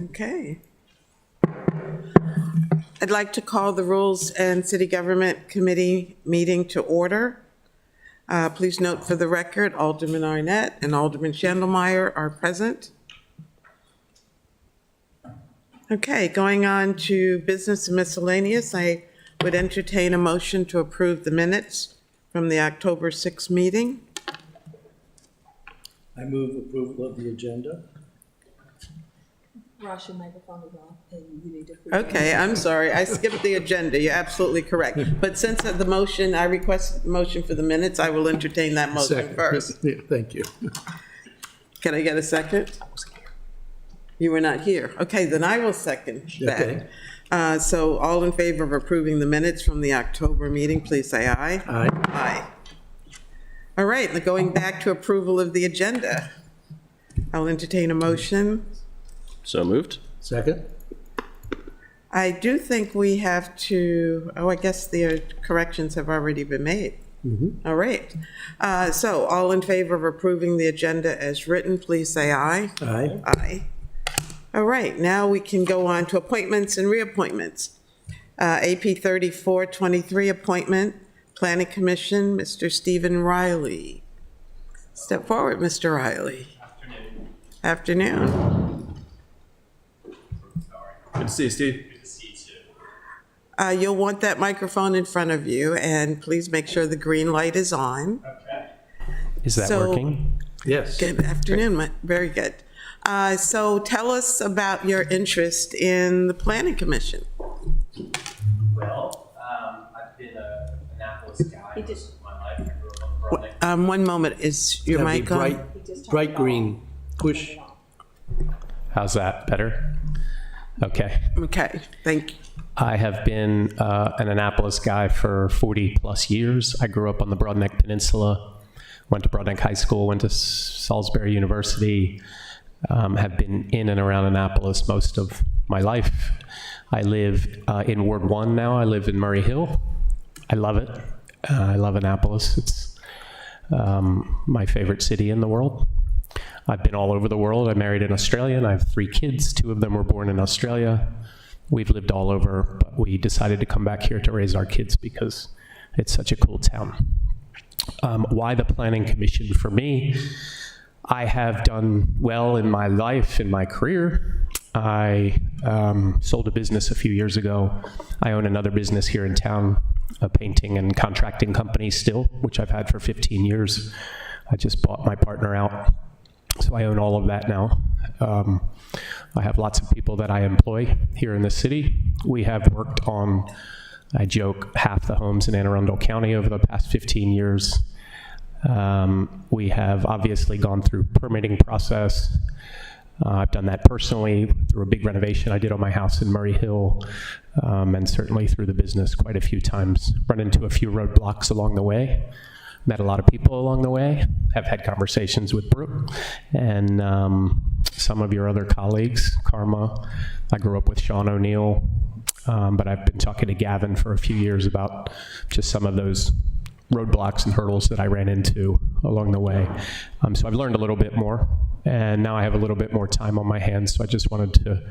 Okay. I'd like to call the Rules and City Government Committee meeting to order. Please note for the record, Alderman Arnett and Alderman Schandelmeyer are present. Okay, going on to business and miscellaneous, I would entertain a motion to approve the minutes from the October 6th meeting. I move approval of the agenda. Ross, your microphone is off, and you need to. Okay, I'm sorry, I skipped the agenda, you're absolutely correct. But since the motion, I requested the motion for the minutes, I will entertain that motion Second. first. Yeah, thank you. Can I get a second? You were not here. Okay, then I will second Okay. that. So all in favor of approving the minutes from the October meeting, please say aye. Aye. Aye. All right, now going back to approval of the agenda. I'll entertain a motion. So moved. Second? I do think we have to, I guess the corrections have already been made. All right. So all in favor of approving the agenda as written, please say aye. Aye. Aye. All right, now we can go on to appointments and reappointments. AP 3423 appointment, Planning Commission, Mr. Stephen Riley. Step forward, Mr. Riley. Afternoon. Good to see you, Steve. You'll want that microphone in front of you, and please make sure the green light is on. Is that So- working? Yes. Good afternoon, very good. So tell us about your interest in the Planning Commission. Well, I've been a Annapolis guy most of my life. I grew up on Broadneck. 1 moment, is your Gotta be mic on? bright green. Push. How's that? Better? Okay. Okay, thank you. I have been an Annapolis guy for 40 plus years. I grew up on the Broadneck Peninsula, went to Broadneck High School, went to Salisbury University, have been in and around Annapolis most of my life. I live in Ward 1 now. I live in Murray Hill. I love it. I love Annapolis. It's my favorite city in the world. I've been all over the world. I married an Australian. I have 3 kids. 2 of them were born in Australia. We've lived all over, but we decided to come back here to raise our kids because it's such a cool town. Why the Planning Commission? For me, I have done well in my life, in my career. I sold a business a few years ago. I own another business here in town, a painting and contracting company still, which I've had for 15 years. I just bought my partner out, so I own all of that now. I have lots of people that I employ here in the city. We have worked on, I joke, half the homes in Anne Arundel County over the past 15 years. We have obviously gone through permitting process. I've done that personally through a big renovation I did on my house in Murray Hill, and certainly through the business quite a few times. Run into a few roadblocks along the way. Met a lot of people along the way. Have had conversations with Brooke and some of your other colleagues, Karma. I grew up with Sean O'Neill, but I've been talking to Gavin for a few years about just some of those roadblocks and hurdles that I ran into along the way. So I've learned a little bit more, and now I have a little bit more time on my hands, so I just wanted to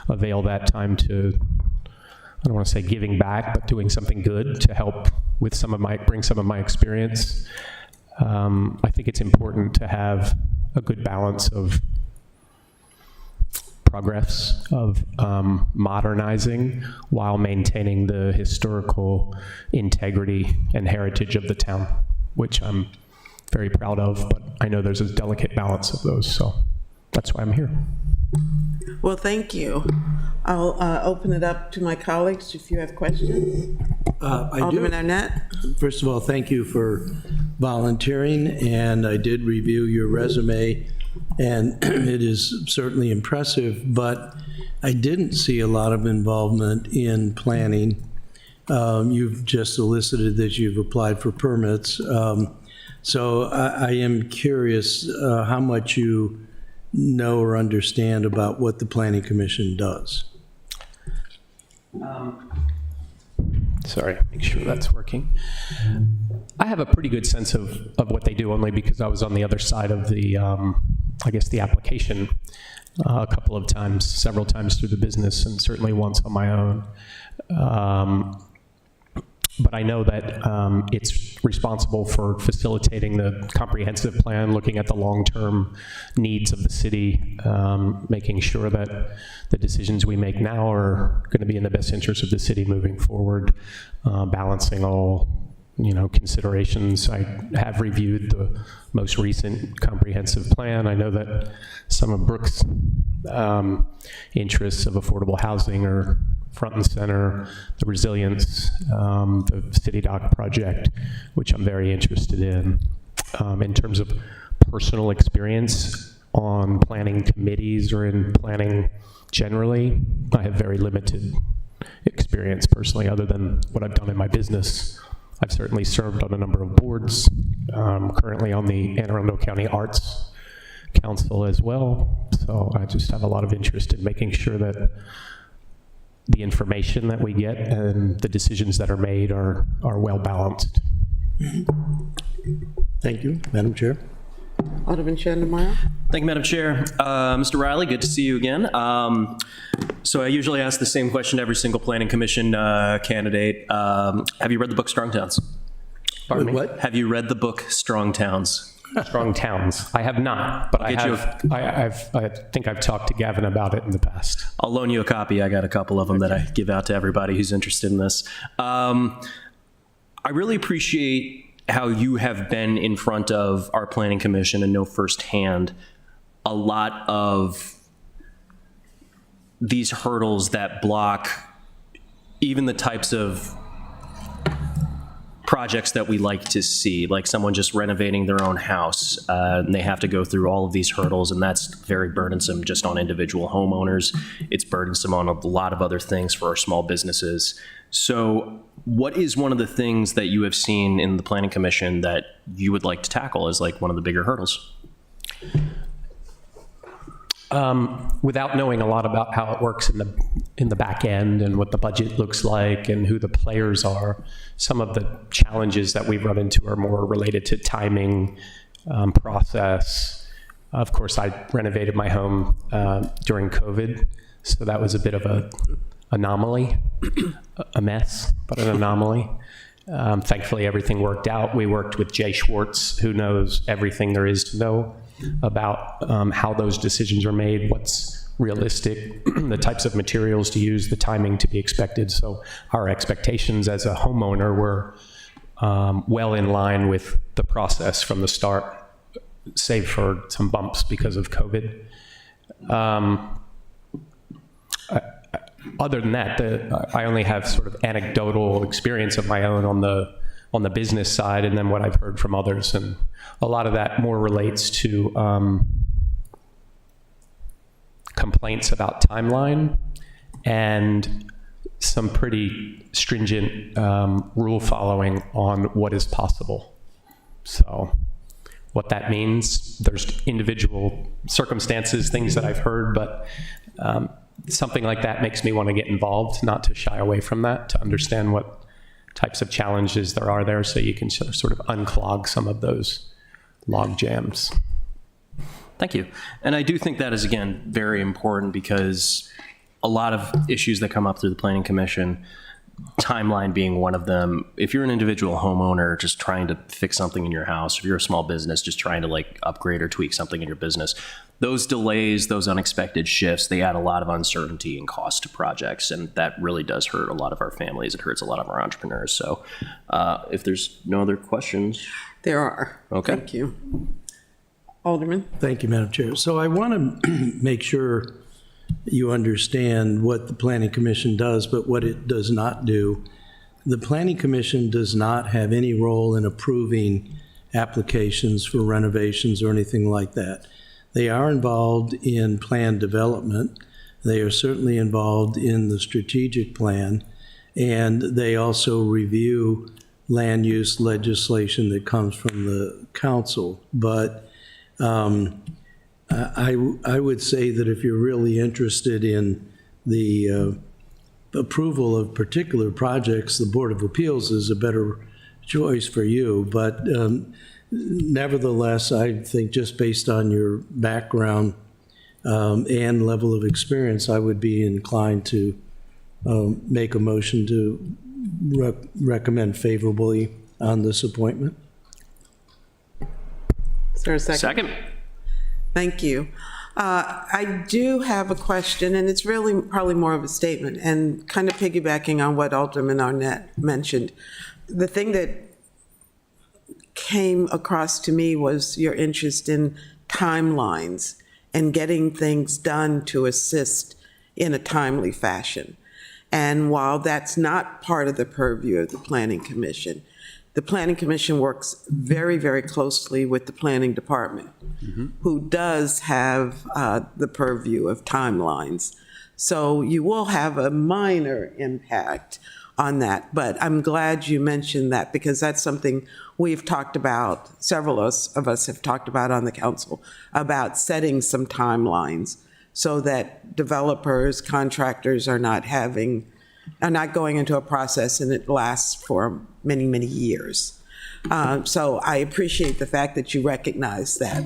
avail that time to, I don't want to say giving back, but doing something good to help with bring some of my experience. I think it's important to have a good balance of progress, of modernizing while maintaining the historical integrity and heritage of the town, which I'm very proud of, but I know there's a delicate balance of those, so that's why I'm here. Well, thank you. I'll open it up to my colleagues if you have questions. I Alderman do. Arnett? First of all, thank you for volunteering, and I did review your resume, and it is certainly impressive, but I didn't see a lot of involvement in planning. You've just elicited that you've applied for permits. So I am curious how much you know or understand about what the Planning Commission does. Sorry, make sure that's working. I have a pretty good sense of what they do, only because I was on the other side of the, I guess, the application. a couple of times, several times through the business, and certainly once on my own. But I know that it's responsible for facilitating the comprehensive plan, looking at the long-term needs of the city, making sure that the decisions we make now are going to be in the best interest of the city moving forward, balancing all considerations. I have reviewed the most recent comprehensive plan. I know that some of Brooke's interests of affordable housing are front and center, the resilience, the City Dock project, which I'm very interested in. In terms of personal experience on planning committees or in planning generally, I have very limited experience personally, other than what I've done in my business. I've certainly served on a number of boards, currently on the Anne Arundel County Arts Council as well. So I just have a lot of interest in making sure that the information that we get and the decisions that are made are well balanced. Thank you, Madam Chair. Alderman Chandemeyer? Thank you, Madam Chair. Mr. Riley, good to see you again. So I usually ask the same question to every single Planning Commission candidate. Have you read the book Strong Towns? Pardon me? What? Have you read the book Strong Towns? Strong Towns. I have not, but I think I've talked to Gavin about it in the past. I'll loan you a copy. I got a couple of them that I give out to everybody who's interested in this. I really appreciate how you have been in front of our Planning Commission and know firsthand a lot of these hurdles that block even the types of projects that we like to see, like someone just renovating their own house, and they have to go through all of these hurdles, and that's very burdensome just on individual homeowners. It's burdensome on a lot of other things for our small businesses. So what is one of the things that you have seen in the Planning Commission that you would like to tackle as like one of the bigger hurdles? Without knowing a lot about how it works in the back end and what the budget looks like and who the players are, some of the challenges that we've run into are more related to timing, process. Of course, I renovated my home during COVID, so that was a bit of an anomaly, a mess, but an anomaly. Thankfully, everything worked out. We worked with Jay Schwartz, who knows everything there is to know about how those decisions are made, what's realistic, the types of materials to use, the timing to be expected. So our expectations as a homeowner were well in line with the process from the start, save for some bumps because of COVID. Other than that, I only have sort of anecdotal experience of my own on the business side, and then what I've heard from others, and a lot of that more relates to complaints about timeline and some pretty stringent rule following on what is possible. So what that means, there's individual circumstances, things that I've heard, but something like that makes me want to get involved, not to shy away from that, to understand what types of challenges there are there so you can sort of unclog some of those log jams. Thank you. And I do think that is, again, very important because a lot of issues that come up through the Planning Commission, timeline being one of them. If you're an individual homeowner just trying to fix something in your house, if you're a small business just trying to like upgrade or tweak something in your business, those delays, those unexpected shifts, they add a lot of uncertainty and cost to projects. And that really does hurt a lot of our families. It hurts a lot of our entrepreneurs. So if there's no other questions. There are. Okay. Thank you. Alderman? Thank you, Madam Chair. So I want to make sure you understand what the Planning Commission does, but what it does not do. The Planning Commission does not have any role in approving applications for renovations or anything like that. They are involved in plan development. They are certainly involved in the strategic plan, and they also review land use legislation that comes from the council. But I would say that if you're really interested in the approval of particular projects, the Board of Appeals is a better choice for you. But nevertheless, I think just based on your background and level of experience, I would be inclined to make a motion to recommend favorably on this appointment. Is there a second? Second. Thank you. I do have a question, and it's really probably more of a statement, and kind of piggybacking on what Alderman Arnett mentioned. The thing that came across to me was your interest in timelines and getting things done to assist in a timely fashion. And while that's not part of the purview of the Planning Commission, the Planning Commission works very, very closely with the Planning Department, who does have the purview of timelines. So you will have a minor impact on that. But I'm glad you mentioned that, because that's something we've talked about, several of us have talked about on the council, about setting some timelines so that developers, contractors are not going into a process and it lasts for many, many years. So I appreciate the fact that you recognize that.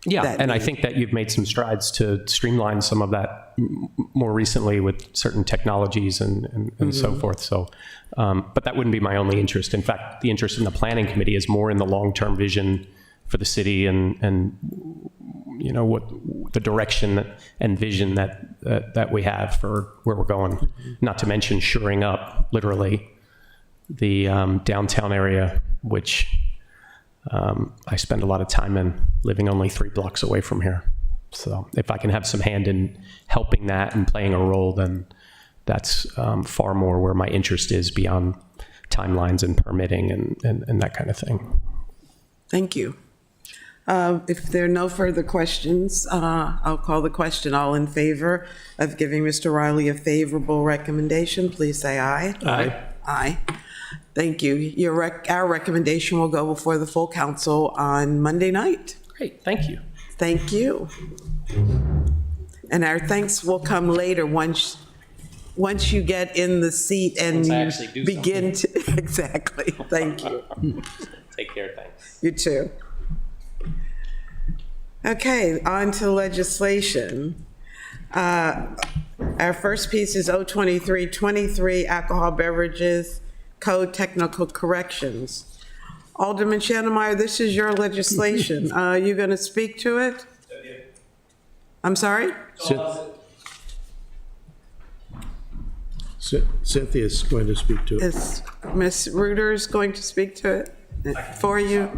Yeah, that and I need. think that you've made some strides to streamline some of that more recently with certain technologies and so forth. So, but that wouldn't be my only interest. In fact, the interest in the planning committee is more in the long-term vision for the city and you know what the direction and vision that we have for where we're going. Not to mention shoring up literally the downtown area, which I spend a lot of time in, living only 3 blocks away from here. So if I can have some hand in helping that and playing a role, then that's far more where my interest is beyond timelines and permitting and that kind of thing. Thank you. If there are no further questions, I'll call the question. All in favor of giving Mr. Riley a favorable recommendation, please say aye. Aye. Aye. Thank you. Our recommendation will go before the full council on Monday night. Great, thank you. Thank you. And our thanks will come later once you get in the seat and Once I you actually do begin to, exactly. Thank you. Take care, thanks. You too. Okay, on to legislation. Our first piece is 02323, Alcohol Beverages Code Technical Corrections. Alderman Shannemeyer, this is your legislation. Are you going to speak to it? I'm sorry? Cynthia's going to speak to it. Is Ms. Reuters going to speak to it for you?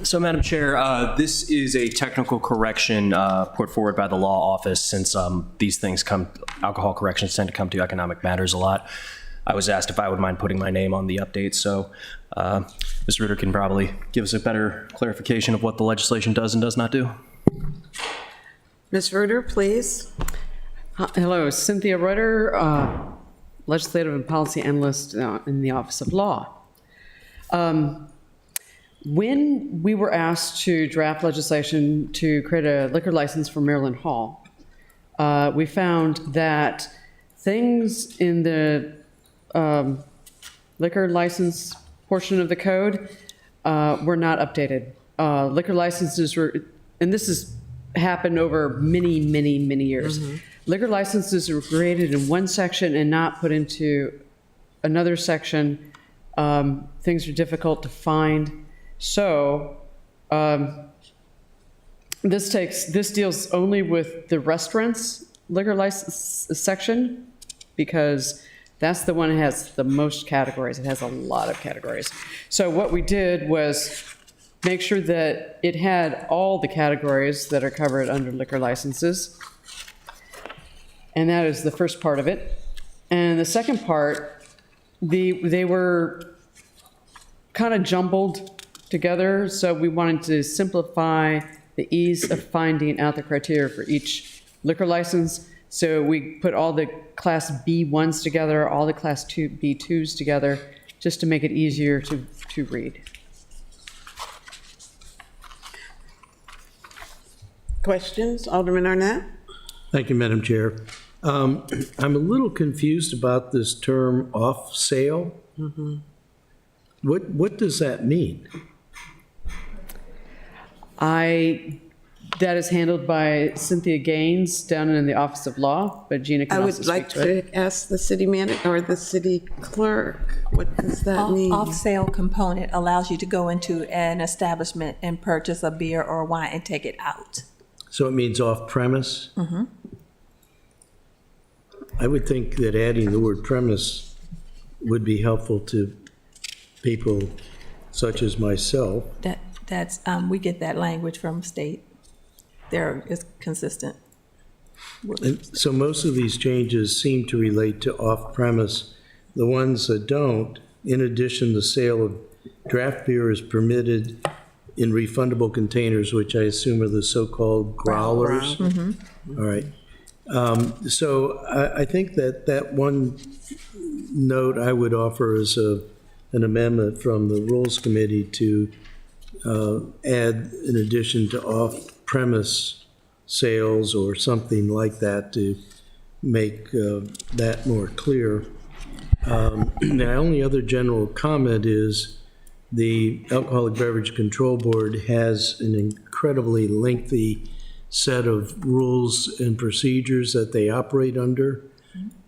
So, Madam Chair, this is a technical correction put forward by the law office since these things alcohol corrections tend to come to economic matters a lot. I was asked if I would mind putting my name on the update, so Ms. Reuter can probably give us a better clarification of what the legislation does and does not do. Ms. Reuter, please. Hello, Cynthia Reuter, Legislative and Policy Analyst in the Office of Law. When we were asked to draft legislation to create a liquor license for Maryland Hall, we found that things in the liquor license portion of the code were not updated. Liquor licenses were, and this has happened over many, many, many years. Liquor licenses were created in one section and not put into another section. Things are difficult to find. So this deals only with the restaurants liquor license section, because that's the one that has the most categories. It has a lot of categories. So what we did was make sure that it had all the categories that are covered under liquor licenses. And that is the first part of it. And the second part, they were kind of jumbled together, so we wanted to simplify the ease of finding out the criteria for each liquor license. So we put all the Class B1s together, all the Class B2s together, just to make it easier to read. Questions? Alderman Arnett? Thank you, Madam Chair. I'm a little confused about this term off sale. What does that mean? That is handled by Cynthia Gaines down in the Office of Law, but Gina I can also would speak like to it. to ask the city manager or the city clerk, what does that mean? Off-sale component allows you to go into an establishment and purchase a beer or wine and take it out. So it means off-premise? I would think that adding the word premise would be helpful to people such as myself. That's, we get that language from state. It's consistent. And so most of these changes seem to relate to off-premise. The ones that don't, in addition, the sale of draft beer is permitted in refundable containers, which I assume are the so-called growlers. All right. So I think that one note I would offer is an amendment from the Rules Committee to add, in addition to off-premise sales or something like that, to make that more clear. The only other general comment is the Alcoholic Beverage Control Board has an incredibly lengthy set of rules and procedures that they operate under.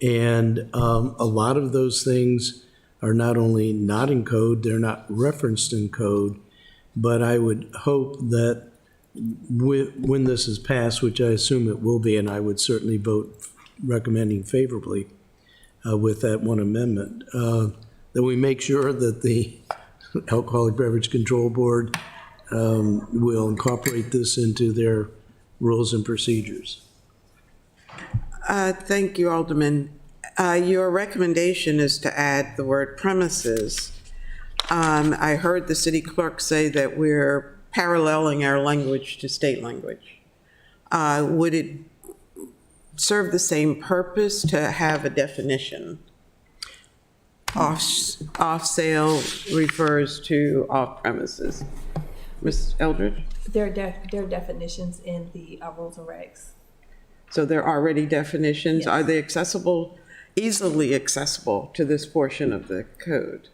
And a lot of those things are not only not in code, they're not referenced in code, but I would hope that when this is passed, which I assume it will be, and I would certainly vote recommending favorably with that one amendment, that we make sure that the Alcoholic Beverage Control Board will incorporate this into their rules and procedures. Thank you, Alderman. Your recommendation is to add the word premises. I heard the city clerk say that we're paralleling our language to state language. Would it serve the same purpose to have a definition? Off-sale refers to off-premises. Ms. Eldridge? There are definitions in the rules and regs. So there are already definitions. Yes. Are they accessible, easily accessible to this portion of the code?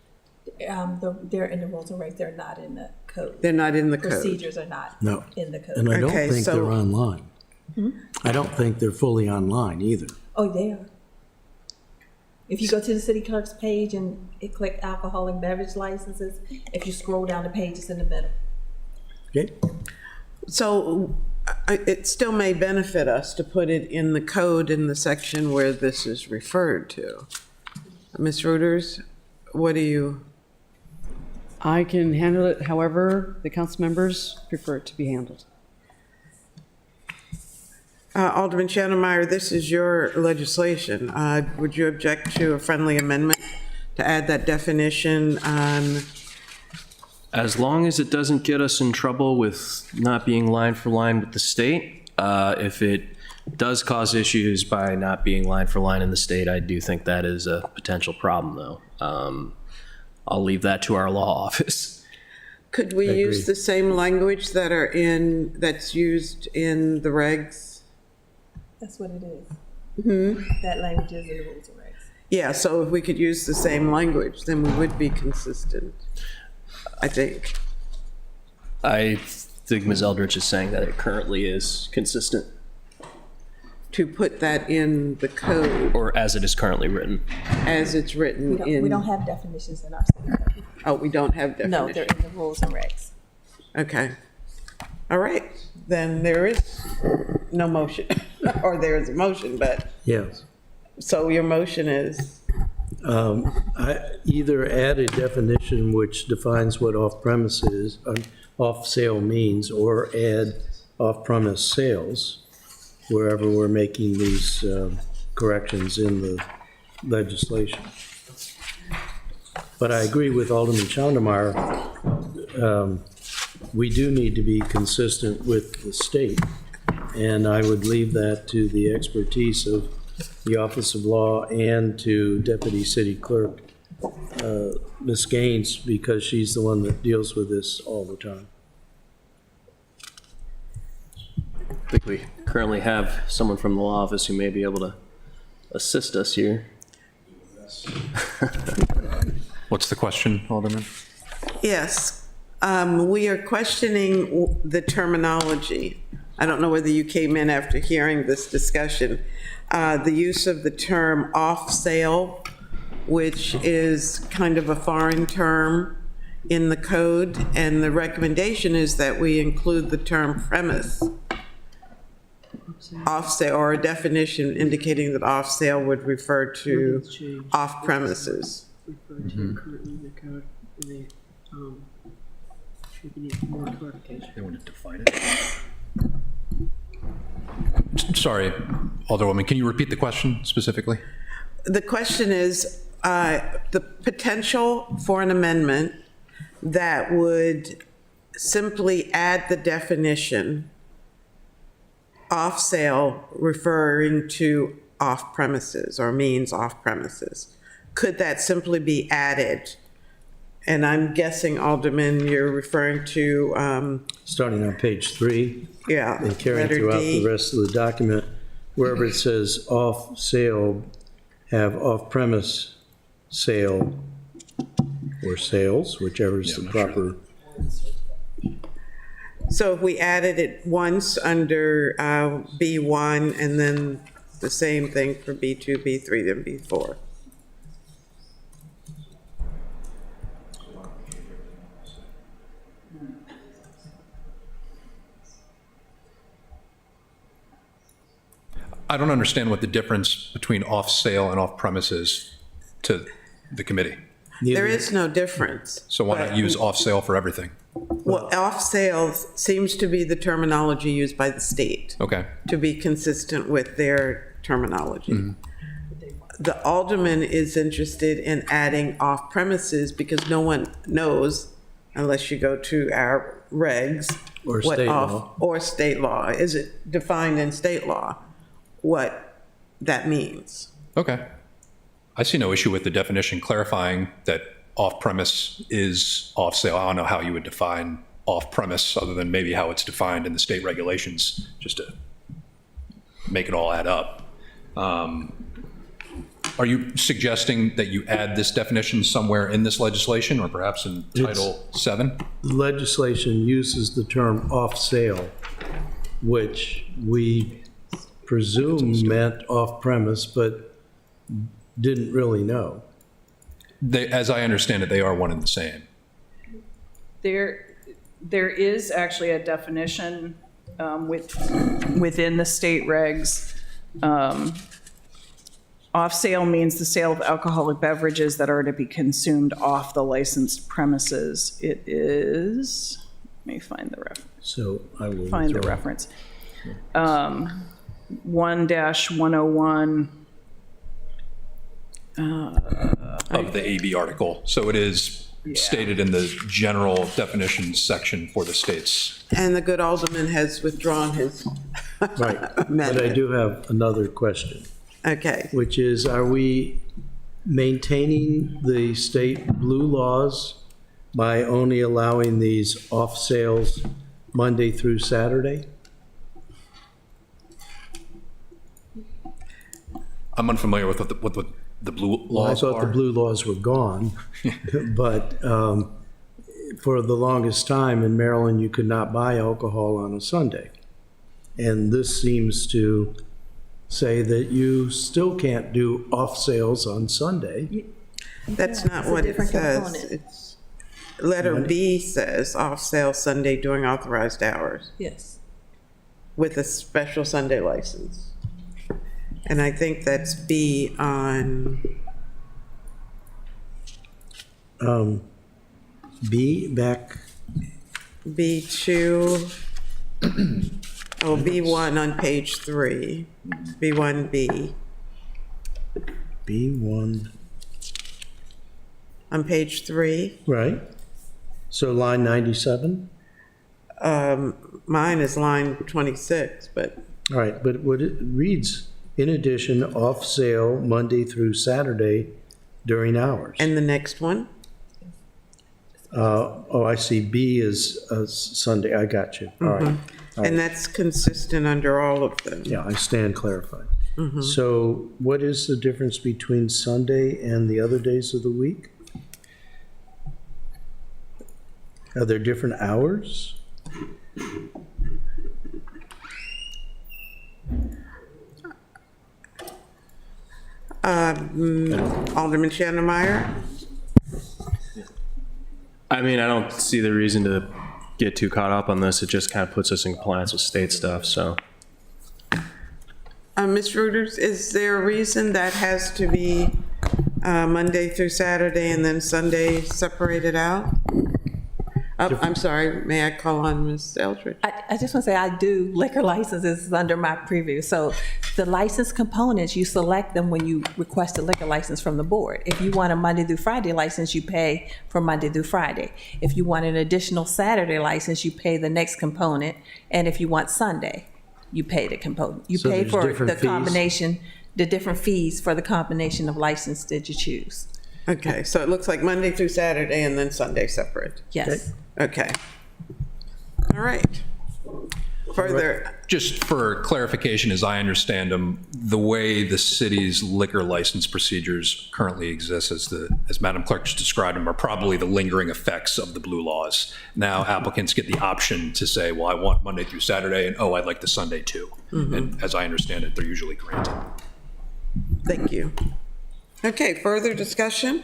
They're in the rules and regs, they're not in the code. They're not in the code. Procedures are not No. in the code. And I don't Okay, think so- they're online. I don't think they're fully online either. Oh, they are. If you go to the city clerk's page and click alcoholic beverage licenses, if you scroll down the page, it's in the middle. Okay? So it still may benefit us to put it in the code in the section where this is referred to. Ms. Reuters, what do you? I can handle it however the council members prefer it to be handled. Alderman Shannemeyer, this is your legislation. Would you object to a friendly amendment to add that definition on? As long as it doesn't get us in trouble with not being line for line with the state, if it does cause issues by not being line for line in the state, I do think that is a potential problem, though. I'll leave that to our law office. Could we use agree. the same language that's used in the regs? That's what it is. That language is in the rules and regs. Yeah, so if we could use the same language, then we would be consistent, I think. I think Ms. Eldridge is saying that it currently is consistent, To put that in the code or as it is currently written. as it's written in. We don't have definitions in our city code. Oh, we don't have No, they're definitions. in the rules and regs. Okay. All right, then there is no motion, or there is a motion, but, Yes. so your motion is, I either add a definition which defines what off-premise is, off-sale means, or add off-premise sales wherever we're making these corrections in the legislation. But I agree with Alderman Schneidermeyer. We do need to be consistent with the state, and I would leave that to the expertise of the Office of Law and to Deputy City Clerk, Ms. Gaines, because she's the one that deals with this all the time. I think we currently have someone from the law office who may be able to assist us here. What's the question, Alderman? yes. We are questioning the terminology. I don't know whether you came in after hearing this discussion. The use of the term off sale, which is kind of a foreign term in the code, and the recommendation is that we include the term premise. Off sale, or a definition indicating that off sale would refer to off premises. Referred to currently in the code, and they, maybe need more clarification. They want to define it. Sorry, Alderwoman, can you repeat the question specifically? The question is, the potential for an amendment that would simply add the definition off sale referring to off premises or means off premises. Could that simply be added? And I'm guessing, Alderman, you're referring to, Starting on page 3 yeah, and carrying letter throughout D. the rest of the document, wherever it says off sale, have off-premise sale or sales, whichever is the proper. So if we added it once under B1 and then the same thing for B2, B3, then B4. I don't understand what the difference between off-sale and off-premise to the committee. There is no difference. So why not use off-sale for everything? Well, off sales seems to be the terminology used by the state Okay. to be consistent with their terminology. The alderman is interested in adding off premises because no one knows, unless you go to our regs. Or what state off- law. Or state law. Is it defined in state law what that means? Okay. I see no issue with the definition clarifying that off-premise is off-sale. I don't know how you would define off-premise other than maybe how it's defined in the state regulations, just to make it all add up. Are you suggesting that you add this definition somewhere in this legislation or perhaps in Title VII? Legislation uses the term off-sale, which we presume meant off-premise, but didn't really know. They, as I understand it, they are one and the same. There is actually a definition within the state regs. Off-sale means the sale of alcoholic beverages that are to be consumed off the licensed premises. It is, let me find the reference. So I will Find the withdraw. reference. 1-101. Of the AB article. So it is stated in the general definitions section for the states. And the good alderman has withdrawn his Right, but I amendment. do have another question, Okay. which is, are we maintaining the state blue laws by only allowing these off sales Monday through Saturday? I'm unfamiliar with what the blue Well, I laws thought the are. blue laws were gone, but for the longest time in Maryland, you could not buy alcohol on a Sunday. And this seems to say that you still can't do off sales on Sunday. That's not It's a what it different says. component. It's, letter B says off sale Sunday during authorized hours Yes. with a special Sunday license. And I think that's B on, B, back, B2, oh, B1 on page 3, B1B. B1, On page 3, right? So line 97? mine is line 26, but All right, but what it reads, in addition, off sale Monday through Saturday during hours. and the next one? Oh, I see, B is Sunday, I got you, all right. And that's consistent under all of them. Yeah, I stand clarified. So what is the difference between Sunday and the other days of the week? Are there different hours? Alderman Shannon Meyer? I mean, I don't see the reason to get too caught up on this. It just kind of puts us in compliance with state stuff, so. Ms. Reuters, is there a reason that has to be Monday through Saturday and then Sunday separated out? I'm sorry, may I call on Ms. Eldridge? I just want to say I do liquor licenses under my preview. So the license components, you select them when you request a liquor license from the board. If you want a Monday through Friday license, you pay for Monday through Friday. If you want an additional Saturday license, you pay the next component. And if you want Sunday, you pay the component. You So pay there's for different the fees? combination, the different fees for the combination of license that you choose. Okay, so it looks like Monday through Saturday and then Sunday separate. Yes. Okay. All right. Further, Just for clarification, as I understand them, the way the city's liquor license procedures currently exist, as Madam Clerk just described them, are probably the lingering effects of the blue laws. Now applicants get the option to say, well, I want Monday through Saturday, and oh, I'd like the Sunday too. And as I understand it, they're usually granted. thank you. Okay, further discussion?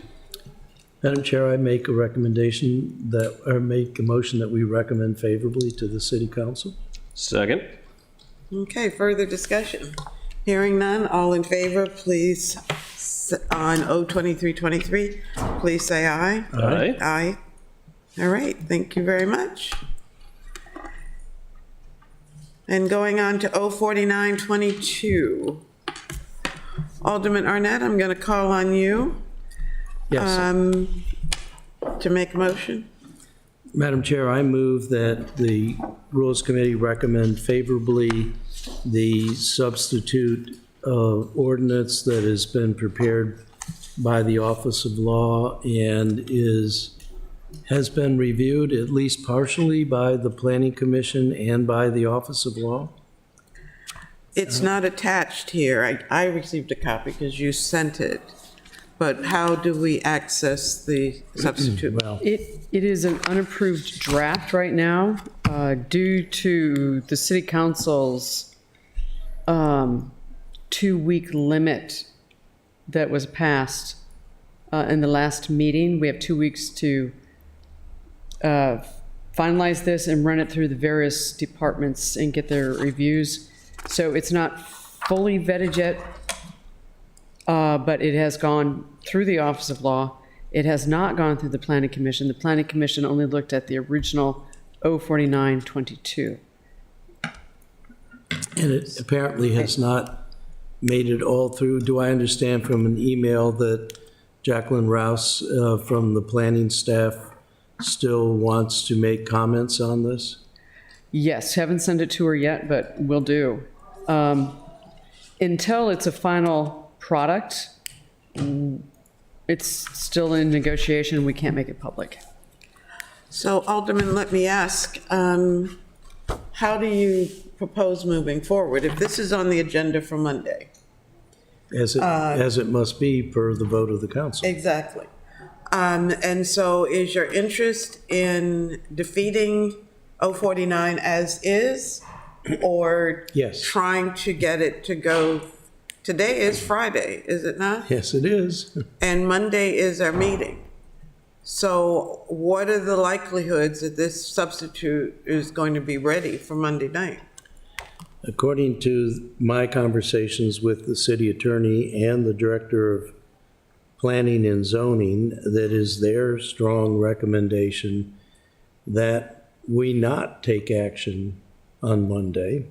Madam Chair, I make a recommendation that, or make a motion that we recommend favorably to the city council. Second? Okay, further discussion? Hearing none, all in favor, please, on O2323, please say aye. Aye. Aye. All right, thank you very much. And going on to O4922. Alderman Arnett, I'm going to call on you Yes. to make a motion. Madam Chair, I move that the Rules Committee recommend favorably the substitute ordinance that has been prepared by the Office of Law and has been reviewed at least partially by the Planning Commission and by the Office of Law. It's not attached here. I received a copy because you sent it. But how do we access the substitute? Well, It is an unapproved draft right now due to the city council's 2-week limit that was passed in the last meeting. We have 2 weeks to finalize this and run it through the various departments and get their reviews. So it's not fully vetted yet, but it has gone through the Office of Law. It has not gone through the Planning Commission. The Planning Commission only looked at the original 04922. and it apparently has not made it all through. Do I understand from an email that Jacqueline Rouse from the planning staff still wants to make comments on this? Yes, haven't sent it to her yet, but will do. Until it's a final product, it's still in negotiation. We can't make it public. So Alderman, let me ask, how do you propose moving forward? If this is on the agenda for Monday? As it must be per the vote of the council. Exactly. And so is your interest in defeating 049 as is, or Yes. trying to get it to go? Today is Friday, is it not? Yes, it is. And Monday is our meeting. So what are the likelihoods that this substitute is going to be ready for Monday night? According to my conversations with the city attorney and the director of planning and zoning, that is their strong recommendation that we not take action on Monday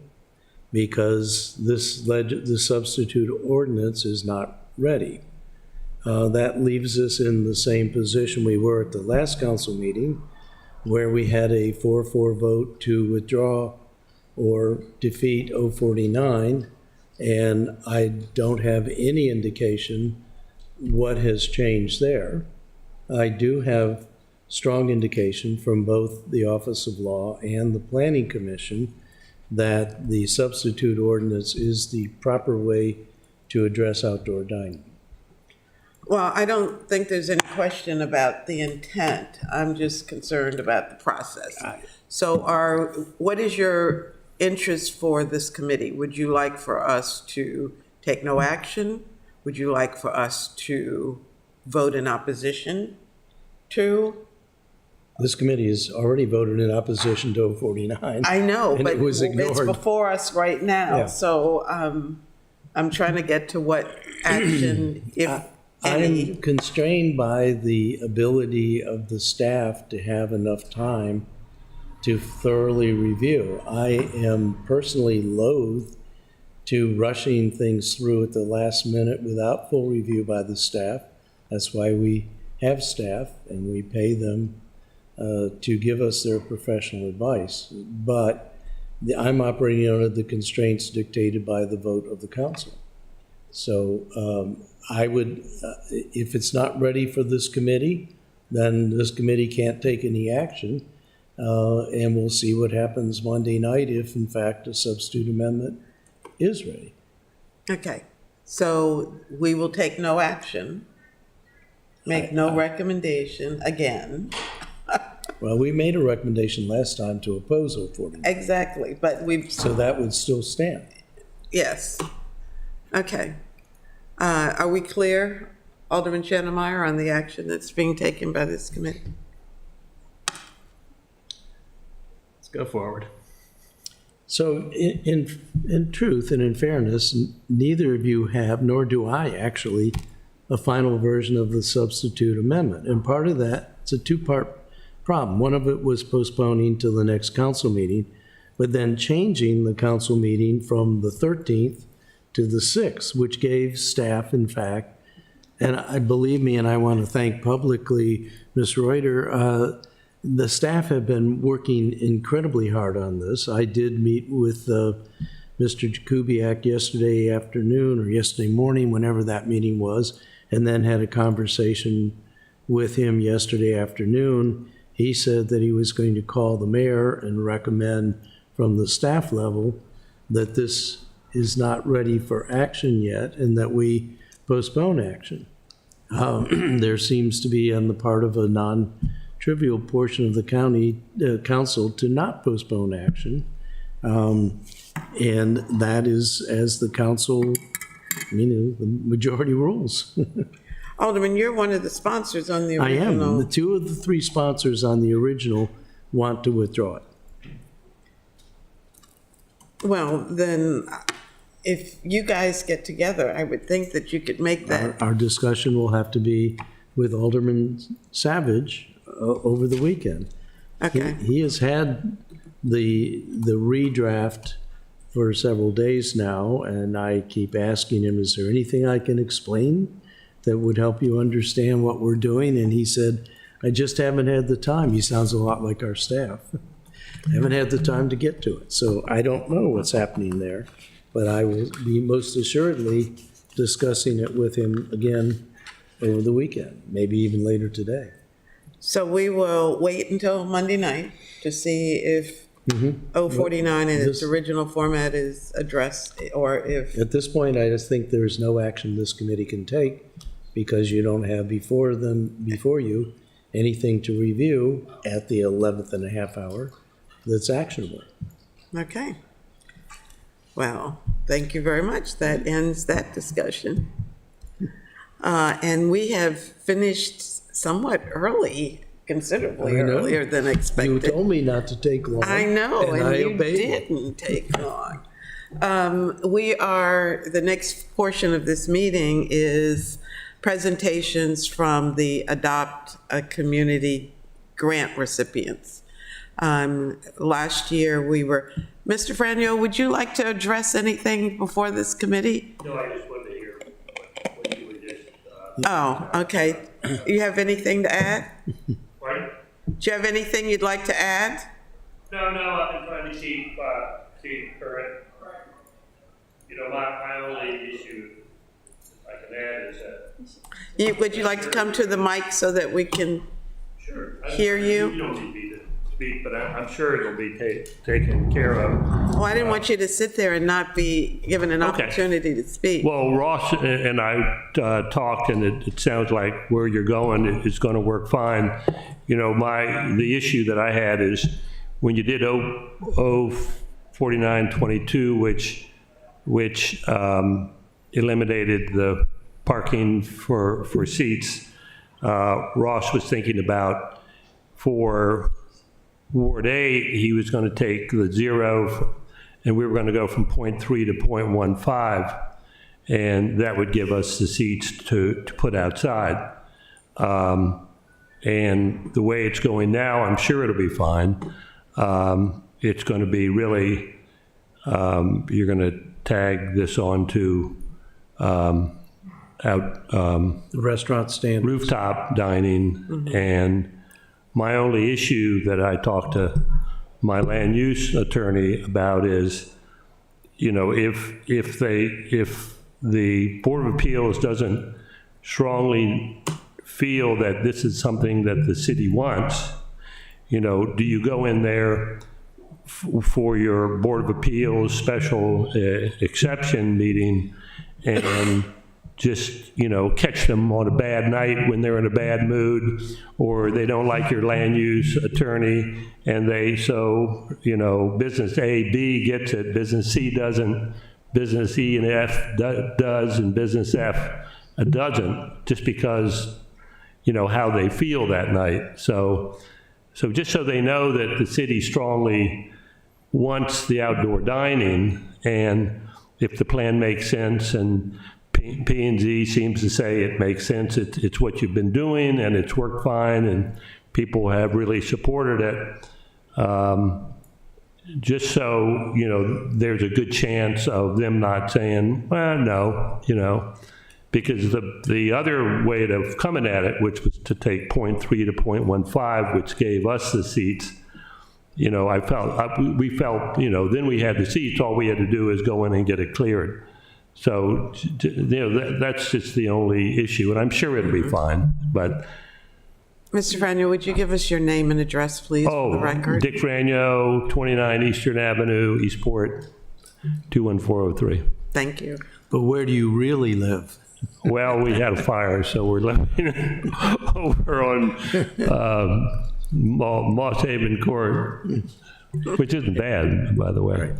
because the substitute ordinance is not ready. That leaves us in the same position we were at the last council meeting, where we had a 4-4 vote to withdraw or defeat 049, and I don't have any indication what has changed there. I do have strong indication from both the Office of Law and the Planning Commission that the substitute ordinance is the proper way to address outdoor dining. Well, I don't think there's any question about the intent. I'm just concerned about the process. So what is your interest for this committee? Would you like for us to take no action? Would you like for us to vote in opposition to? This committee has already voted in opposition to 049. I know, and but it was it's ignored. before us right now. Yeah. So I'm trying to get to what action, if any. I'm constrained by the ability of the staff to have enough time to thoroughly review. I am personally loath to rushing things through at the last minute without full review by the staff. That's why we have staff and we pay them to give us their professional advice. But I'm operating under the constraints dictated by the vote of the council. So I would, if it's not ready for this committee, then this committee can't take any action. And we'll see what happens Monday night if, in fact, a substitute amendment is ready. Okay, so we will take no action, make no recommendation again. Well, we made a recommendation last time to oppose 049, Exactly, but we've, so that would still stand. yes. Okay. Are we clear, Alderman Channemeyer, on the action that's being taken by this committee? Let's go forward. So in truth and in fairness, neither of you have, nor do I actually, a final version of the substitute amendment. And part of that, it's a two-part problem. One of it was postponing till the next council meeting, but then changing the council meeting from the 13th to the 6th, which gave staff, in fact, and I believe me, and I want to thank publicly Ms. Reuter, the staff have been working incredibly hard on this. I did meet with Mr. Jakubiak yesterday afternoon or yesterday morning, whenever that meeting was, and then had a conversation with him yesterday afternoon. He said that he was going to call the mayor and recommend from the staff level that this is not ready for action yet and that we postpone action. There seems to be on the part of a non-trivial portion of the county council to not postpone action. And that is as the council, the majority rules. Alderman, you're one of the sponsors on the I original. am. The two of the three sponsors on the original want to withdraw it. Well, then, if you guys get together, I would think that you could make that. Our discussion will have to be with Alderman Savage over the weekend. Okay. He has had the redraft for several days now, and I keep asking him, is there anything I can explain that would help you understand what we're doing? And he said, I just haven't had the time. He sounds a lot like our staff. I haven't had the time to get to it. So I don't know what's happening there, but I will be most assuredly discussing it with him again over the weekend, maybe even later today. So we will wait until Monday night to see if 049 in its original format is addressed, or if, At this point, I just think there's no action this committee can take because you don't have before you anything to review at the 11th and a half hour that's actionable. okay. Well, thank you very much. That ends that discussion. And we have finished somewhat early, considerably I know. earlier than You expected. told me not to take long. I know, and I you obeyed. didn't take long. The next portion of this meeting is presentations from the Adopt a Community grant recipients. Last year, Mr. Franio, would you like to address anything before this committee? No, I just wanted to hear what you were just, Oh, okay. You have anything to add? right? Do you have anything you'd like to add? No, I've been trying to keep current. You know, my only issue I can add is that. Would you like to come to the mic so that we can Sure. hear you? You don't need me to speak, but I'm sure it'll be taken care of. Well, I didn't want you to sit there and not be given an Okay. opportunity to speak. Well, Ross and I talked, and it sounds like where you're going is going to work fine. You know, the issue that I had is when you did 4922, which eliminated the parking for seats, Ross was thinking about for Ward A, he was going to take the 0, and we were going to go from 0.3 to 0.15, and that would give us the seats to put outside. And the way it's going now, I'm sure it'll be fine. It's going to be really, you're going to tag this onto The restaurant stand. rooftop dining. And my only issue that I talked to my land use attorney about is, you know, if the Board of Appeals doesn't strongly feel that this is something that the city wants, you know, do you go in there for your Board of Appeals special exception meeting and just, you know, catch them on a bad night when they're in a bad mood, or they don't like your land use attorney, and you know, business A, B gets it, business C doesn't, business E and F does, and business F doesn't, just because, you know, how they feel that night. So just so they know that the city strongly wants the outdoor dining, and if the plan makes sense, and P&Z seems to say it makes sense, it's what you've been doing, and it's worked fine, and people have really supported it. Just so, you know, there's a good chance of them not saying, well, no, you know, because the other way of coming at it, which was to take 0.3 to 0.15, which gave us the seats, you know, we felt, you know, then we had the seats, all we had to do is go in and get it cleared. So, you know, that's just the only issue, and I'm sure it'll be fine, but. Mr. Fragno, would you give us your name and address, please, for the record? Dick Fragno, 29 Eastern Avenue, Eastport, 21403. Thank you. But where do you really live? Well, we had a fire, so we're living over on Moss Haven Court, which isn't bad, by the way.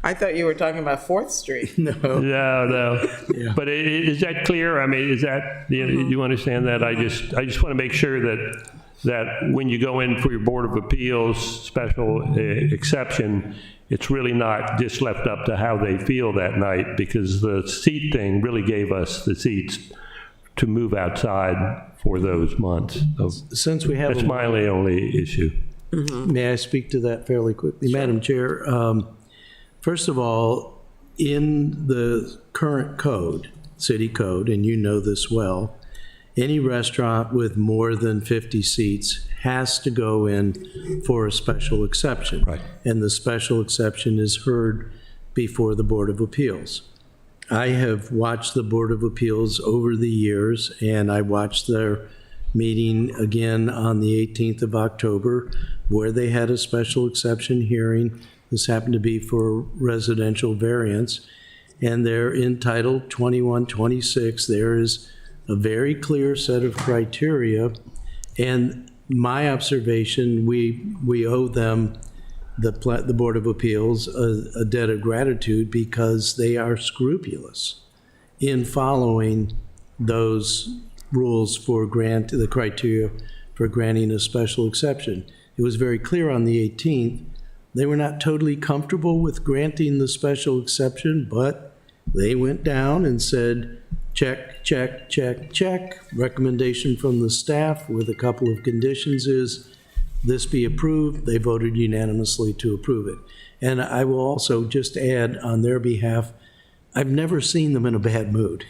I thought you were talking about 4th Street. No. Yeah. But is that clear? I mean, is that, you understand that? I just want to make sure that when you go in for your Board of Appeals special exception, it's really not just left up to how they feel that night, because the seat thing really gave us the seats to move outside for those months. So Since we have, that's my only issue. may I speak to that fairly quickly? Madam Chair, first of all, in the current code, city code, and you know this well, any restaurant with more than 50 seats has to go in for a special exception. Right. And the special exception is heard before the Board of Appeals. I have watched the Board of Appeals over the years, and I watched their meeting again on the 18th of October, where they had a special exception hearing. This happened to be for residential variance, and they're entitled 2126. There is a very clear set of criteria, and my observation, we owe them, the Board of Appeals, a debt of gratitude, because they are scrupulous in following those rules for the criteria for granting a special exception. It was very clear on the 18th, they were not totally comfortable with granting the special exception, but they went down and said, check, check, check, check. Recommendation from the staff with a couple of conditions is this be approved. They voted unanimously to approve it. And I will also just add on their behalf, I've never seen them in a bad mood.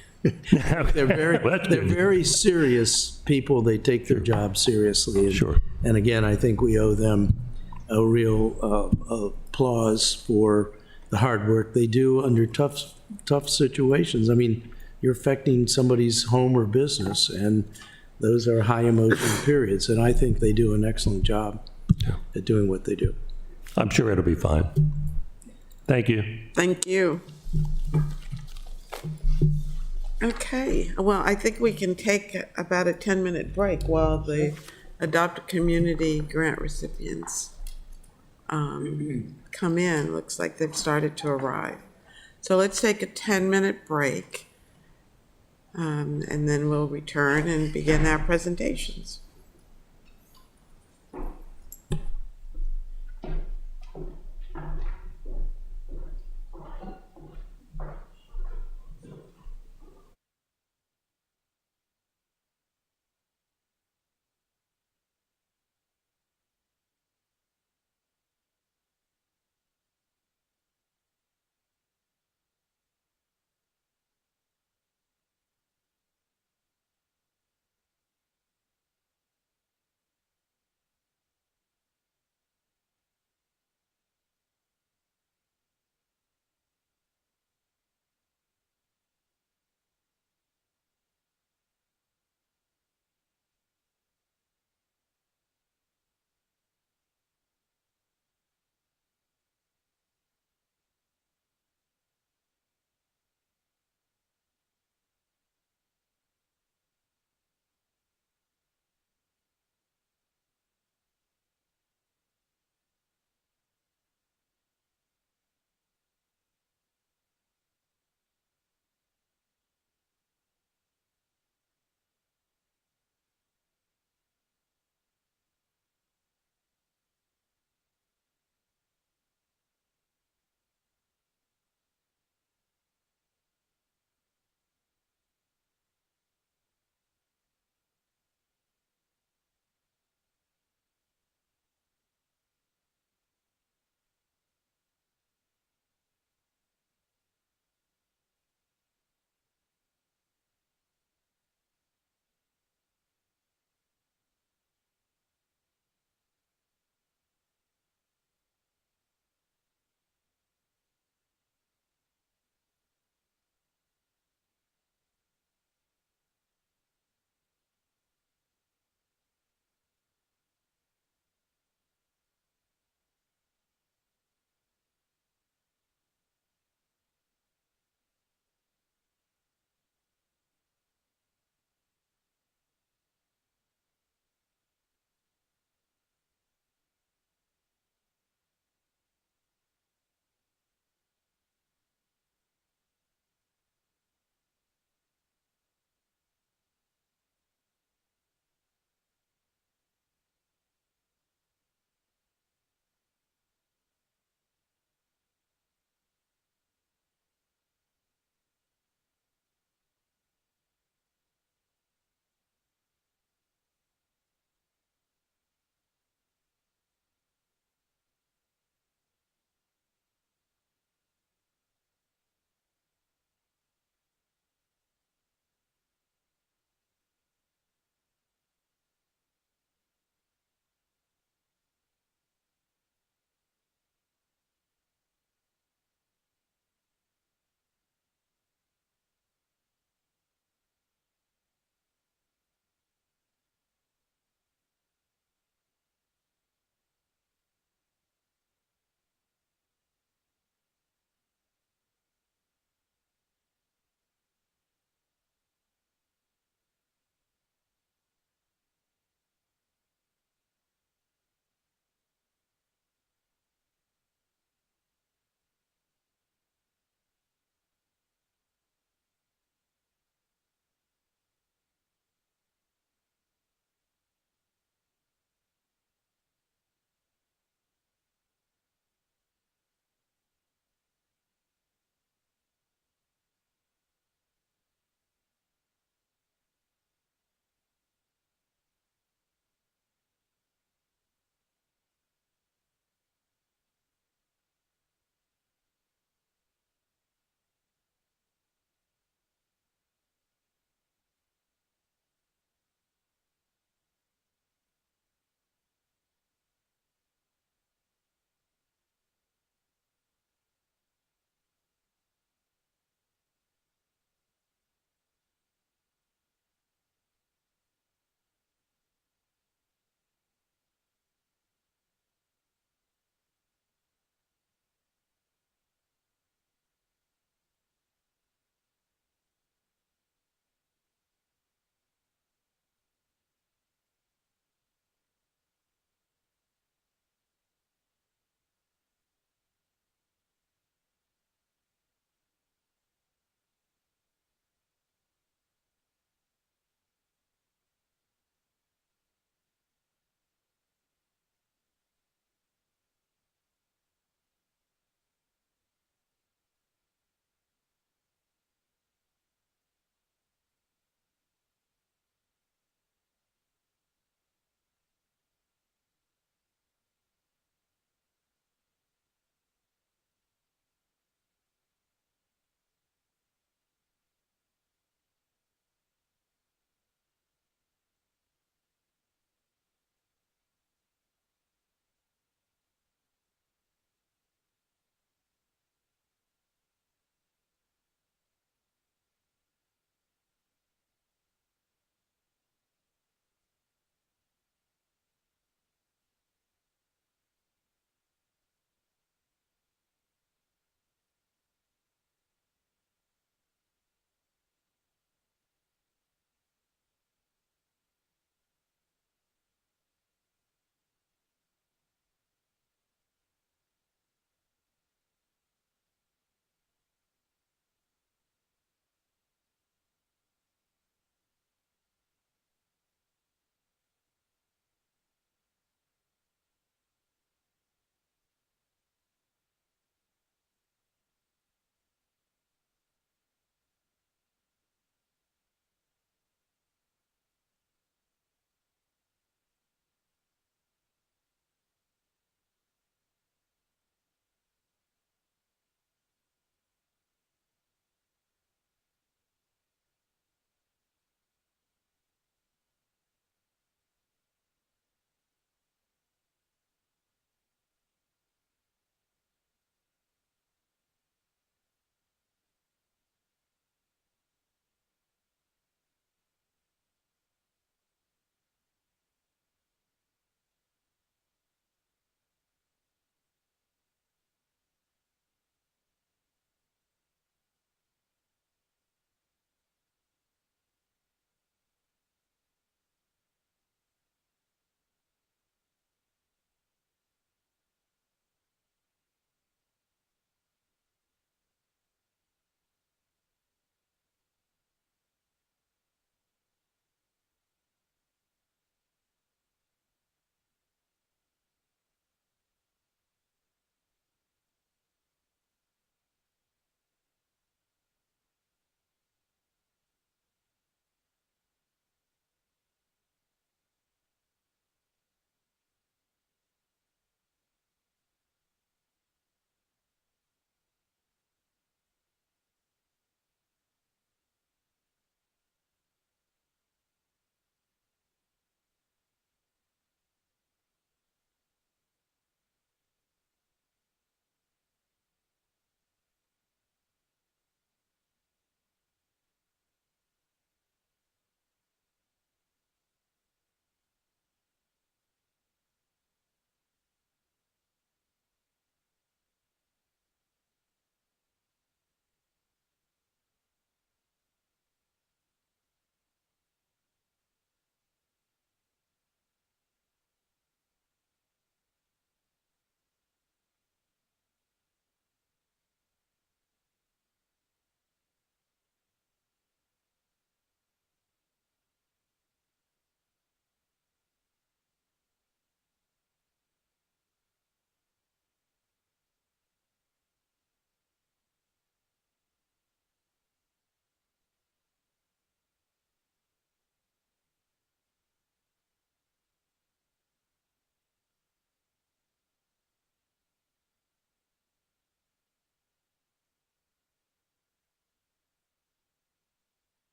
They're very serious people. They take their job seriously. And, Sure. And again, I think we owe them a real applause for the hard work they do under tough situations. I mean, you're affecting somebody's home or business, and those are high emotion periods, and I think they do an excellent job. at doing what they do. I'm sure it'll be fine. Thank you. Thank you. Okay, well, I think we can take about a 10-minute break while the Adopt a Community grant recipients come in. Looks like they've started to arrive. So let's take a 10-minute break, and then we'll return and begin our presentations.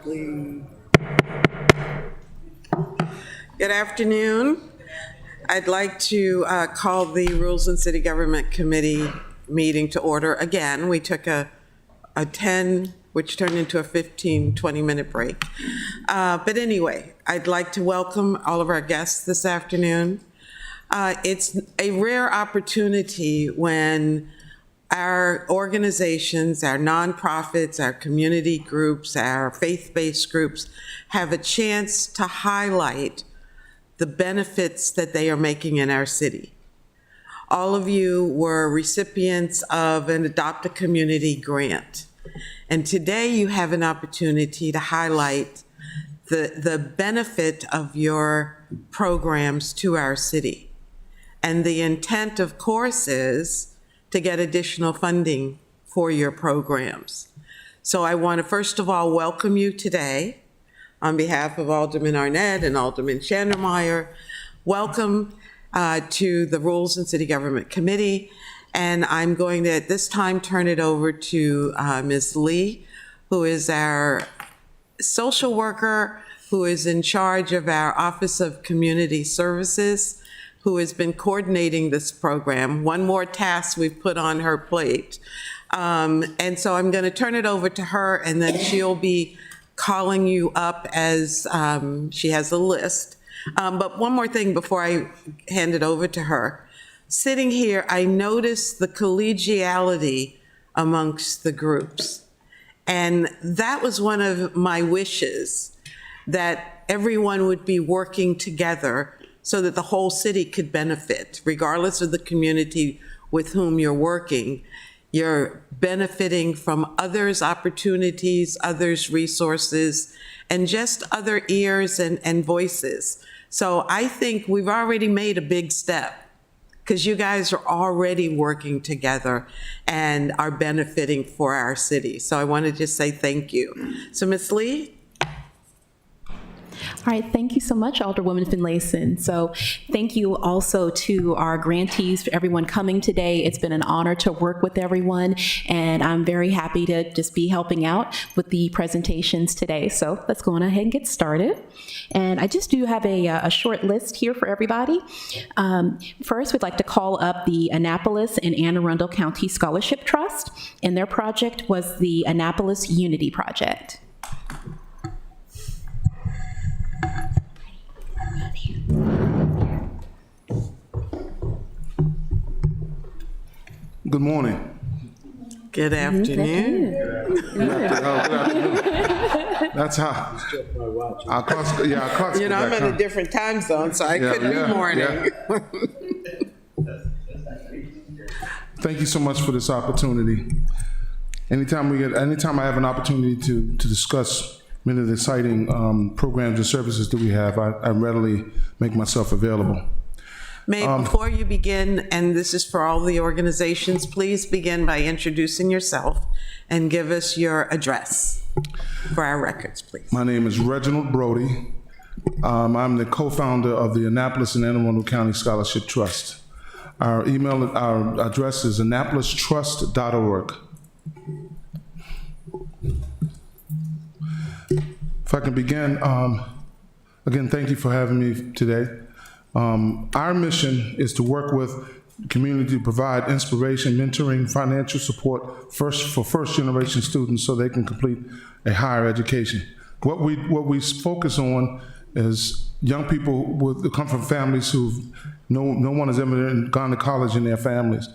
please. Good afternoon. I'd like to call the Rules and City Government Committee meeting to order again. We took a 10, which turned into a 15, 20-minute break. But anyway, I'd like to welcome all of our guests this afternoon. It's a rare opportunity when our organizations, our nonprofits, our community groups, our faith-based groups have a chance to highlight the benefits that they are making in our city. All of you were recipients of an Adopt a Community grant. And today you have an opportunity to highlight the benefit of your programs to our city. And the intent, of course, is to get additional funding for your programs. So I want to first of all welcome you today on behalf of Alderman Arnett and Alderman Schandermeyer. Welcome to the Rules and City Government Committee. And I'm going to, at this time, turn it over to Ms. Lee, who is our social worker, who is in charge of our Office of Community Services, who has been coordinating this program. One more task we've put on her plate. And so I'm going to turn it over to her, and then she'll be calling you up as she has a list. But one more thing before I hand it over to her. Sitting here, I noticed the collegiality amongst the groups. And that was one of my wishes, that everyone would be working together so that the whole city could benefit, regardless of the community with whom you're working. You're benefiting from others' opportunities, others' resources, and just other ears and voices. So I think we've already made a big step, because you guys are already working together and are benefiting for our city. So I want to just say thank you. So Ms. Lee? All right, thank you so much, Alderwoman Finlayson. So thank you also to our grantees, for everyone coming today. It's been an honor to work with everyone, and I'm very happy to just be helping out with the presentations today. So let's go on ahead and get started. And I just do have a short list here for everybody. First, we'd like to call up the Annapolis and Anne Arundel County Scholarship Trust, and their project was the Annapolis Unity Project. Good morning. Good afternoon. That's how. Our clock, You know, I'm in a different time zone, so I couldn't be morning. Yeah. Thank you so much for this opportunity. Anytime I have an opportunity to discuss many of the exciting programs and services that we have, I readily make myself available. Before you begin, and this is for all the organizations, please begin by introducing yourself and give us your address for our records, please. My name is Reginald Brody. I'm the co-founder of the Annapolis and Anne Arundel County Scholarship Trust. Our address is annapolistrust.org. If I can begin, again, thank you for having me today. Our mission is to work with the community to provide inspiration, mentoring, financial support for first-generation students so they can complete a higher education. What we focus on is young people that come from families who no one has ever gone to college in their families.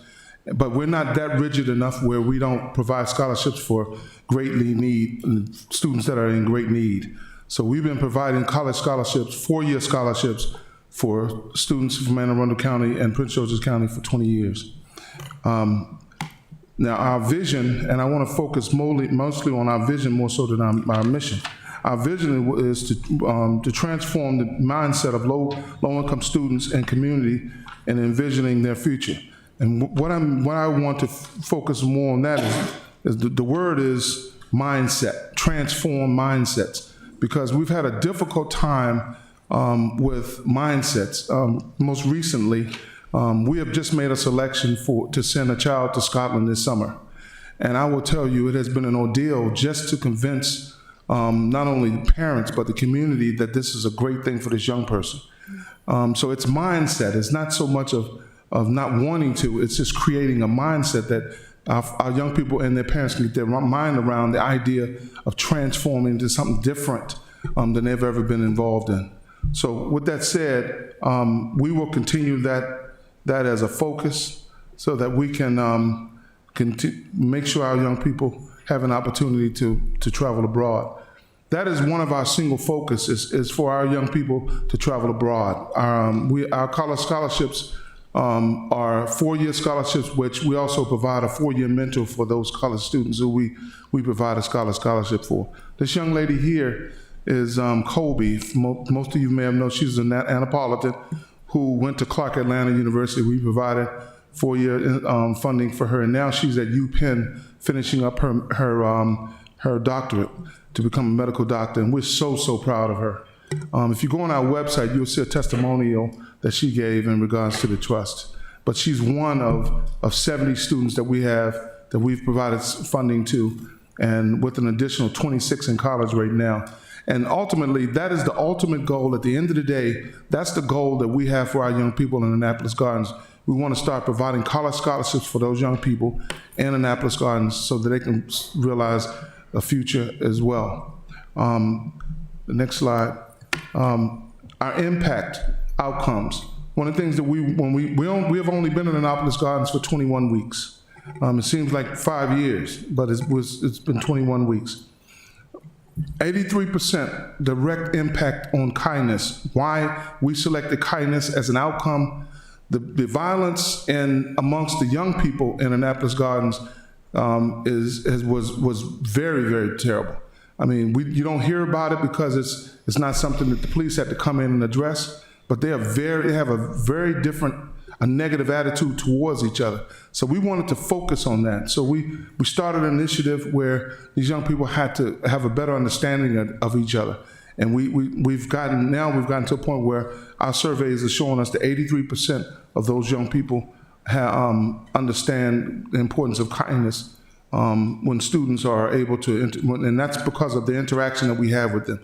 But we're not that rigid enough where we don't provide scholarships for students that are in great need. So we've been providing college scholarships, 4-year scholarships, for students from Anne Arundel County and Prince George's County for 20 years. Now our vision, and I want to focus mostly on our vision more so than our mission. Our vision is to transform the mindset of low-income students and community in envisioning their future. And what I want to focus more on that is the word is mindset, transform mindsets, because we've had a difficult time with mindsets. Most recently, we have just made a selection to send a child to Scotland this summer. And I will tell you, it has been an ordeal just to convince not only the parents, but the community, that this is a great thing for this young person. So it's mindset. It's not so much of not wanting to, it's just creating a mindset that our young people and their parents can get their mind around the idea of transforming into something different than they've ever been involved in. So with that said, we will continue that as a focus so that we can make sure our young people have an opportunity to travel abroad. That is one of our single focuses, is for our young people to travel abroad. Our college scholarships are 4-year scholarships, which we also provide a 4-year mentor for those college students who we provide a scholarship for. This young lady here is Colby. Most of you may have known she's an Annapolitan who went to Clark Atlanta University. We provided 4-year funding for her, and now she's at UPenn finishing up her doctorate to become a medical doctor, and we're so proud of her. If you go on our website, you'll see a testimonial that she gave in regards to the trust. But she's one of 70 students that we've provided funding to, and with an additional 26 in college right now. And ultimately, that is the ultimate goal. At the end of the day, that's the goal that we have for our young people in Annapolis Gardens. We want to start providing college scholarships for those young people in Annapolis Gardens so that they can realize a future as well. The next slide. Our impact outcomes. One of the things that we have only been in Annapolis Gardens for 21 weeks. It seems like 5 years, but it's been 21 weeks. 83% direct impact on kindness. Why we selected kindness as an outcome. The violence amongst the young people in Annapolis Gardens was very, very terrible. I mean, you don't hear about it because it's not something that the police had to come in and address, but they have a very different, a negative attitude towards each other. So we wanted to focus on that. So we started an initiative where these young people had to have a better understanding of each other. And we've gotten to a point where our surveys are showing us that 83% of those young people understand the importance of kindness when students are able to, and that's because of the interaction that we have with them.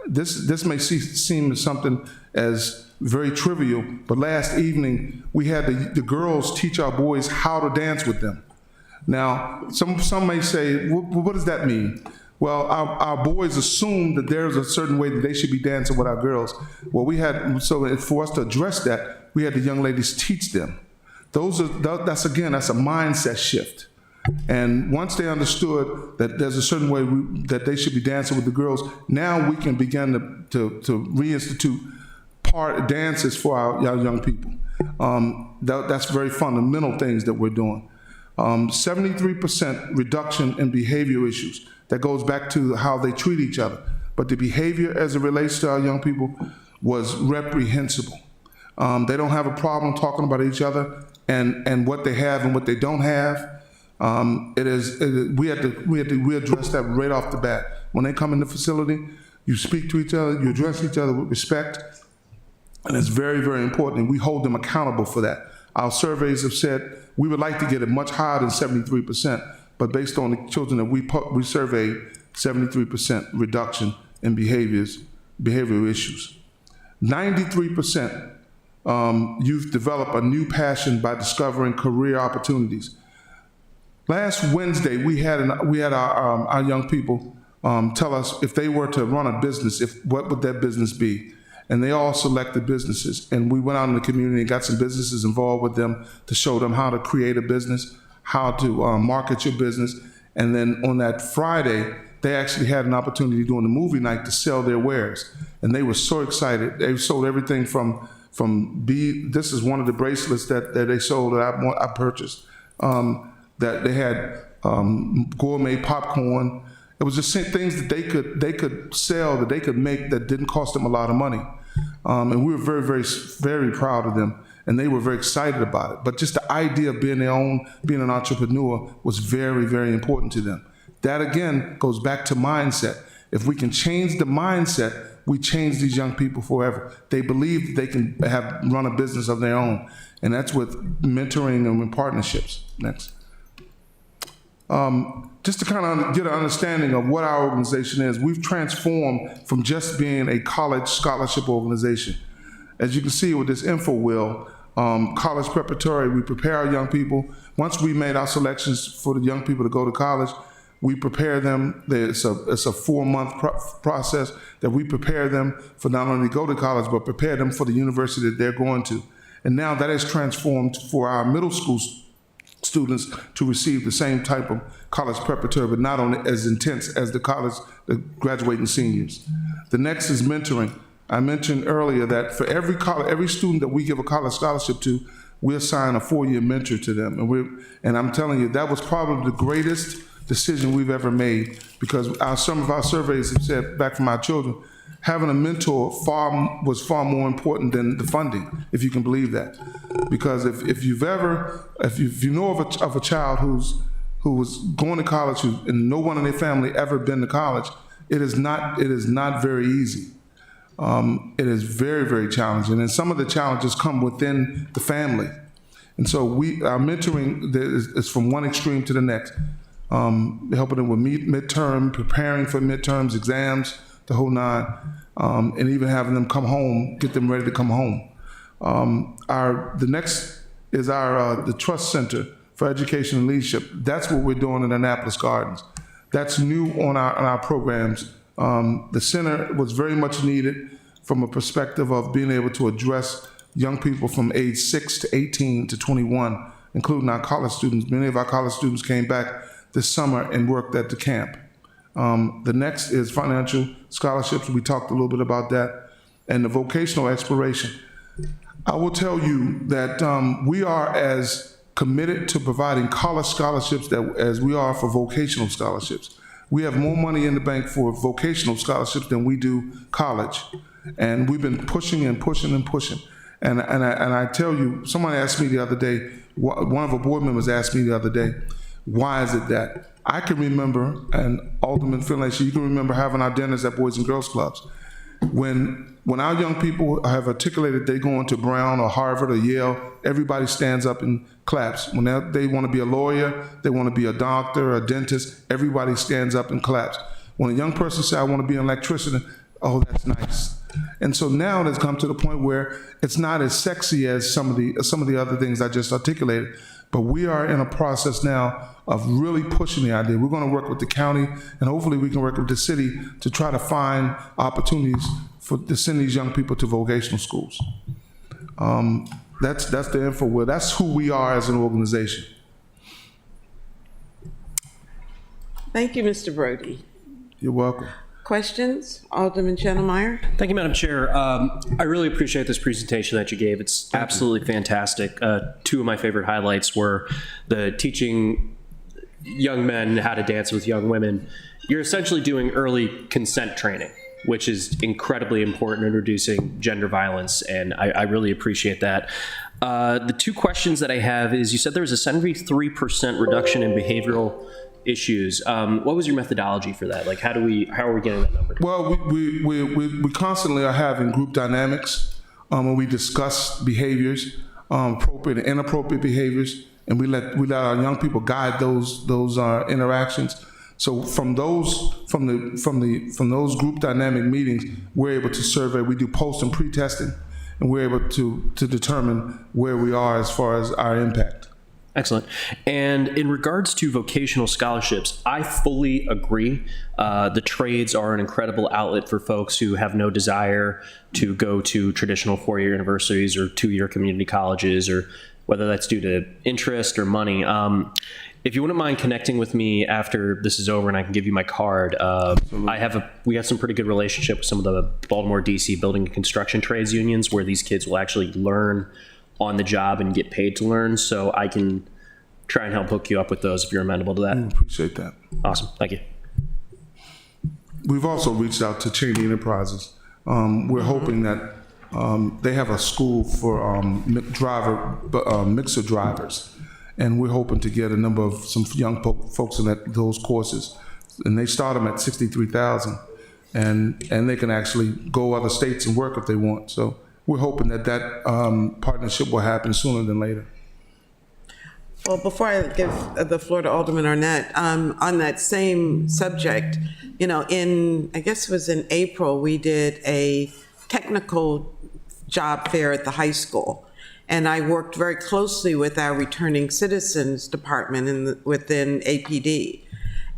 This may seem as something as very trivial, but last evening we had the girls teach our boys how to dance with them. Now, some may say, what does that mean? Well, our boys assume that there's a certain way that they should be dancing with our girls. Well, so for us to address that, we had the young ladies teach them. That's a mindset shift. And once they understood that there's a certain way that they should be dancing with the girls, now we can begin to reinstitute dances for our young people. That's very fundamental things that we're doing. 73% reduction in behavior issues. That goes back to how they treat each other. But the behavior as it relates to our young people was reprehensible. They don't have a problem talking about each other and what they have and what they don't have. We address that right off the bat. When they come in the facility, you speak to each other, you address each other with respect, and it's very, very important. And we hold them accountable for that. Our surveys have said we would like to get it much higher than 73%, but based on the children that we surveyed, 73% reduction in behavioral issues. 93% youth develop a new passion by discovering career opportunities. Last Wednesday, we had our young people tell us if they were to run a business, what would that business be? And they all selected businesses. And we went out in the community and got some businesses involved with them to show them how to create a business, how to market your business. And then on that Friday, they actually had an opportunity during the movie night to sell their wares. And they were so excited. They sold everything from this is one of the bracelets that they sold that I purchased. That they had gourmet popcorn. It was just things that they could sell, that they could make, that didn't cost them a lot of money. And we were very, very, very proud of them, and they were very excited about it. But just the idea of being an entrepreneur was very, very important to them. That again goes back to mindset. If we can change the mindset, we change these young people forever. They believe that they can run a business of their own, and that's with mentoring and with partnerships. Next. just to kind of get an understanding of what our organization is, we've transformed from just being a college scholarship organization. As you can see with this info wheel, college preparatory, we prepare our young people. Once we made our selections for the young people to go to college, we prepare them. It's a 4-month process that we prepare them for not only go to college, but prepare them for the university that they're going to. And now that has transformed for our middle school students to receive the same type of college preparatory, but not only as intense as the graduating seniors. The next is mentoring. I mentioned earlier that for every student that we give a college scholarship to, we assign a 4-year mentor to them. And I'm telling you, that was probably the greatest decision we've ever made, because some of our surveys have said, back from our children, having a mentor was far more important than the funding, if you can believe that. Because if you know of a child who was going to college and no one in their family ever been to college, it is not very easy. It is very, very challenging, and some of the challenges come within the family. And so our mentoring is from one extreme to the next, helping them with midterm, preparing for midterms, exams, the whole nine, and even having them come home, get them ready to come home. The next is the Trust Center for Education and Leadership. That's what we're doing in Annapolis Gardens. That's new on our programs. The center was very much needed from a perspective of being able to address young people from age 6 to 18 to 21, including our college students. Many of our college students came back this summer and worked at the camp. The next is financial scholarships. We talked a little bit about that. And the vocational exploration. I will tell you that we are as committed to providing college scholarships as we are for vocational scholarships. We have more money in the bank for vocational scholarships than we do college. And we've been pushing and pushing and pushing. And I tell you, someone asked me the other day, one of our board members asked me the other day, why is it that? I can remember, and Alderman Finlay, you can remember having our dinners at Boys and Girls Clubs. When our young people have articulated they going to Brown or Harvard or Yale, everybody stands up and claps. When they want to be a lawyer, they want to be a doctor, a dentist, everybody stands up and claps. When a young person says, I want to be an electrician, oh, that's nice. And so now it has come to the point where it's not as sexy as some of the other things I just articulated, but we are in a process now of really pushing the idea. We're going to work with the county, and hopefully we can work with the city to try to find opportunities to send these young people to vocational schools. That's the info wheel. That's who we are as an organization. Thank you, Mr. Brody. You're welcome. Questions? Alderman Chennemeyer? Thank you, Madam Chair. I really appreciate this presentation that you gave. It's absolutely fantastic. Two of my favorite highlights were the teaching young men how to dance with young women. You're essentially doing early consent training, which is incredibly important in reducing gender violence, and I really appreciate that. The two questions that I have is, you said there was a 73% reduction in behavioral issues. What was your methodology for that? Like, how are we getting that number? Well, we constantly are having group dynamics when we discuss behaviors, appropriate and inappropriate behaviors, and we let our young people guide those interactions. So from those group dynamic meetings, we're able to survey. We do post and pre-testing, and we're able to determine where we are as far as our impact. Excellent. And in regards to vocational scholarships, I fully agree. The trades are an incredible outlet for folks who have no desire to go to traditional four-year universities or two-year community colleges, or whether that's due to interest or money. If you wouldn't mind connecting with me after this is over and I can give you my card, we have some pretty good relationship with some of the Baltimore, DC building and construction trades unions, where these kids will actually learn on the job and get paid to learn. So I can try and help hook you up with those if you're amenable to that. I appreciate that. Awesome. Thank you. We've also reached out to Cheney Enterprises. We're hoping that they have a school for mixer drivers, and we're hoping to get a number of some young folks in those courses, and they start them at $63,000, and they can actually go other states and work if they want. So we're hoping that partnership will happen sooner than later. Well, before I give the floor to Alderman Arnett, on that same subject, you know, I guess it was in April, we did a technical job fair at the high school. And I worked very closely with our returning citizens department within APD.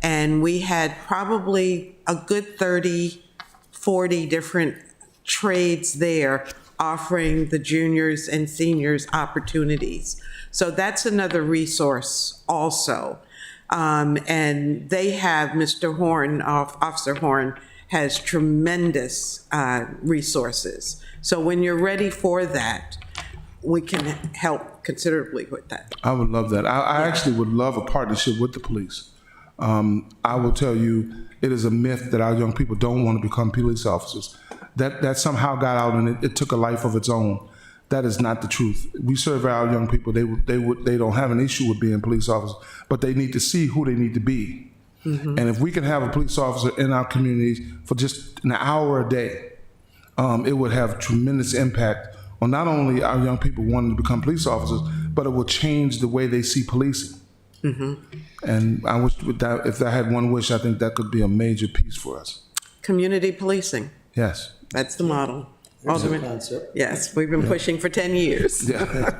And we had probably a good 30, 40 different trades there offering the juniors and seniors opportunities. So that's another resource also. And they have, Mr. Horn, Officer Horn, has tremendous resources. So when you're ready for that, we can help considerably with that. I would love that. I actually would love a partnership with the police. I will tell you, it is a myth that our young people don't want to become police officers. That somehow got out and it took a life of its own. That is not the truth. We serve our young people. They don't have an issue with being police officers, but they need to see who they need to be. Mm-hmm. And if we can have a police officer in our communities for just an hour a day, it would have tremendous impact on not only our young people wanting to become police officers, but it will change the way they see policing. Mm-hmm. And I wish with that, if I had one wish, I think that could be a major piece for us. Community policing. Yes. That's the model. Alderman. Yes, we've been pushing for 10 years. Yeah.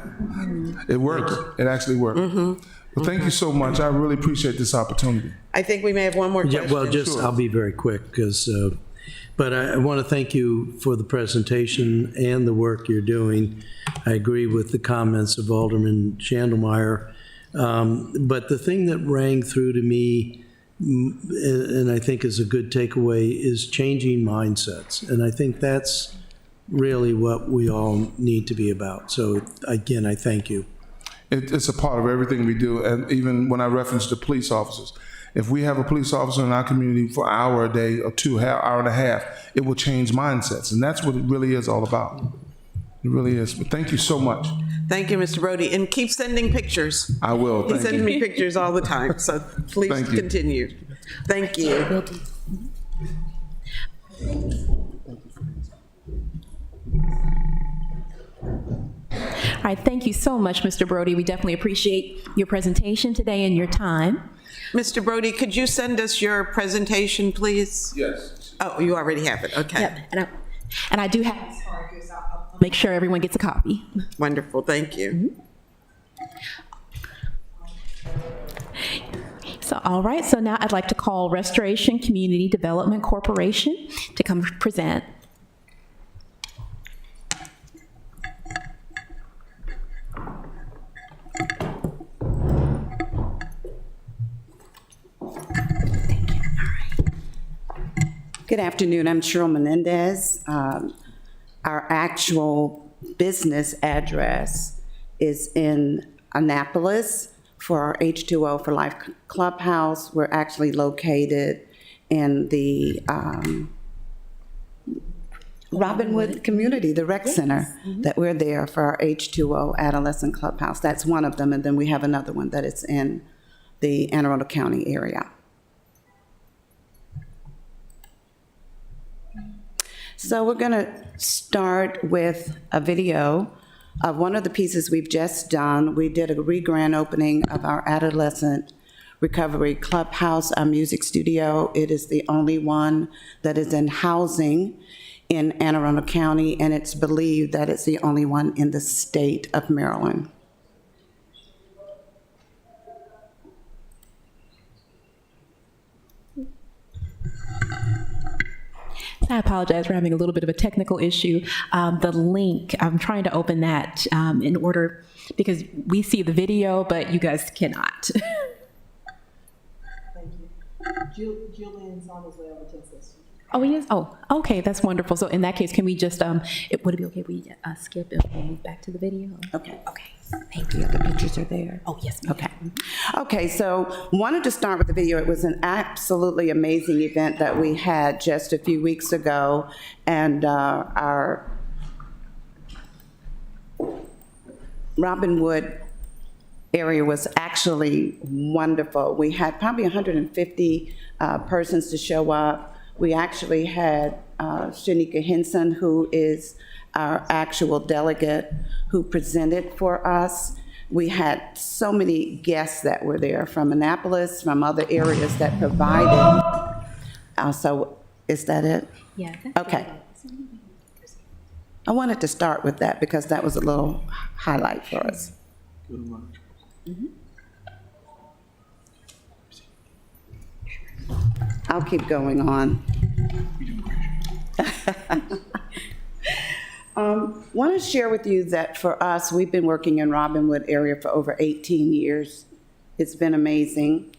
It worked. It actually worked. Mm-hmm. Well, thank you so much. I really appreciate this opportunity. I think we may have one more question. Yeah, well, just, I'll be very quick, because, but I want to thank you for the presentation and the work you're doing. I agree with the comments of Alderman Schandelmeyer. But the thing that rang through to me, and I think is a good takeaway, is changing mindsets. And I think that's really what we all need to be about. So again, I thank you. It's a part of everything we do. And even when I reference the police officers, if we have a police officer in our community for an hour a day or hour and a half, it will change mindsets. And that's what it really is all about. It really is. But thank you so much. Thank you, Mr. Brody. And keep sending pictures. I will. He sends me pictures all the time. So please continue. Thank you. All right, thank you so much, Mr. Brody. We definitely appreciate your presentation today and your time. Mr. Brody, could you send us your presentation, please? Yes. Oh, you already have it. Okay. Yep. And I do have this card here, so I'll make sure everyone gets a copy. Wonderful. Thank you. So, all right, so now I'd like to call Restoration Community Development Corporation to come present. Good afternoon. I'm Cheryl Menendez. Our actual business address is in Annapolis for our H2O for Life Clubhouse. We're actually located in the Robinwood community, the rec center, that we're there for our H2O Adolescent Clubhouse. That's one of them, and then we have another one that is in the Anne Arundel County area. So we're going to start with a video of one of the pieces we've just done. We did a re-grand opening of our Adolescent Recovery Clubhouse, our music studio. It is the only one that is in housing in Anne Arundel County, and it's believed that it's the only one in the state of Maryland. I apologize for having a little bit of a technical issue. The link, I'm trying to open that in order, because we see the video, but you guys cannot. Thank you. Julian's on his way over to assist. Oh, he is? Oh, okay, that's wonderful. So in that case, can we just, would it be okay if we skip and we'll move back to the video? Okay. Okay, thank you. The pictures are there. Oh, yes, ma'am. Okay. Okay, so wanted to start with the video. It was an absolutely amazing event that we had just a few weeks ago, and our Robinwood area was actually wonderful. We had probably 150 persons to show up. We actually had Shanika Henson, who is our actual delegate, who presented for us. We had so many guests that were there from Annapolis, from other areas that provided. So is that it? Yeah. Okay. I wanted to start with that because that was a little highlight for us. I'll keep going on. Want to share with you that for us, we've been working in Robinwood area for over 18 years. It's been amazing,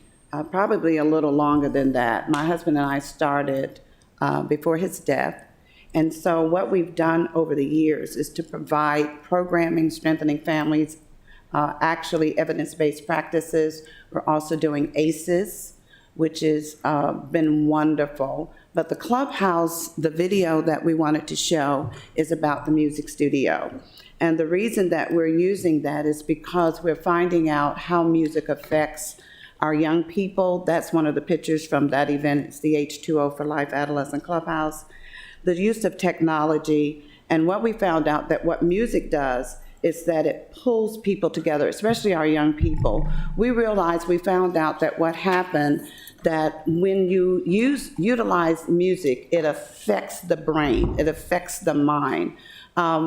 probably a little longer than that. My husband and I started before his death. And so what we've done over the years is to provide programming, strengthening families, actually evidence-based practices. We're also doing ACEs, which has been wonderful. But the Clubhouse, the video that we wanted to show is about the music studio. And the reason that we're using that is because we're finding out how music affects our young people. That's one of the pictures from that event. It's the H2O for Life Adolescent Clubhouse. The use of technology, and what we found out that what music does is that it pulls people together, especially our young people. We found out that what happened, that when you utilize music, it affects the brain, it affects the mind.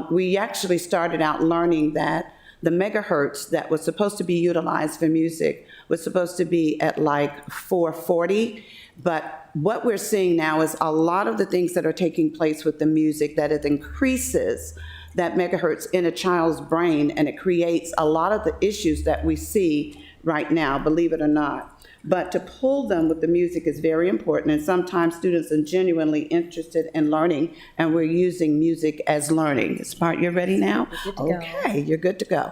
We actually started out learning that the megahertz that was supposed to be utilized for music was supposed to be at like 440, but what we're seeing now is a lot of the things that are taking place with the music, that it increases that megahertz in a child's brain, and it creates a lot of the issues that we see right now, believe it or not. But to pull them with the music is very important, and sometimes students are genuinely interested in learning, and we're using music as learning. Smart, you're ready now? Okay, you're good to go.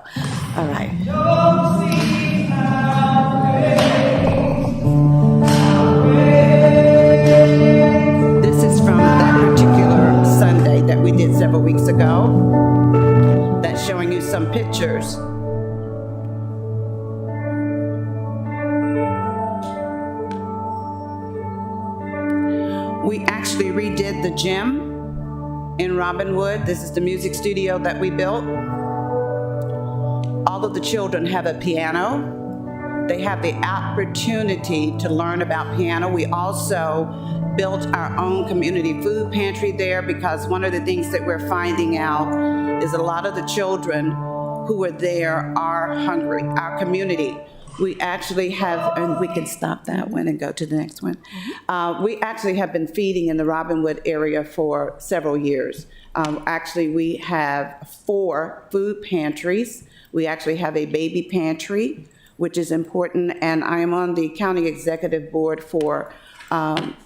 All right. This is from that particular Sunday that we did several weeks ago. That's showing you some pictures. We actually redid the gym in Robinwood. This is the music studio that we built. All of the children have a piano. They have the opportunity to learn about piano. We also built our own community food pantry there, because one of the things that we're finding out is a lot of the children who are there are hungry. Our community, we actually have, and we can stop that one and go to the next one. We actually have been feeding in the Robinwood area for several years. Actually, we have 4 food pantries. We actually have a baby pantry, which is important, and I am on the county executive board for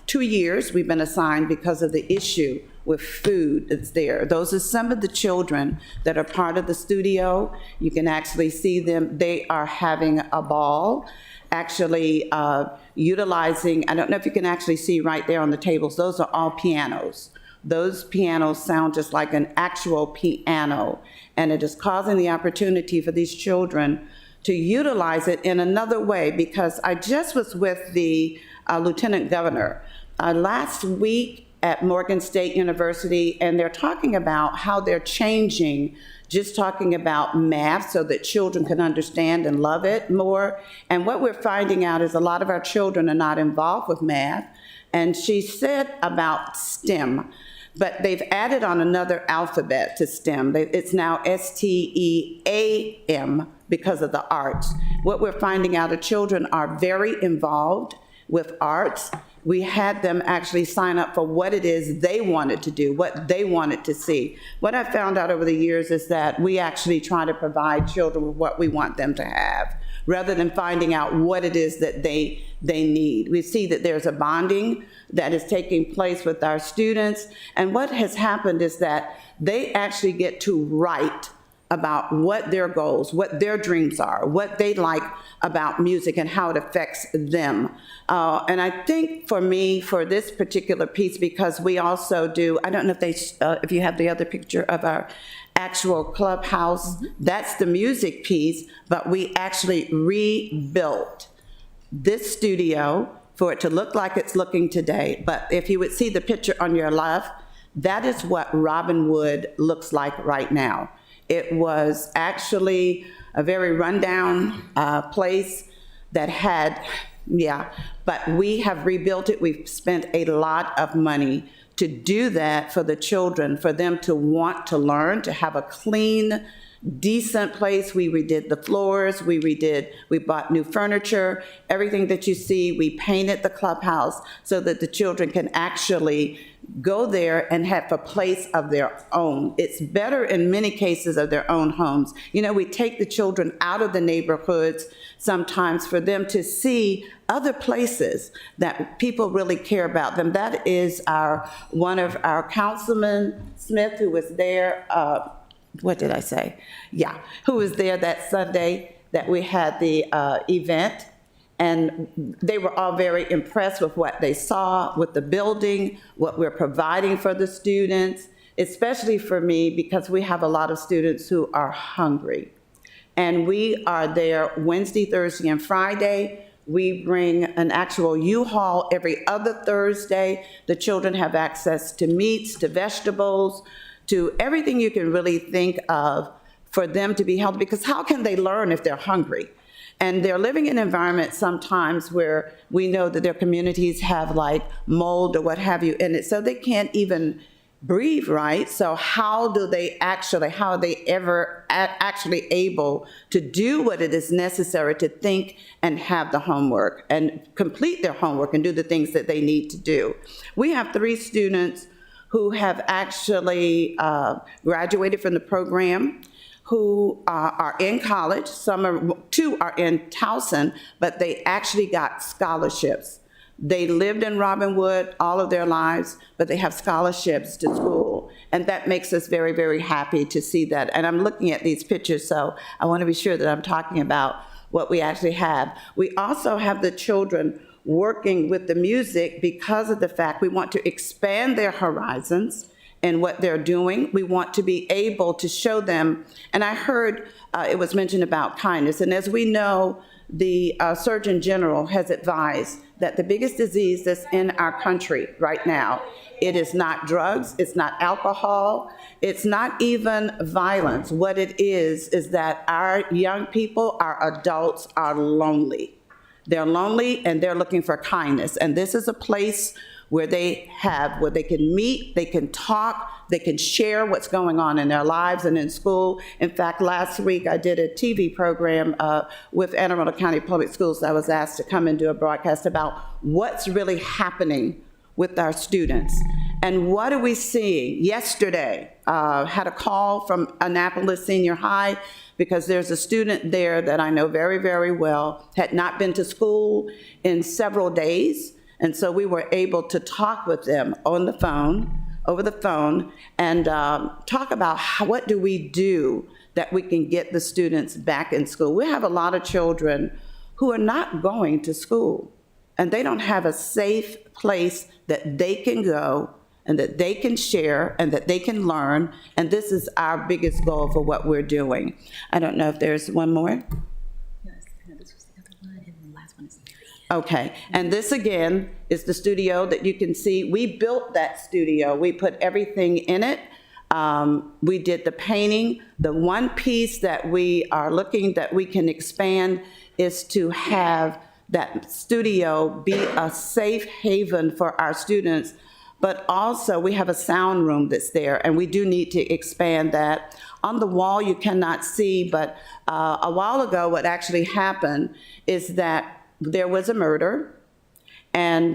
2 years. We've been assigned because of the issue with food that's there. Those are some of the children that are part of the studio. You can actually see them. They are having a ball, actually utilizing, I don't know if you can actually see right there on the tables, those are all pianos. Those pianos sound just like an actual piano, and it is causing the opportunity for these children to utilize it in another way, because I just was with the Lieutenant Governor last week at Morgan State University, and they're talking about how they're changing, just talking about math so that children can understand and love it more. And what we're finding out is a lot of our children are not involved with math. And she said about STEM, but they've added on another alphabet to STEM. It's now STEAM because of the arts. What we're finding out, the children are very involved with arts. We had them actually sign up for what it is they wanted to do, what they wanted to see. What I found out over the years is that we actually try to provide children with what we want them to have, rather than finding out what it is that they need. We see that there's a bonding that is taking place with our students, and what has happened is that they actually get to write about what their goals, what their dreams are, what they like about music and how it affects them. And I think for me, for this particular piece, because we also do, I don't know if you have the other picture of our actual clubhouse, that's the music piece, but we actually rebuilt this studio for it to look like it's looking today. But if you would see the picture on your left, that is what Robinwood looks like right now. It was actually a very rundown place that had, but we have rebuilt it. We've spent a lot of money to do that for the children, for them to want to learn, to have a clean, decent place. We redid the floors, we bought new furniture, everything that you see, we painted the clubhouse so that the children can actually go there and have a place of their own. It's better in many cases of their own homes. You know, we take the children out of the neighborhoods sometimes for them to see other places that people really care about them. That is one of our Councilman Smith, who was there, what did I say? Yeah, who was there that Sunday that we had the event. And they were all very impressed with what they saw, with the building, what we're providing for the students, especially for me, because we have a lot of students who are hungry. And we are there Wednesday, Thursday, and Friday. We bring an actual U-Haul every other Thursday. The children have access to meats, to vegetables, to everything you can really think of for them to be healthy, because how can they learn if they're hungry? And they're living in environments sometimes where we know that their communities have like mold or what have you in it, so they can't even breathe right. So how are they ever actually able to do what it is necessary to think and have the homework and complete their homework and do the things that they need to do? We have 3 students who have actually graduated from the program, who are in college. 2 are in Towson, but they actually got scholarships. They lived in Robinwood all of their lives, but they have scholarships to school. And that makes us very, very happy to see that. And I'm looking at these pictures, so I want to be sure that I'm talking about what we actually have. We also have the children working with the music because of the fact we want to expand their horizons and what they're doing. We want to be able to show them, and I heard it was mentioned about kindness, and as we know, the Surgeon General has advised that the biggest disease that's in our country right now, it is not drugs, it's not alcohol, it's not even violence. What it is that our young people, our adults are lonely. They're lonely and they're looking for kindness, and this is a place where they can meet, they can talk, they can share what's going on in their lives and in school. In fact, last week I did a TV program with Anne Arundel County Public Schools. I was asked to come and do a broadcast about what's really happening with our students. And what are we seeing? Yesterday, had a call from Annapolis Senior High because there's a student there that I know very, very well, had not been to school in several days. And so we were able to talk with them over the phone, and talk about what do we do that we can get the students back in school. We have a lot of children who are not going to school, and they don't have a safe place that they can go and that they can share and that they can learn. And this is our biggest goal for what we're doing. I don't know if there's one more. Okay, and this again is the studio that you can see. We built that studio. We put everything in it. We did the painting. The one piece that we are looking that we can expand is to have that studio be a safe haven for our students, but also we have a sound room that's there, and we do need to expand that. On the wall you cannot see, but a while ago what actually happened is that there was a murder and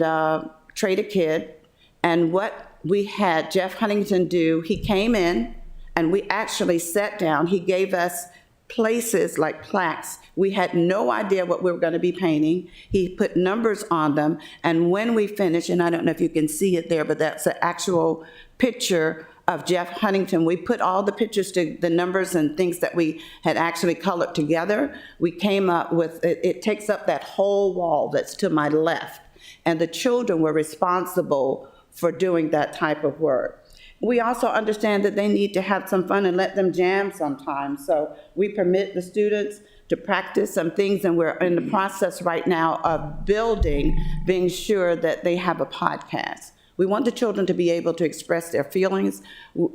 Trade a Kid, and what we had Jeff Huntington do, he came in and we actually sat down. He gave us places like plaques. We had no idea what we were going to be painting. He put numbers on them, and when we finished, and I don't know if you can see it there, but that's an actual picture of Jeff Huntington. We put all the pictures to the numbers and things that we had actually colored together. We came up with, it takes up that whole wall that's to my left, and the children were responsible for doing that type of work. We also understand that they need to have some fun and let them jam sometimes, so we permit the students to practice some things, and we're in the process right now of being sure that they have a podcast. We want the children to be able to express their feelings.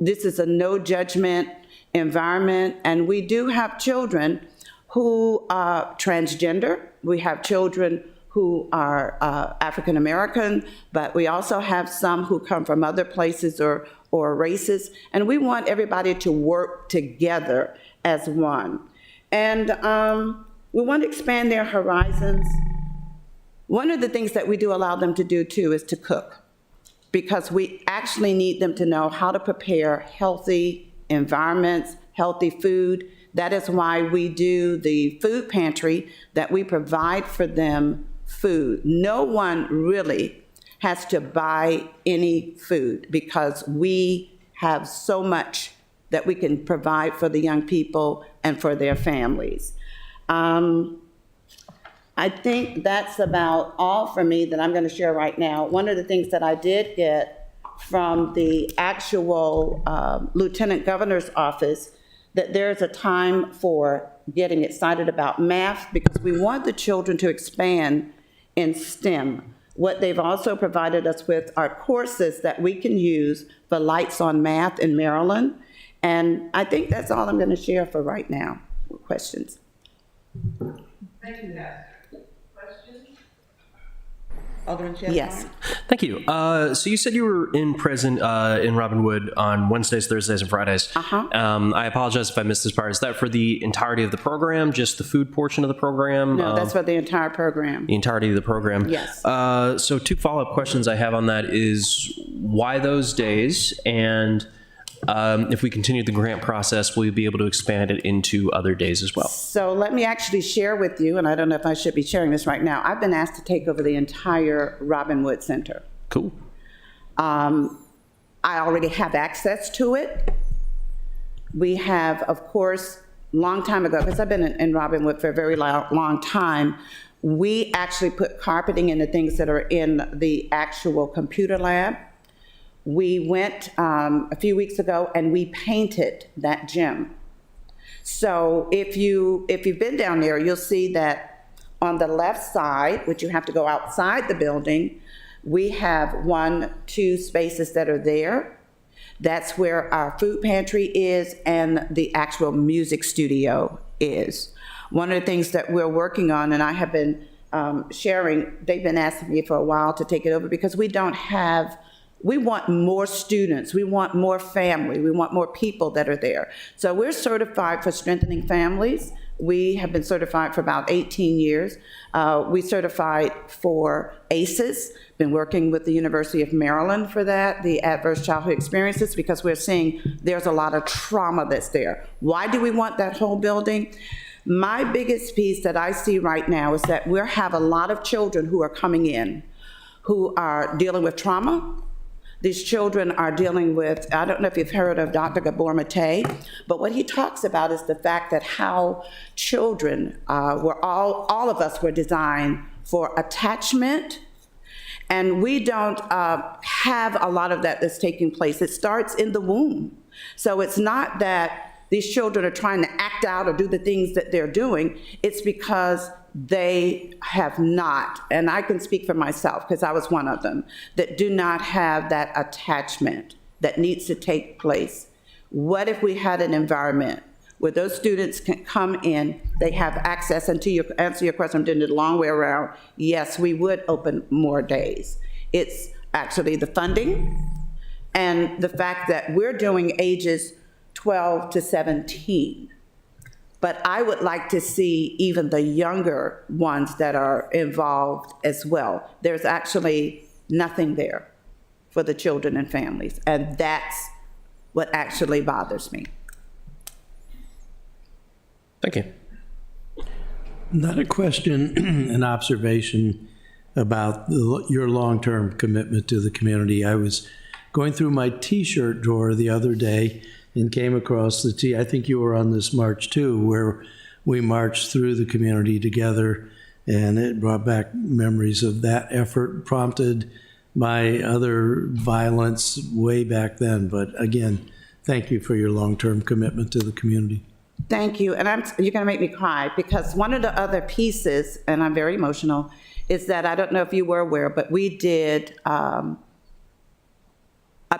This is a no judgment environment, and we do have children who are transgender. We have children who are African American, but we also have some who come from other places or races. And we want everybody to work together as one. And we want to expand their horizons. One of the things that we do allow them to do too is to cook, because we actually need them to know how to prepare healthy environments, healthy food. That is why we do the food pantry, that we provide for them food. No one really has to buy any food because we have so much that we can provide for the young people and for their families. I think that's about all for me that I'm going to share right now. One of the things that I did get from the actual Lieutenant Governor's office, that there's a time for getting excited about math, because we want the children to expand in STEM. What they've also provided us with are courses that we can use for Lights on Math in Maryland. And I think that's all I'm going to share for right now. Questions? Thank you, guys. Questions? Alderman Chandler? Yes. Thank you. So you said you were in prison in Robinwood on Wednesdays, Thursdays, and Fridays. Uh-huh. I apologize if I missed this part. Is that for the entirety of the program, just the food portion of the program? No, that's for the entire program. The entirety of the program? Yes. So two follow-up questions I have on that is, why those days? And if we continue the grant process, will you be able to expand it into other days as well? So let me actually share with you, and I don't know if I should be sharing this right now. I've been asked to take over the entire Robinwood Center. Cool. I already have access to it. We have, of course, long time ago, because I've been in Robinwood for a very long time, we actually put carpeting in the things that are in the actual computer lab. We went a few weeks ago and we painted that gym. So if you've been down there, you'll see that on the left side, which you have to go outside the building, we have 2 spaces that are there. That's where our food pantry is and the actual music studio is. One of the things that we're working on, and I have been sharing, they've been asking me for a while to take it over, because we want more students, we want more family, we want more people that are there. So we're certified for strengthening families. We have been certified for about 18 years. We certified for ACEs, been working with the University of Maryland for that, the Adverse Childhood Experiences, because we're seeing there's a lot of trauma that's there. Why do we want that whole building? My biggest piece that I see right now is that we have a lot of children who are coming in who are dealing with trauma. These children are dealing with, I don't know if you've heard of Dr. Gabor Mate, but what he talks about is the fact that how children all of us were designed for attachment, and we don't have a lot of that that's taking place. It starts in the womb. So it's not that these children are trying to act out or do the things that they're doing. It's because they have not, and I can speak for myself because I was one of them, that do not have that attachment that needs to take place. What if we had an environment where those students can come in, they have access, and to answer your question, I'm doing it a long way around, yes, we would open more days. It's actually the funding and the fact that we're doing ages 12 to 17. But I would like to see even the younger ones that are involved as well. There's actually nothing there for the children and families, and that's what actually bothers me. Thank you. Not a question, an observation about your long-term commitment to the community. I was going through my T-shirt drawer the other day and came across the I think you were on this march too, where we marched through the community together, and it brought back memories of that effort prompted by other violence way back then. But again, thank you for your long-term commitment to the community. Thank you, and you're gonna make me cry, because one of the other pieces, and I'm very emotional, is that I don't know if you were aware, but we did a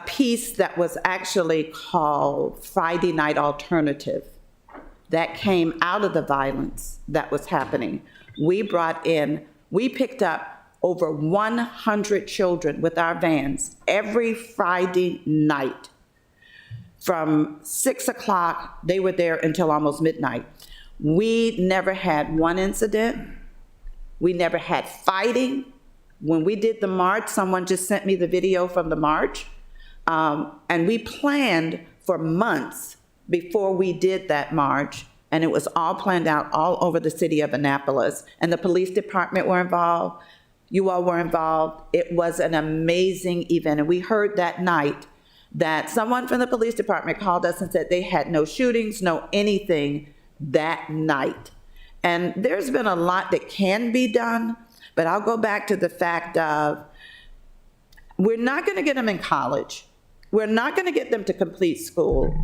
piece that was actually called Friday Night Alternative. that came out of the violence that was happening. We picked up over 100 children with our vans every Friday night. From 6 o'clock, they were there until almost midnight. We never had one incident. We never had fighting. When we did the march, someone just sent me the video from the march. And we planned for months before we did that march. And it was all planned out all over the city of Annapolis. And the police department were involved. You all were involved. It was an amazing event. And we heard that night that someone from the police department called us and said they had no shootings, no anything that night. And there's been a lot that can be done, but I'll go back to the fact of we're not going to get them in college. We're not going to get them to complete school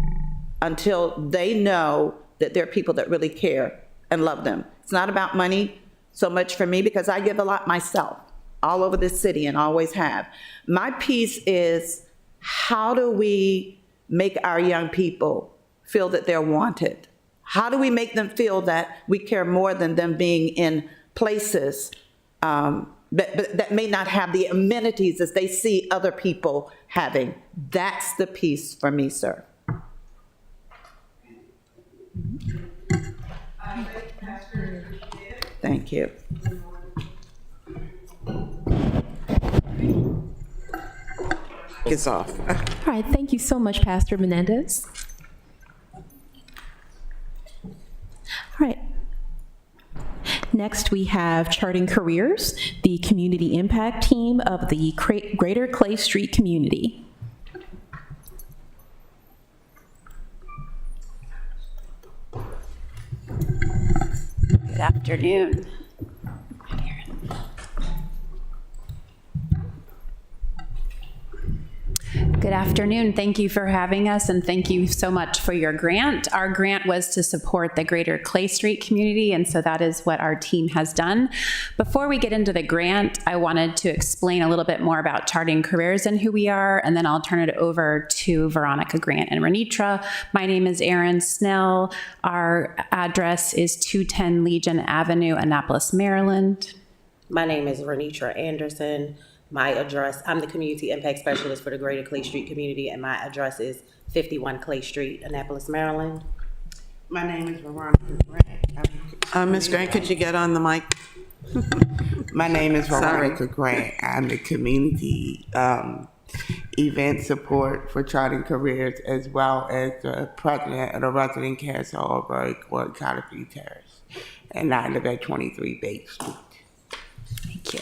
until they know that there are people that really care and love them. It's not about money so much for me because I give a lot myself all over this city and always have. My piece is, how do we make our young people feel that they're wanted? How do we make them feel that we care more than them being in places that may not have the amenities as they see other people having? That's the piece for me, sir. Thank you. It's off. All right, thank you so much, Pastor Menendez. All right. Next, we have Charting Careers, the community impact team of the Greater Clay Street community. Good afternoon. Good afternoon. Thank you for having us, and thank you so much for your grant. Our grant was to support the Greater Clay Street community, and so that is what our team has done. Before we get into the grant, I wanted to explain a little bit more about Charting Careers and who we are, and then I'll turn it over to Veronica Grant and Renitra. My name is Erin Snell. Our address is 210 Legion Avenue, Annapolis, Maryland. My name is Renitra Anderson. My address, I'm the Community Impact Specialist for the Greater Clay Street community, and my address is 51 Clay Street, Annapolis, Maryland. My name is Veronica Grant. Ms. Grant, could you get on the mic? My name is Veronica Grant. I'm the community event support for Charting Careers, as well as the president of the Resident Council of Canopy Terrace. And I live at 23 Bates Street. Thank you.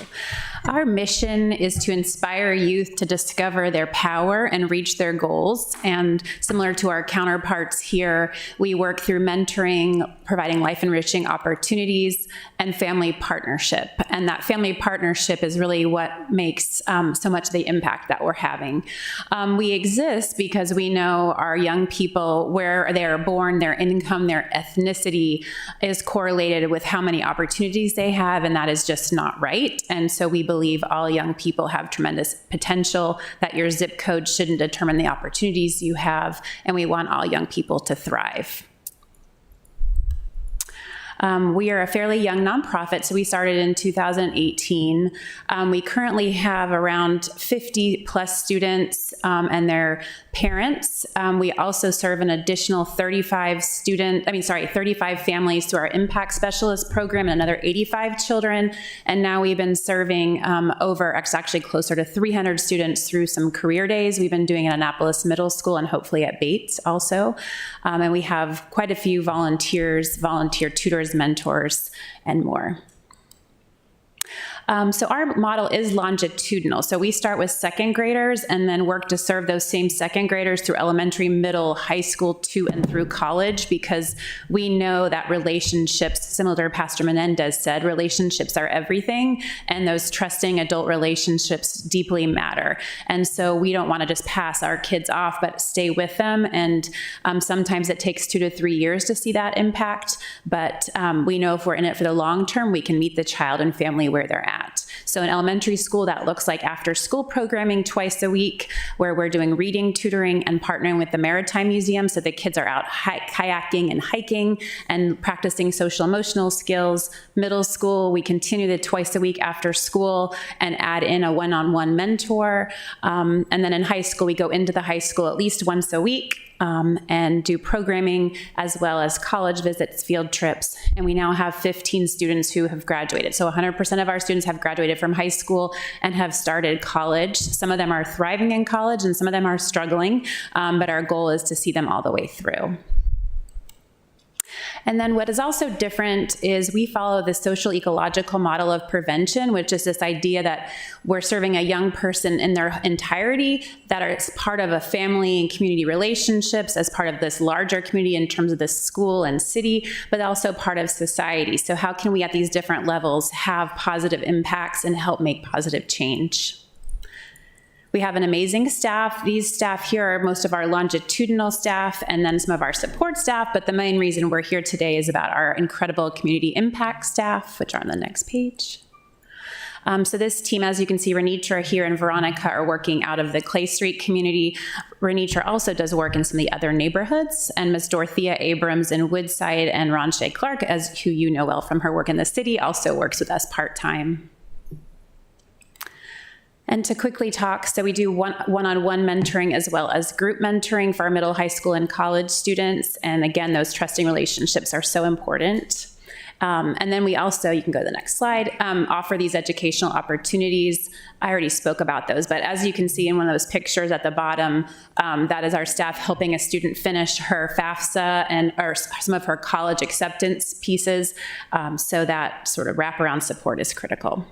Our mission is to inspire youth to discover their power and reach their goals. And similar to our counterparts here, we work through mentoring, providing life-enriching opportunities, and family partnership. And that family partnership is really what makes so much of the impact that we're having. We exist because we know our young people, where they are born, their income, their ethnicity is correlated with how many opportunities they have, and that is just not right. And so we believe all young people have tremendous potential, that your zip code shouldn't determine the opportunities you have, and we want all young people to thrive. We are a fairly young nonprofit, so we started in 2018. We currently have around 50 plus students and their parents. We also serve an additional 35 families through our Impact Specialist program and another 85 children. And now we've been serving actually closer to 300 students through some career days. We've been doing it at Annapolis Middle School and hopefully at Bates also. And we have quite a few volunteers, volunteer tutors, mentors, and more. So our model is longitudinal. So we start with second graders and then work to serve those same second graders through elementary, middle, high school, to and through college, because we know that relationships, similar to Pastor Menendez said, relationships are everything, and those trusting adult relationships deeply matter. And so we don't want to just pass our kids off, but stay with them. And sometimes it takes 2 to 3 years to see that impact. But we know if we're in it for the long term, we can meet the child and family where they're at. So So in elementary school, that looks like after-school programming twice a week, where we're doing reading, tutoring, and partnering with the Maritime Museum, so the kids are out kayaking and hiking and practicing social emotional skills. Middle school, we continue the twice a week after school and add in a one-on-one mentor. And then in high school, we go into the high school at least once a week and do programming, as well as college visits, field trips. And we now have 15 students who have graduated. So 100% of our students have graduated from high school and have started college. Some of them are thriving in college and some of them are struggling, but our goal is to see them all the way through. And then what is also different is we follow the social ecological model of prevention, which is this idea that we're serving a young person in their entirety, that are part of a family and community relationships, as part of this larger community in terms of the school and city, but also part of society. So how can we at these different levels have positive impacts and help make positive change? We have an amazing staff. These staff here are most of our longitudinal staff and then some of our support staff, but the main reason we're here today is about our incredible community impact staff, which are on the next page. So this team, as you can see, Renitra here and Veronica are working out of the Clay Street community. Renitra also does work in some of the other neighborhoods, and Ms. Dorothea Abrams in Woodside and Ronche Clark, who you know well from her work in the city, also works with us part-time. And to quickly talk, so we do one-on-one mentoring as well as group mentoring for our middle, high school, and college students. And again, those trusting relationships are so important. And then we also, you can go to the next slide, offer these educational opportunities. I already spoke about those, but as you can see in one of those pictures at the bottom, that is our staff helping a student finish her FAFSA or some of her college acceptance pieces. So that sort of wraparound support is critical.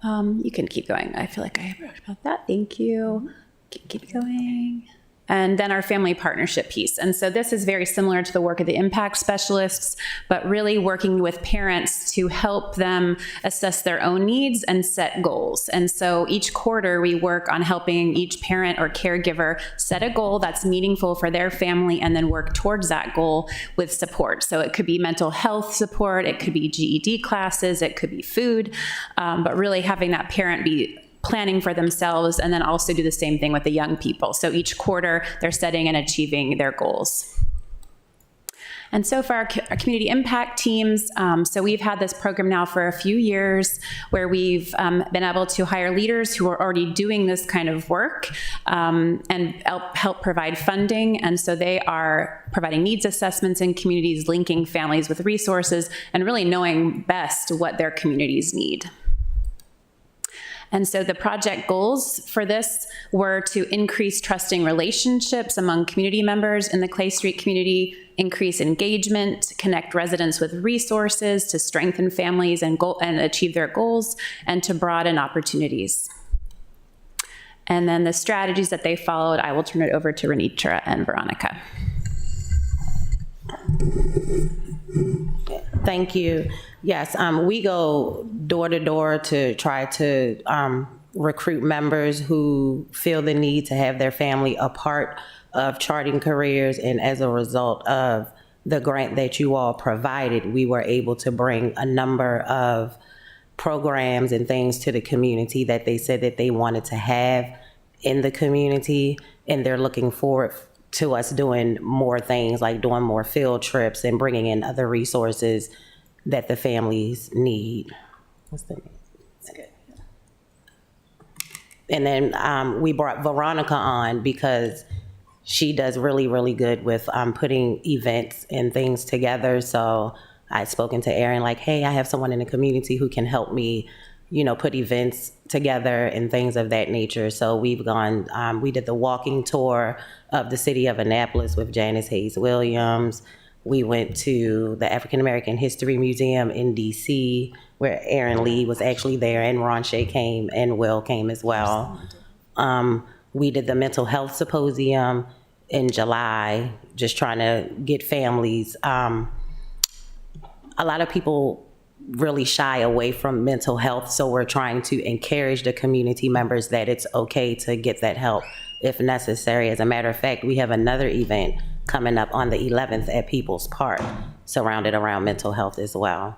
You can keep going. I feel like I talked about that. Thank you. Keep going. And then our family partnership piece. And so this is very similar to the work of the impact specialists, but really working with parents to help them assess their own needs and set goals. And so each quarter we work on helping each parent or caregiver set a goal that's meaningful for their family and then work towards that goal with support. So it could be mental health support, it could be GED classes, it could be food, but really having that parent be planning for themselves and then also do the same thing with the young people. So each quarter they're setting and achieving their goals. And so for our community impact teams, so we've had this program now for a few years where we've been able to hire leaders who are already doing this kind of work and help provide funding. And so they are providing needs assessments in communities, linking families with resources, and really knowing best what their communities need. And so the project goals for this were to increase trusting relationships among community members in the Clay Street community, increase engagement, connect residents with resources to strengthen families and achieve their goals, and to broaden opportunities. And then the strategies that they followed, I will turn it over to Renitra and Veronica. Thank you. Yes, we go door to door to try to recruit members who feel the need to have their family a part of Charting Careers. And as a result of the grant that you all provided, we were able to bring a number of programs and things to the community that they said that they wanted to have in the community. And they're looking forward to us doing more things, like doing more field trips and bringing in other resources that the families need. What's the name? Okay. And then we brought Veronica on because she does really, really good with putting events and things together. So I'd spoken to Erin like, hey, I have someone in the community who can help me, put events together and things of that nature. So we've gone, we did the walking tour of the city of Annapolis with Janice Hayes Williams. We went to the African American History Museum in DC, where Erin Lee was actually there, and Ronche came, and Will came as well. We did the mental health symposium in July, just trying to get families. A lot of people really shy away from mental health, so we're trying to encourage the community members that it's okay to get that help if necessary. As a matter of fact, we have another event coming up on the 11th at People's Park, surrounded around mental health as well.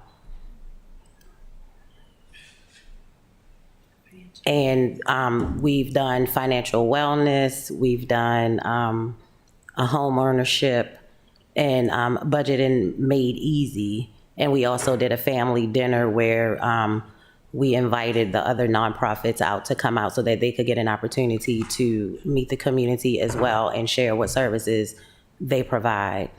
And we've done financial wellness, we've done a home ownership, and budgeting made easy. And we also did a family dinner where we invited the other nonprofits out to come out so that they could get an opportunity to meet the community as well and share what services they provide.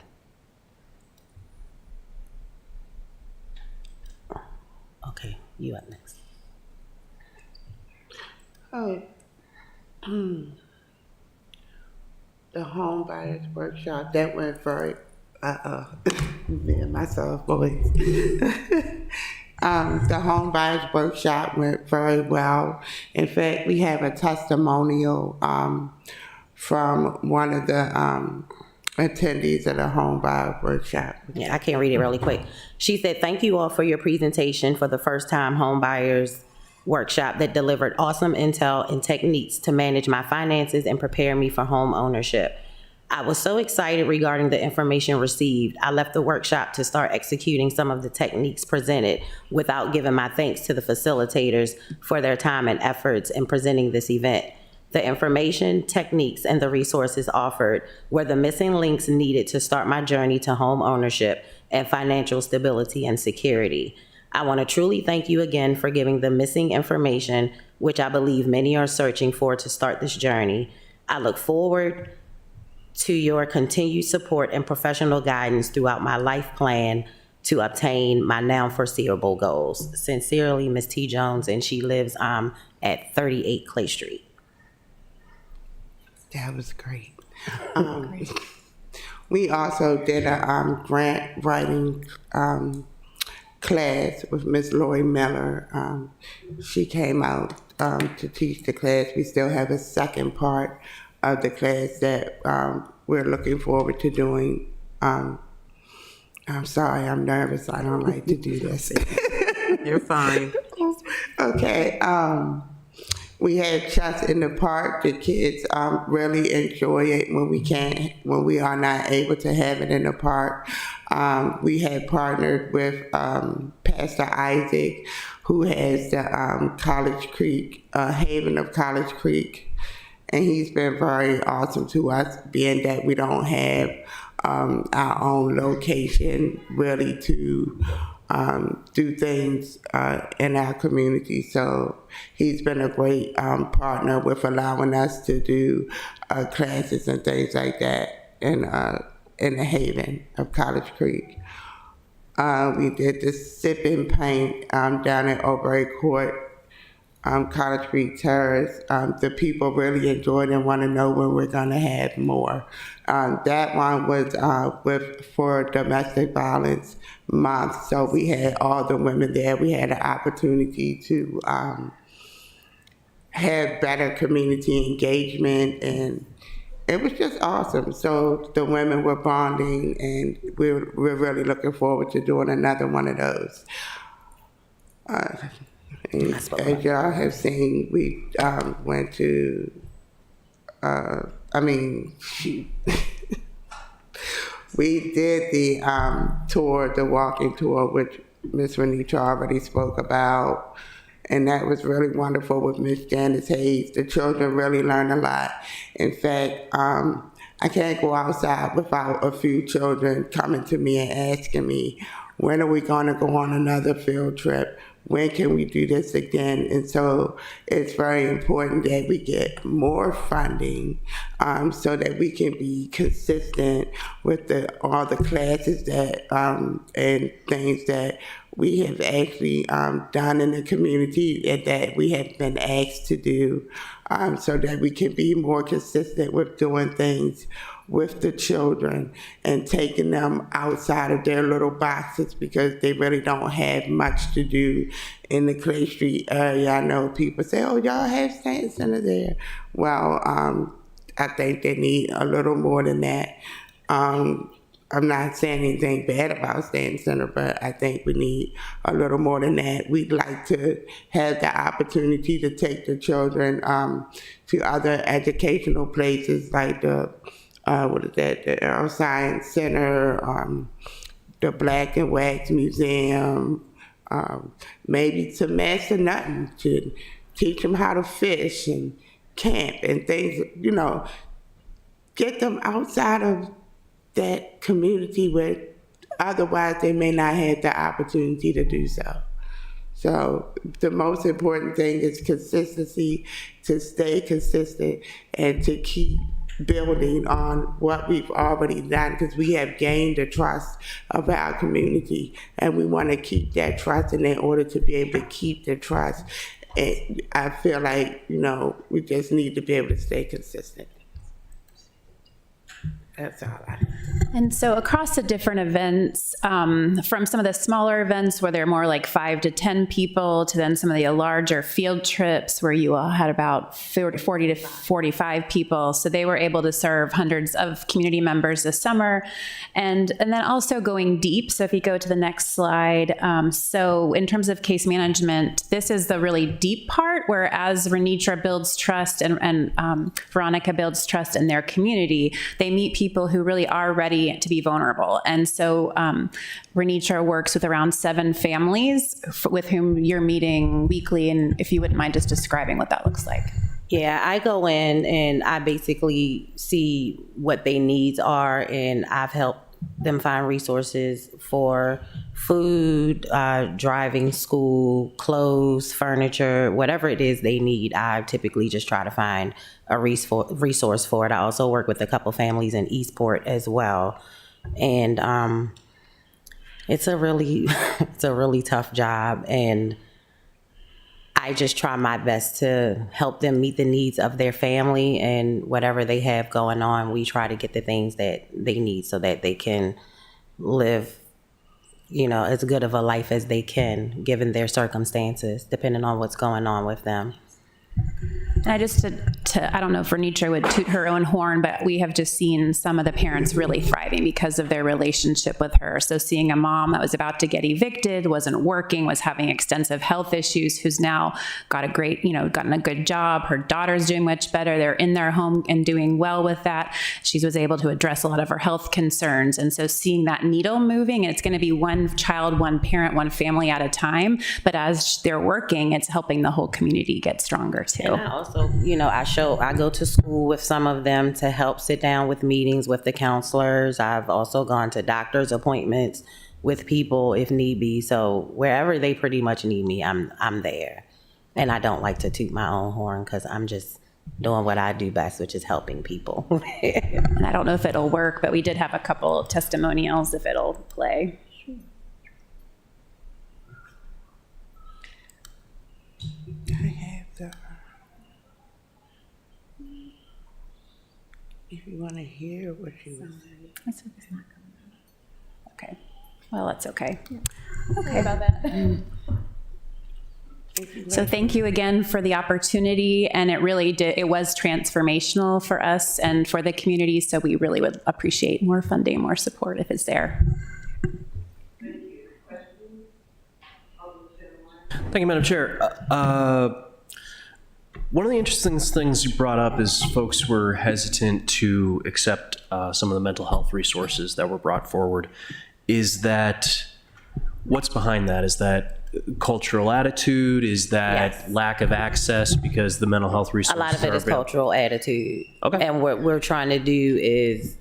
Okay, you up next. Oh, the home buyers workshop, that went very, me and myself, boys. The home buyers workshop went very well. In fact, we have a testimonial from one of the attendees of the home buyer workshop. Yeah, I can read it really quick. She said, "Thank you all for your presentation for the first time home buyers workshop that delivered awesome intel and techniques to manage my finances and prepare me for home ownership. I was so excited regarding the information received. I left the workshop to start executing some of the techniques presented without giving my thanks to the facilitators for their time and efforts in presenting this event. The information, techniques, and the resources offered were the missing links needed to start my journey to home ownership and financial stability and security. I want to truly thank you again for giving the missing information, which I believe many are searching for to start this journey. I look forward to your continued support and professional guidance throughout my life plan to obtain my now foreseeable goals. Sincerely, Ms. T. Jones," and she lives at 38 Clay Street. That was great. We also did a grant writing class with Miss Lori Miller. She came out to teach the class. We still have a second part of the class that we're looking forward to doing. I'm sorry, I'm nervous. I don't like to do this. You're fine. Okay. We had Chess in the Park. The kids really enjoy it when we are not able to have it in the park. We had partnered with Pastor Isaac, who has the College Creek, Haven of College Creek. And he's been very awesome to us, being that we don't have our own location really to do things in our community. So he's been a great partner with allowing us to do classes and things like that in the Haven of College Creek. We did the Sip and Paint down at O'Berry Court, College Creek Terrace. The people really enjoyed and want to know when we're going to have more. That one was for Domestic Violence Month, so we had all the women there. We had an opportunity to have better community engagement, and it was just awesome. So the women were bonding, and we're really looking forward to doing another one of those. As y'all have seen, we went to, we did the tour, the walking tour, which Ms. Renita already spoke about, and that was really wonderful with Ms. Janice Hayes. The children really learned a lot. In fact, I can't go outside without a few children coming to me and asking me, when are we going to go on another field trip? When can we do this again? And so it's very important that we get more funding so that we can be consistent with all the classes that and things that we have actually done in the community and that we have been asked to do, so that we can be more consistent with doing things with the children and taking them outside of their little boxes, because they really don't have much to do in the Clay Street area. I know people say, oh, y'all have Stanton Center there. Well, I think they need a little more than that. I'm not saying anything bad about Stanton Center, but I think we need a little more than that. We'd like to have the opportunity to take the children to other educational places like the Aero Science Center, the Black and Wax Museum, maybe to Massanutten, to teach them how to fish and camp and things, you know, get them outside of that community where otherwise they may not have the opportunity to do so. So the most important thing is consistency, to stay consistent and to keep building on what we've already done, because we have gained the trust of our community and we want to keep that trust, and in order to be able to keep the trust, I feel like, you know, we just need to be able to stay consistent. That's all I. And so across the different events, from some of the smaller events where they're more like 5 to 10 people, to then some of the larger field trips where you all had about 40 to 45 people. So they were able to serve hundreds of community members this summer. And then also going deep. So if you go to the next slide, so in terms of case management, this is the really deep part, where as Renitra builds trust and Veronica builds trust in their community, they meet people who really are ready to be vulnerable. And so Renitra works with around 7 families with whom you're meeting weekly. And if you wouldn't mind just describing what that looks like. Yeah, I go in and I basically see what their needs are, and I've helped them find resources for food, driving, school, clothes, furniture, whatever it is they need. I typically just try to find a resource for it. I also work with a couple families in Eastport as well. And it's a really tough job, and I just try my best to help them meet the needs of their family, and whatever they have going on, we try to get the things that they need so that they can live, you know, as good of a life as they can, given their circumstances, depending on what's going on with them. And I just I don't know if Renitra would toot her own horn, but we have just seen some of the parents really thriving because of their relationship with her. So seeing a mom that was about to get evicted, wasn't working, was having extensive health issues, who's now got a great, gotten a good job. Her daughter's doing much better. They're in their home and doing well with that. She was able to address a lot of her health concerns. And so seeing that needle moving, and it's going to be one child, one parent, one family at a time. But as they're working, it's helping the whole community get stronger too. And I also, I go to school with some of them to help sit down with meetings with the counselors. I've also gone to doctor's appointments with people if need be. So wherever they pretty much need me, I'm there. And I don't like to toot my own horn because I'm just doing what I do best, which is helping people. And I don't know if it'll work, but we did have a couple of testimonials if it'll play. If you want to hear what she was saying. Okay. Well, that's okay. Okay about that. So thank you again for the opportunity, and it was transformational for us and for the community, so we really would appreciate more funding, more support if it's there. Thank you, Madam Chair. One of the interesting things you brought up is folks were hesitant to accept some of the mental health resources that were brought forward. Is that, what's behind that? Is that cultural attitude? Is that lack of access because the mental health resources? A lot of it is cultural attitude. Okay. And what we're trying to do is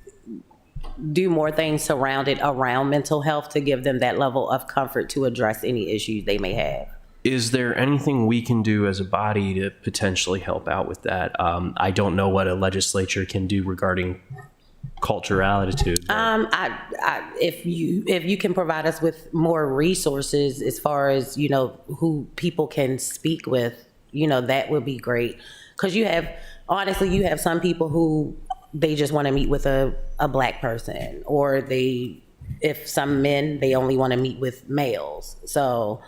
do more things surrounded around mental health to give them that level of comfort to address any issues they may have. Is there anything we can do as a body to potentially help out with that? I don't know what a legislature can do regarding cultural attitude. If you can provide us with more resources as far as, who people can speak with, that would be great. Because you have some people who they just want to meet with a Black person, or if some men, they only want to meet with males. So,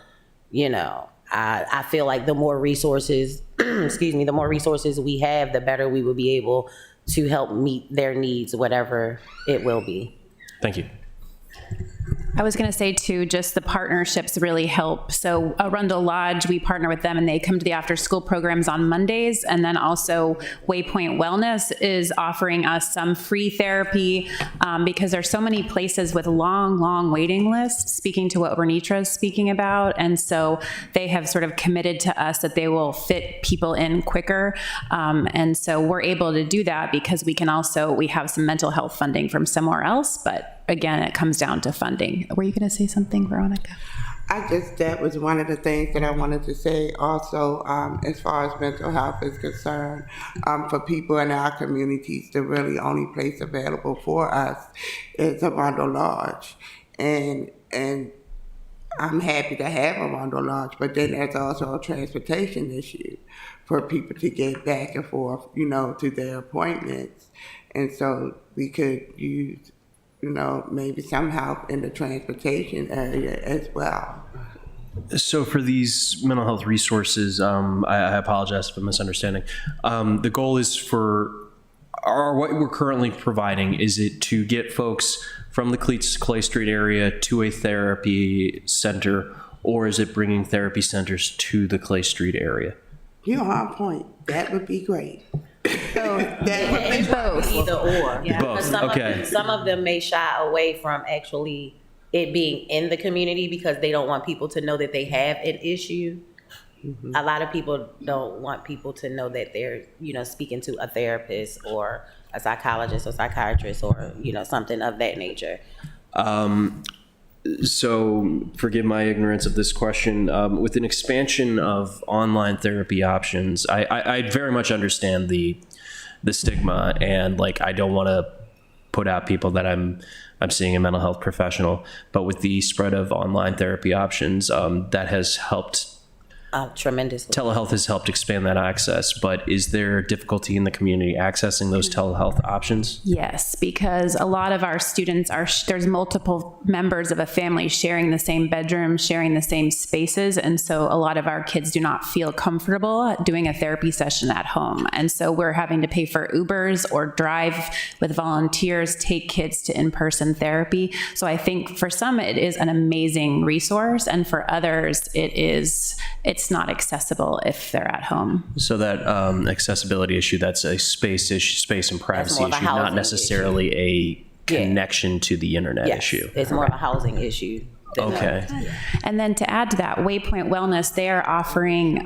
I feel like the more resources, the more resources we have, the better we will be able to help meet their needs, whatever it will be. Thank you. I was going to say too, just the partnerships really help. So Arundel Lodge, we partner with them and they come to the after school programs on Mondays. And then also Waypoint Wellness is offering us some free therapy because there's so many places with long waiting lists, speaking to what Renitra is speaking about. And so they have sort of committed to us that they will fit people in quicker. And so we're able to do that because we have some mental health funding from somewhere else, but again, it comes down to funding. Were you going to say something, Veronica? That was one of the things that I wanted to say also, as far as mental health is concerned, for people in our communities, the really only place available for us is Arundel Lodge. And I'm happy to have Arundel Lodge, but then there's also a transportation issue for people to get back and forth, to their appointments. And so we could use maybe some help in the transportation area as well. So for these mental health resources, I apologize for misunderstanding. The goal is what we're currently providing, is it to get folks from the Clay Street area to a therapy center, or is it bringing therapy centers to the Clay Street area? You're on point. That would be great. Both. Either or. Yeah. Both. Okay. Some of them may shy away from actually it being in the community because they don't want people to know that they have an issue. Mm-hmm. A lot of people don't want people to know that they're, speaking to a therapist or a psychologist or psychiatrist or, something of that nature. So forgive my ignorance of this question. With an expansion of online therapy options, I very much understand the stigma, and I don't want to put out people that I'm seeing a mental health professional. But with the spread of online therapy options, that has helped. Tremendously. Telehealth has helped expand that access, but is there difficulty in the community accessing those telehealth options? Yes, because a lot of our students there's multiple members of a family sharing the same bedroom, sharing the same spaces. And so a lot of our kids do not feel comfortable doing a therapy session at home. And so we're having to pay for Ubers or drive with volunteers, take kids to in-person therapy. So I think for some, it is an amazing resource. And for others, it's not accessible if they're at home. So that accessibility issue, that's a space and privacy issue, not necessarily a connection to the internet issue. It's more of a housing issue. Okay. And then to add to that, Waypoint Wellness, they are offering,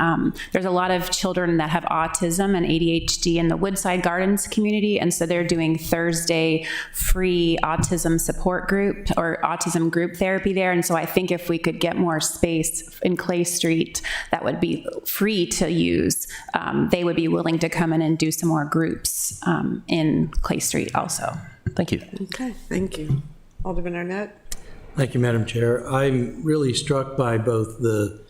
there's a lot of children that have autism and ADHD in the Woodside Gardens community. And so they're doing Thursday free autism support group or autism group therapy there. And so I think if we could get more space in Clay Street that would be free to use, they would be willing to come in and do some more groups in Clay Street also. Thank you. Okay, thank you. Alderman Arnett? Thank you, Madam Chair. I'm really struck by both the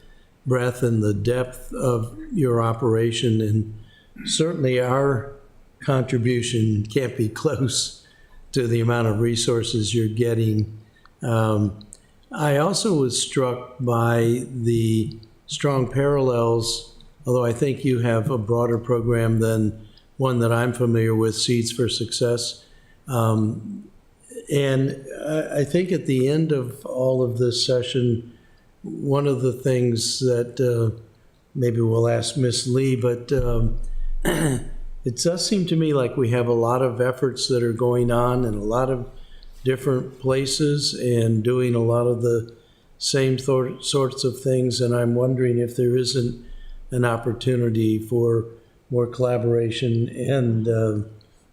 breadth and the depth of your operation, and certainly our contribution can't be close to the amount of resources you're getting. I also was struck by the strong parallels, although I think you have a broader program than one that I'm familiar with, Seeds for Success. And I think at the end of all of this session, one of the things that maybe we'll ask Ms. Lee, but it does seem to me like we have a lot of efforts that are going on in a lot of different places and doing a lot of the same sorts of things. And I'm wondering if there isn't an opportunity for more collaboration and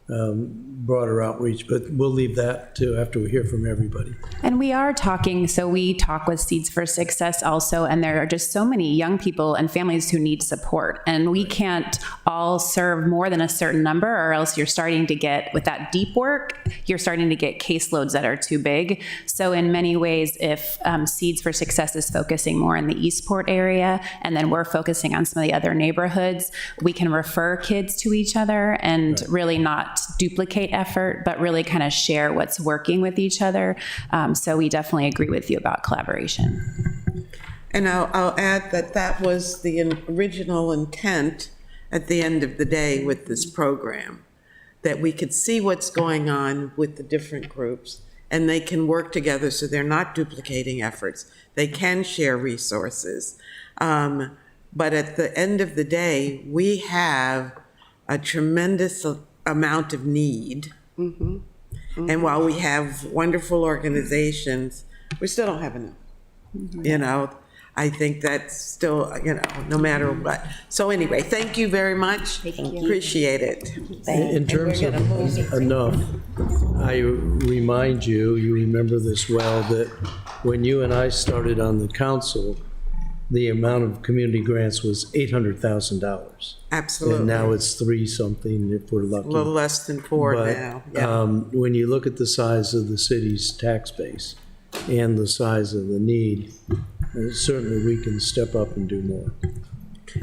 broader outreach, but we'll leave that to after we hear from everybody. And we are talking, so we talk with Seeds for Success also, and there are just so many young people and families who need support, and we can't all serve more than a certain number, or else you're starting to get, with that deep work, you're starting to get caseloads that are too big. So in many ways, if Seeds for Success is focusing more in the Eastport area, and then we're focusing on some of the other neighborhoods, we can refer kids to each other and really not duplicate effort, but really kind of share what's working with each other. So we definitely agree with you about collaboration. And I'll add that that was the original intent at the end of the day with this program, that we could see what's going on with the different groups and they can work together so they're not duplicating efforts. They can share resources. But at the end of the day, we have a tremendous amount of need. And while we have wonderful organizations, we still don't have enough. You know, I think that's still, you know, no matter what. So anyway, thank you very much. Appreciate it. In terms of enough, I remind you, you remember this well, that when you and I started on the council, the amount of community grants was $800,000. Absolutely. And now it's 3-something if we're lucky. A little less than 4 now. Yeah. When you look at the size of the city's tax base and the size of the need, certainly we can step up and do more.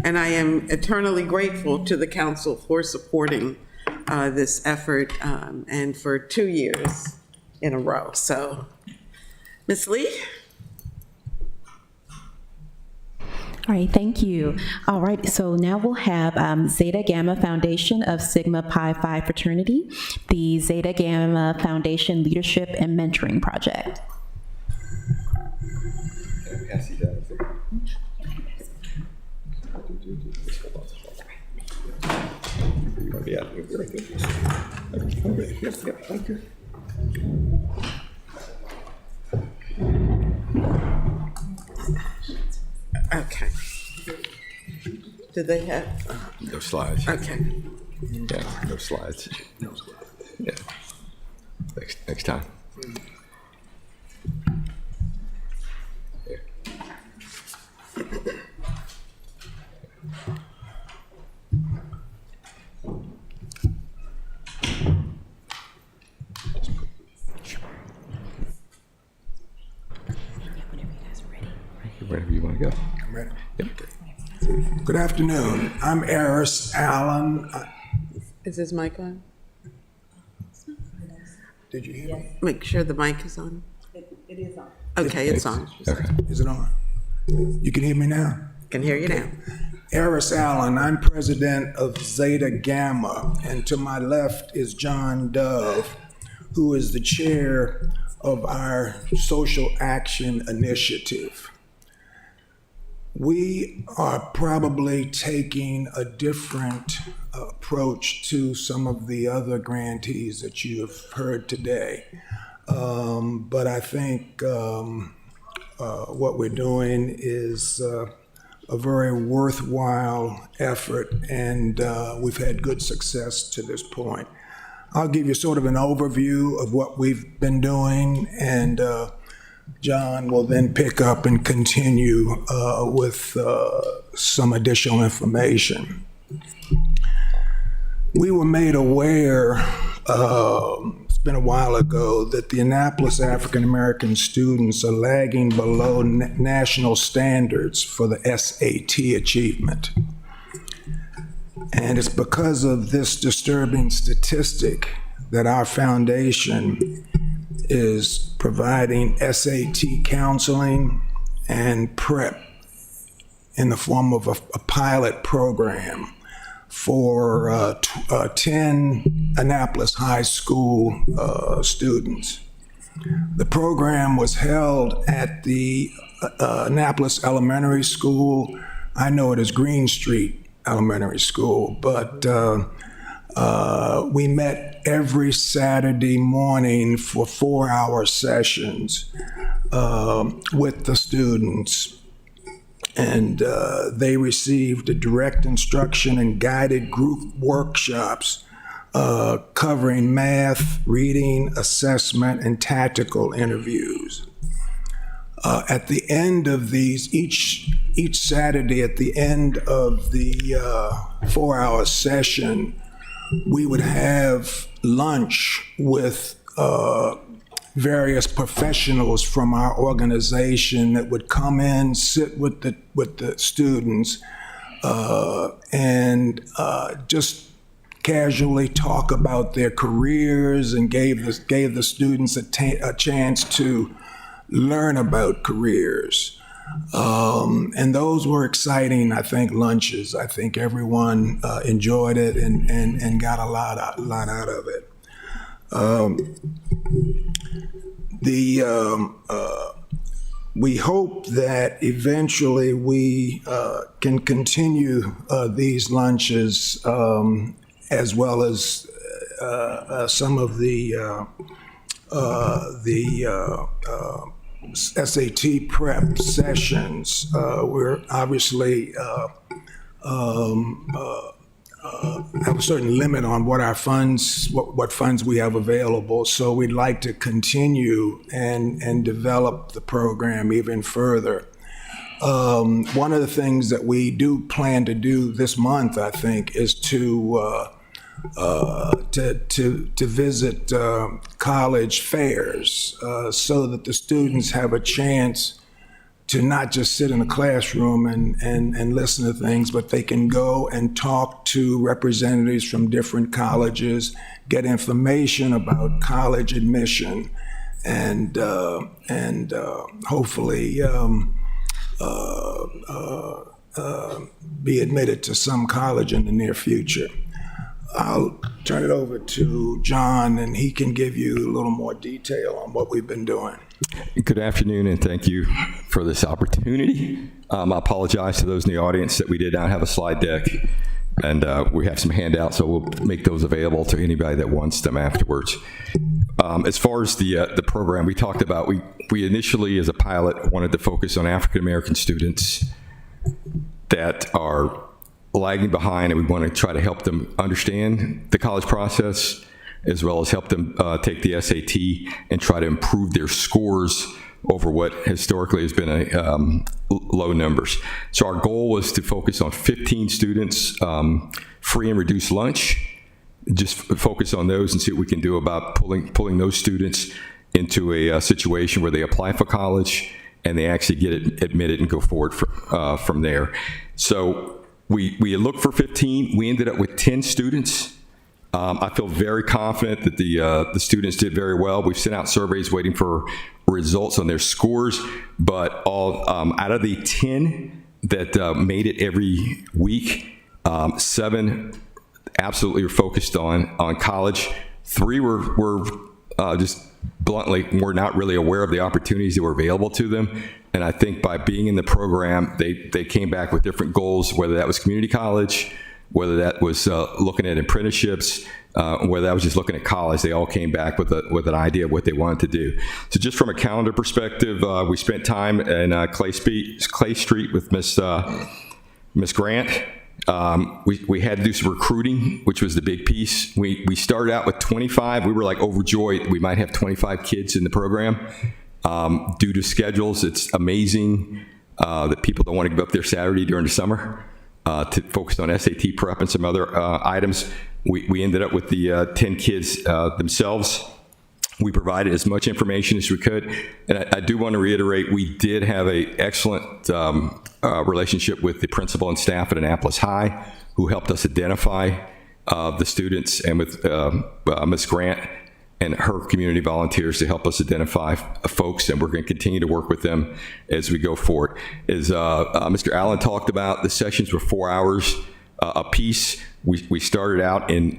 And I am eternally grateful to the council for supporting this effort and for 2 years in a row. So, Ms. Lee? All right, thank you. All right, so now we'll have Zeta Gamma Foundation of Sigma Pi Phi Fraternity, the Zeta Gamma Foundation Leadership and Mentoring Project. Okay. Do they have? No slides. Okay. Yeah, no slides. Yeah. Next time. Wherever you want to go. I'm ready. Yep. Good afternoon. I'm Eris Allen. Is this mic on? Did you hear me? Make sure the mic is on. It is on. Okay, it's on. Okay. Is it on? You can hear me now? Can hear you now. Eris Allen, I'm president of Zeta Gamma, and to my left is John Dove, who is the chair of our Social Action Initiative. We are probably taking a different approach to some of the other grantees that you have heard today. But I think what we're doing is a very worthwhile effort, and we've had good success to this point. I'll give you sort of an overview of what we've been doing, and John will then pick up and continue with some additional information. We were made aware, it's been a while ago, that the Annapolis African American students are lagging below national standards for the SAT achievement. And it's because of this disturbing statistic that our foundation is providing SAT counseling and prep in the form of a pilot program for 10 Annapolis High School students. The program was held at the Annapolis Elementary School. I know it as Green Street Elementary School, but we met every Saturday morning for 4-hour sessions with the students. And they received direct instruction and guided group workshops covering math, reading, assessment, and tactical interviews. At the end of these, each Saturday at the end of the 4-hour session, we would have lunch with various professionals from our organization that would come in, sit with the students, and just casually talk about their careers, and gave the students a chance to learn about careers. And those were exciting, I think, lunches. I think everyone enjoyed it and got a lot out of it. we hope that eventually we can continue these lunches as well as some of the SAT prep sessions. We're obviously have a certain limit on what our funds, what funds we have available. So we'd like to continue and develop the program even further. One of the things that we do plan to do this month, I think, is to visit college fairs so that the students have a chance to not just sit in a classroom and listen to things, but they can go and talk to representatives from different colleges, get information about college admission, and hopefully be admitted to some college in the near future. I'll turn it over to John, and he can give you a little more detail on what we've been doing. Good afternoon, and thank you for this opportunity. I apologize to those in the audience that we did not have a slide deck, and we have some handouts, so we'll make those available to anybody that wants them afterwards. As far as the program we talked about, we initially, as a pilot, wanted to focus on African American students that are lagging behind, and we want to try to help them understand the college process, as well as help them take the SAT and try to improve their scores over what historically has been low numbers. So our goal was to focus on 15 students, free and reduced lunch, just focus on those and see what we can do about pulling those students into a situation where they apply for college and they actually get admitted and go forward from there. So we looked for 15. We ended up with 10 students. I feel very confident that the students did very well. We've sent out surveys waiting for results on their scores, but out of the 10 that made it every week, 7 absolutely were focused on college. 3 were just bluntly were not really aware of the opportunities that were available to them. And I think by being in the program, they came back with different goals, whether that was community college, whether that was looking at apprenticeships, whether that was just looking at college. They all came back with an idea of what they wanted to do. So just from a calendar perspective, we spent time in Clay Street with Miss Grant. We had to do some recruiting, which was the big piece. We started out with 25. We were like overjoyed we might have 25 kids in the program. Due to schedules, it's amazing that people don't want to give up their Saturday during the summer to focus on SAT prep and some other items. We ended up with the 10 kids themselves. We provided as much information as we could. And I do want to reiterate, we did have an excellent relationship with the principal and staff at Annapolis High, who helped us identify the students, and with Ms. Grant and her community volunteers to help us identify folks, and we're going to continue to work with them as we go forward. As Mr. Allen talked about, the sessions were 4 hours a piece. We started out in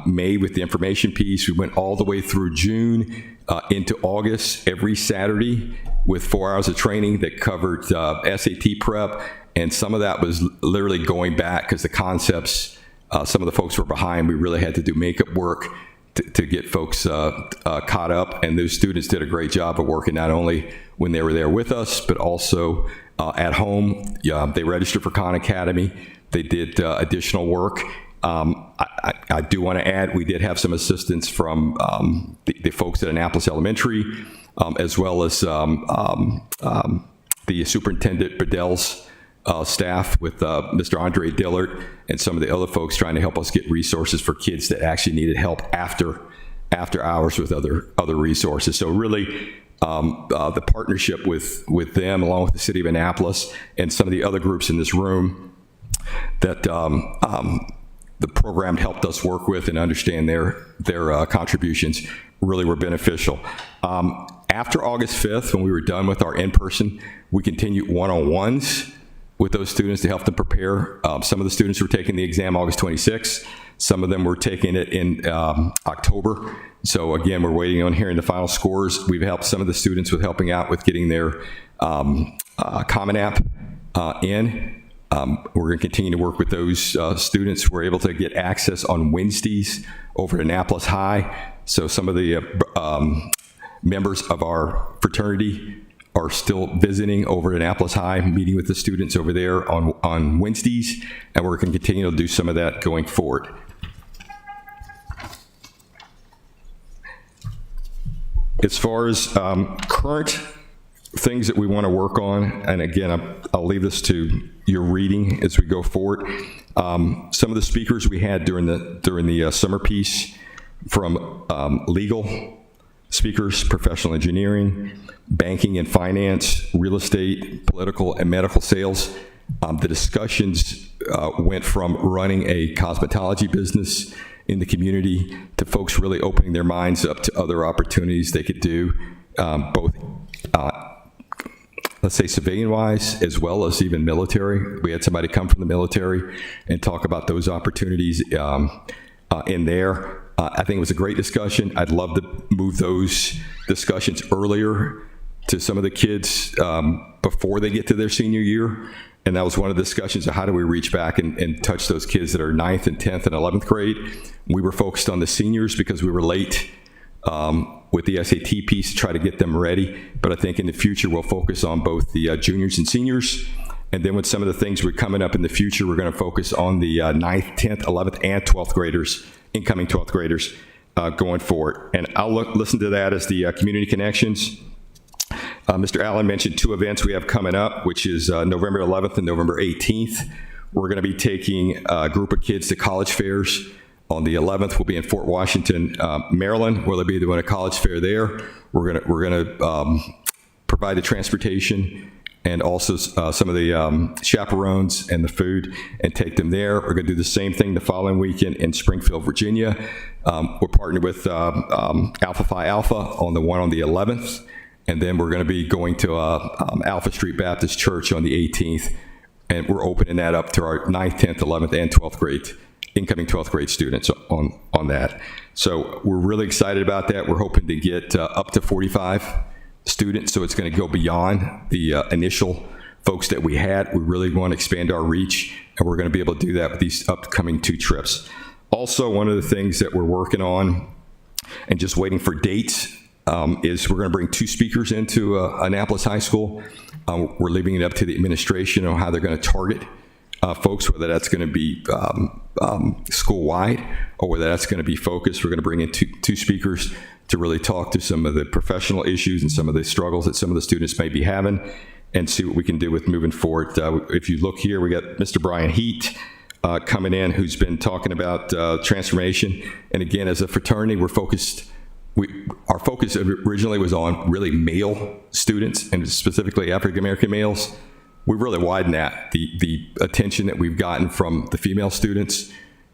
May with the information piece. We went all the way through June into August every Saturday with 4 hours of training that covered SAT prep, and some of that was literally going back because the concepts, some of the folks were behind. We really had to do makeup work to get folks caught up, and those students did a great job of working not only when they were there with us, but also at home. They registered for Khan Academy. They did additional work. I do want to add, we did have some assistance from the folks at Annapolis Elementary, as well as the Superintendent Bedell's staff with Mr. Andre Dillard and some of the other folks trying to help us get resources for kids that actually needed help after hours with other resources. So really, the partnership with them, along with the City of Annapolis and some of the other groups in this room that the program helped us work with and understand their contributions, really were beneficial. After August 5th, when we were done with our in-person, we continued one-on-ones with those students to help them prepare. Some of the students were taking the exam August 26th. Some of them were taking it in October. So again, we're waiting on hearing the final scores. We've helped some of the students with helping out with getting their Common App in. We're going to continue to work with those students. We're able to get access on Wednesdays over at Annapolis High. So some of the members of our fraternity are still visiting over at Annapolis High, meeting with the students over there on Wednesdays, and we're going to continue to do some of that going forward. As far as current things that we want to work on, and again, I'll leave this to your reading as we go forward. Some of the speakers we had during the summer piece, from legal speakers, professional engineering, banking and finance, real estate, political and medical sales. The discussions went from running a cosmetology business in the community to folks really opening their minds up to other opportunities they could do, both let's say civilian-wise, as well as even military. We had somebody come from the military and talk about those opportunities in there. I think it was a great discussion. I'd love to move those discussions earlier to some of the kids before they get to their senior year. And that was one of the discussions of how do we reach back and touch those kids that are 9th and 10th and 11th grade. We were focused on the seniors because we were late with the SAT piece to try to get them ready. But I think in the future, we'll focus on both the juniors and seniors. And then with some of the things we're coming up in the future, we're going to focus on the 9th, 10th, 11th, and 12th graders, incoming 12th graders going forward. And I'll listen to that as the community connections. Mr. Allen mentioned 2 events we have coming up, which is November 11th and November 18th. We're going to be taking a group of kids to college fairs. On the 11th, we'll be in Fort Washington, Maryland, where they'll be doing a college fair there. We're going to provide the transportation and also some of the chaperones and the food and take them there. We're going to do the same thing the following weekend in Springfield, Virginia. We're partnered with Alpha Phi Alpha on the one on the 11th. And then we're going to be going to Alpha Street Baptist Church on the 18th. And we're opening that up to our 9th, 10th, 11th, and 12th grade, incoming 12th grade students on that. So we're really excited about that. We're hoping to get up to 45 students. So it's going to go beyond the initial folks that we had. We really want to expand our reach, and we're going to be able to do that with these upcoming 2 trips. Also, one of the things that we're working on and just waiting for dates is we're going to bring 2 speakers into Annapolis High School. We're leaving it up to the administration on how they're going to target folks, whether that's going to be school-wide or whether that's going to be focused. We're going to bring in two speakers to really talk to some of the professional issues and some of the struggles that some of the students may be having and see what we can do with moving forward. If you look here, we got Mr. Brian Heat coming in, who's been talking about transformation. And again, as a fraternity, we're focused. Our focus originally was on really male students and specifically African-American males. We've really widened that. The attention that we've gotten from the female students,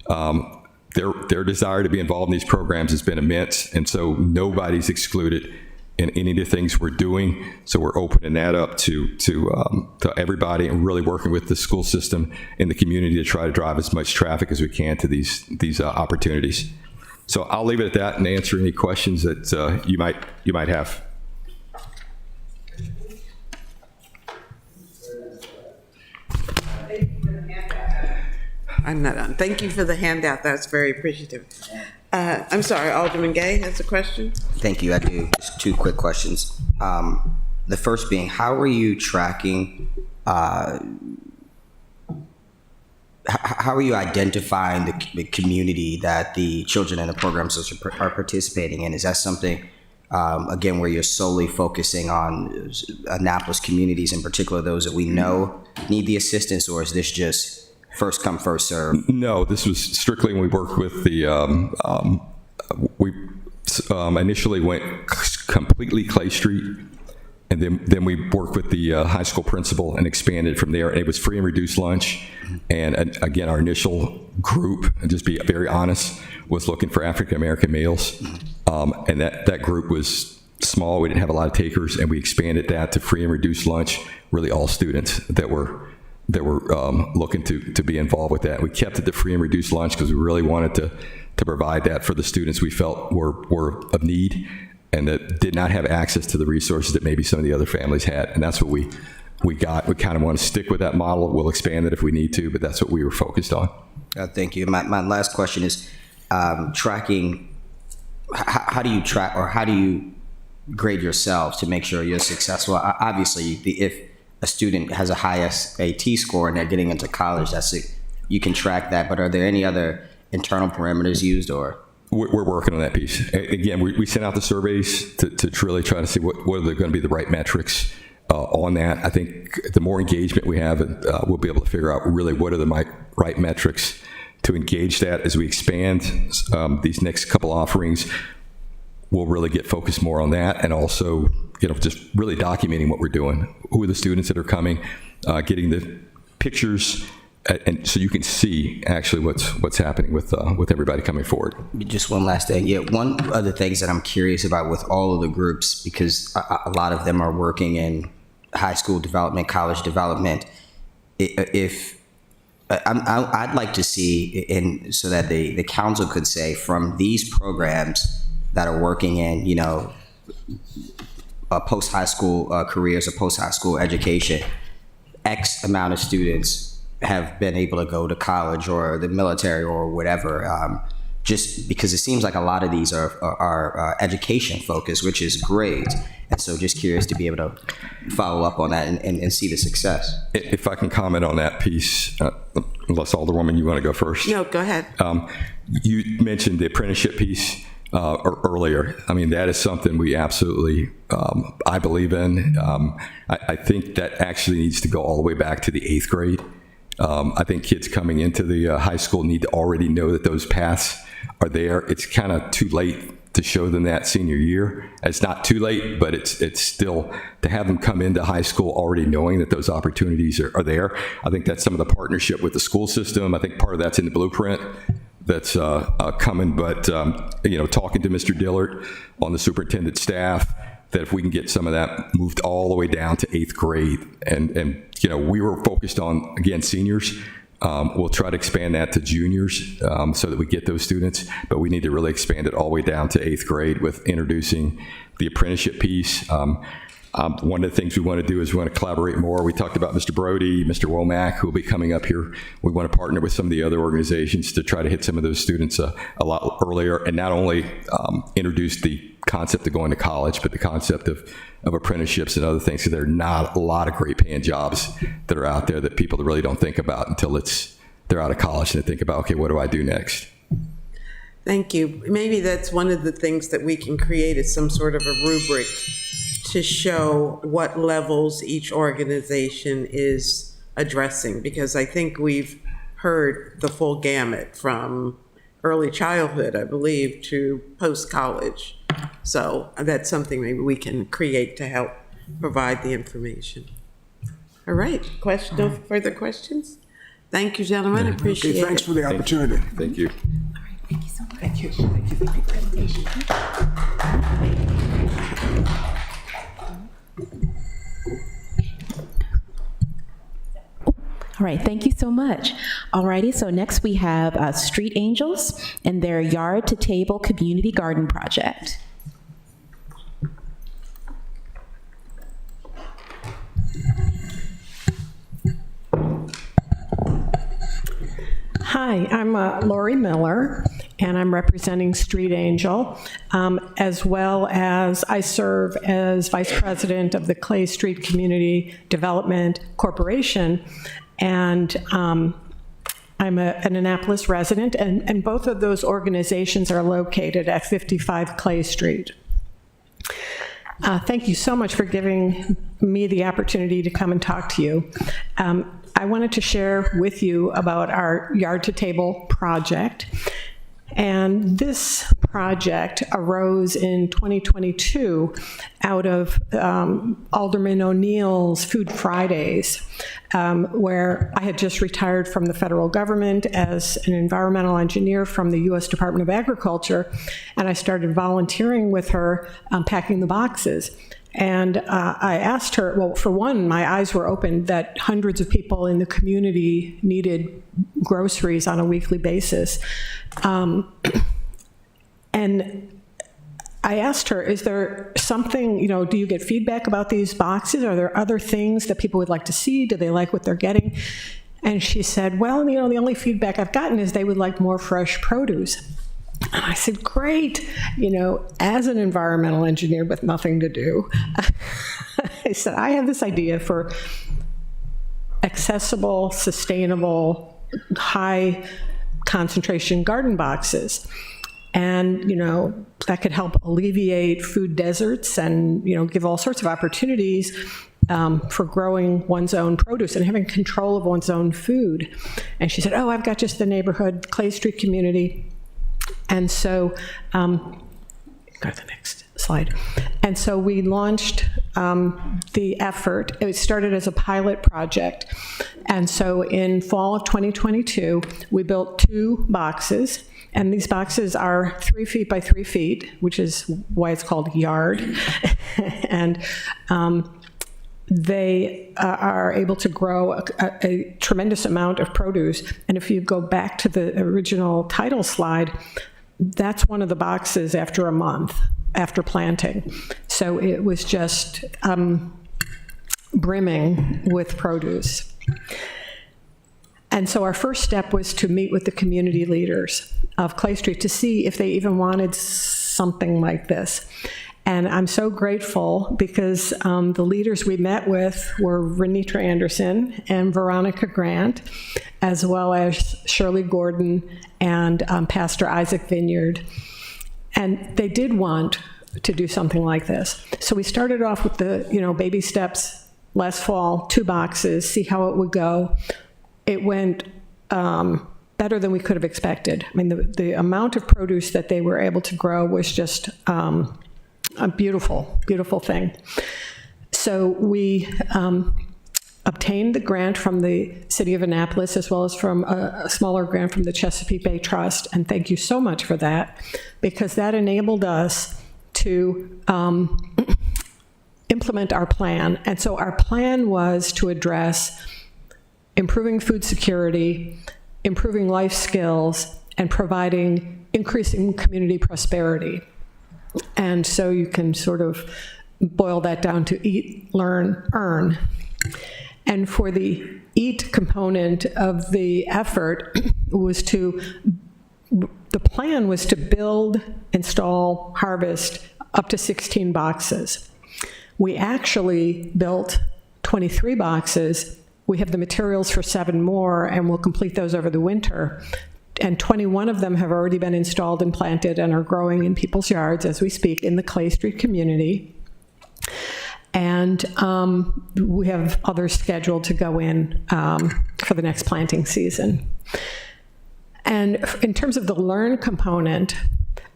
their desire to be involved in these programs has been immense. And so nobody's excluded in any of the things we're doing. So we're opening that up to everybody and really working with the school system and the community to try to drive as much traffic as we can to these opportunities. So I'll leave it at that and answer any questions that you might have. I'm not on. Thank you for the handout. That's very appreciative. I'm sorry, Alderman Gay has a question? Thank you. I do. Just 2 quick questions. The first being, how are you tracking, how are you identifying the community that the children in the programs are participating in? Is that something, again, where you're solely focusing on Annapolis communities, in particular those that we know need the assistance, or is this just first come, first serve? No, this was strictly when we worked with the, we initially went completely Clay Street, and then we worked with the high school principal and expanded from there. And it was free and reduced lunch. And again, our initial group, and just be very honest, was looking for African-American males. And that group was small. We didn't have a lot of takers, and we expanded that to free and reduced lunch, really all students that were that were looking to be involved with that. We kept it to free and reduced lunch because we really wanted to provide that for the students we felt were of need and that did not have access to the resources that maybe some of the other families had. And that's what we got. We kind of want to stick with that model. We'll expand it if we need to, but that's what we were focused on. Thank you. My last question is tracking. How do you track, or how do you grade yourselves to make sure you're successful? Obviously, if a student has a high SAT score and they're getting into college, you can track that. But are there any other internal parameters used, or? We're working on that piece. Again, we sent out the surveys to really try to see what are going to be the right metrics on that. I think the more engagement we have, we'll be able to figure out really what are the right metrics to engage that as we expand these next couple offerings. We'll really get focused more on that, and also, just really documenting what we're doing. Who are the students that are coming? Getting the pictures, and so you can see actually what's happening with everybody coming forward. Just one last thing. Yeah, one of the things that I'm curious about with all of the groups, because a lot of them are working in high school development, college development. I'd like to see, so that the council could say, from these programs that are working in, post-high school careers or post-high school education, X amount of students have been able to go to college or the military or whatever, just because it seems like a lot of these are education focused, which is great. And so just curious to be able to follow up on that and see the success. If I can comment on that piece, unless Alderwoman, you want to go first? No, go ahead. You mentioned the apprenticeship piece earlier. I mean, that is something we absolutely, I believe in. I think that actually needs to go all the way back to the 8th grade. I think kids coming into the high school need to already know that those paths are there. It's kind of too late to show them that senior year. It's not too late, but it's still to have them come into high school already knowing that those opportunities are there. I think that's some of the partnership with the school system. I think part of that's in the blueprint that's coming, but talking to Mr. Dillard on the superintendent staff, that if we can get some of that moved all the way down to 8th grade, and we were focused on, again, seniors. We'll try to expand that to juniors so that we get those students, but we need to really expand it all the way down to 8th grade with introducing the apprenticeship piece. One of the things we want to do is we want to collaborate more. We talked about Mr. Brody, Mr. Womack, who will be coming up here. We want to partner with some of the other organizations to try to hit some of those students a lot earlier, and not only introduce the concept of going to college, but the concept of apprenticeships and other things, because there are not a lot of great paying jobs that are out there that people really don't think about until they're out of college and they think about, okay, what do I do next? Thank you. Maybe that's one of the things that we can create, is some sort of a rubric to show what levels each organization is addressing, because I think we've heard the full gamut from early childhood, I believe, to post-college. So that's something maybe we can create to help provide the information. All right, no further questions? Thank you, gentlemen, appreciate it. Thanks for the opportunity. Thank you. Thank you so much. Thank you. Thank you for the presentation. All right, thank you so much. All righty, so next we have Street Angels and their Yard to Table Community Garden Project. Hi, I'm Lori Miller, and I'm representing Street Angel, as well as I serve as Vice President of the Clay Street Community Development Corporation, and I'm an Annapolis resident, and both of those organizations are located at 55 Clay Street. Thank you so much for giving me the opportunity to come and talk to you. I wanted to share with you about our Yard to Table project. And this project arose in 2022 out of Alderman O'Neill's Food Fridays, where I had just retired from the federal government as an environmental engineer from the U.S. Department of Agriculture, and I started volunteering with her packing the boxes. And I asked her, well, for one, my eyes were opened that hundreds of people in the community needed groceries on a weekly basis. And I asked her, is there something, you know, do you get feedback about these boxes? Are there other things that people would like to see? Do they like what they're getting? And she said, well, you know, the only feedback I've gotten is they would like more fresh produce. And I said, great. You know, as an environmental engineer with nothing to do, I said, I have this idea for accessible, sustainable, high concentration garden boxes. And, you know, that could help alleviate food deserts and, you know, give all sorts of opportunities for growing one's own produce and having control of one's own food. And she said, oh, I've got just the neighborhood Clay Street community. And so, go to the next slide. And so we launched the effort. It started as a pilot project. And so in fall of 2022, we built 2 boxes. And these boxes are 3 feet by 3 feet, which is why it's called yard. And they are able to grow a tremendous amount of produce. And if you go back to the original title slide, that's one of the boxes after a month after planting. So it was just brimming with produce. And so our first step was to meet with the community leaders of Clay Street to see if they even wanted something like this. And I'm so grateful because the leaders we met with were Renitra Anderson and Veronica Grant, as well as Shirley Gordon and Pastor Isaac Vineyard. And they did want to do something like this. So we started off with the, you know, baby steps last fall, 2 boxes, see how it would go. It went better than we could have expected. I mean, the amount of produce that they were able to grow was just a beautiful, beautiful thing. So we obtained the grant from the City of Annapolis, as well as from a smaller grant from the Chesapeake Bay Trust, and thank you so much for that, because that enabled us to implement our plan. And so our plan was to address improving food security, improving life skills, and providing increasing community prosperity. And so you can sort of boil that down to eat, learn, earn. And for the eat component of the effort the plan was to build, install, harvest up to 16 boxes. We actually built 23 boxes. We have the materials for 7 more, and we'll complete those over the winter. And 21 of them have already been installed and planted and are growing in people's yards as we speak in the Clay Street community. And we have others scheduled to go in for the next planting season. And in terms of the learn component,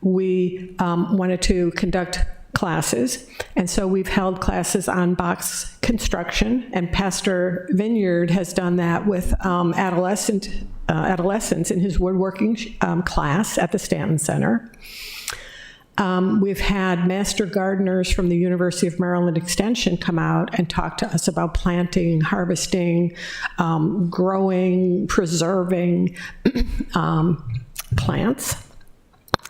we wanted to conduct classes. And so we've held classes on box construction, and Pastor Vineyard has done that with adolescents in his woodworking class at the Stanton Center. We've had master gardeners from the University of Maryland Extension come out and talk to us about planting, harvesting, growing, preserving plants.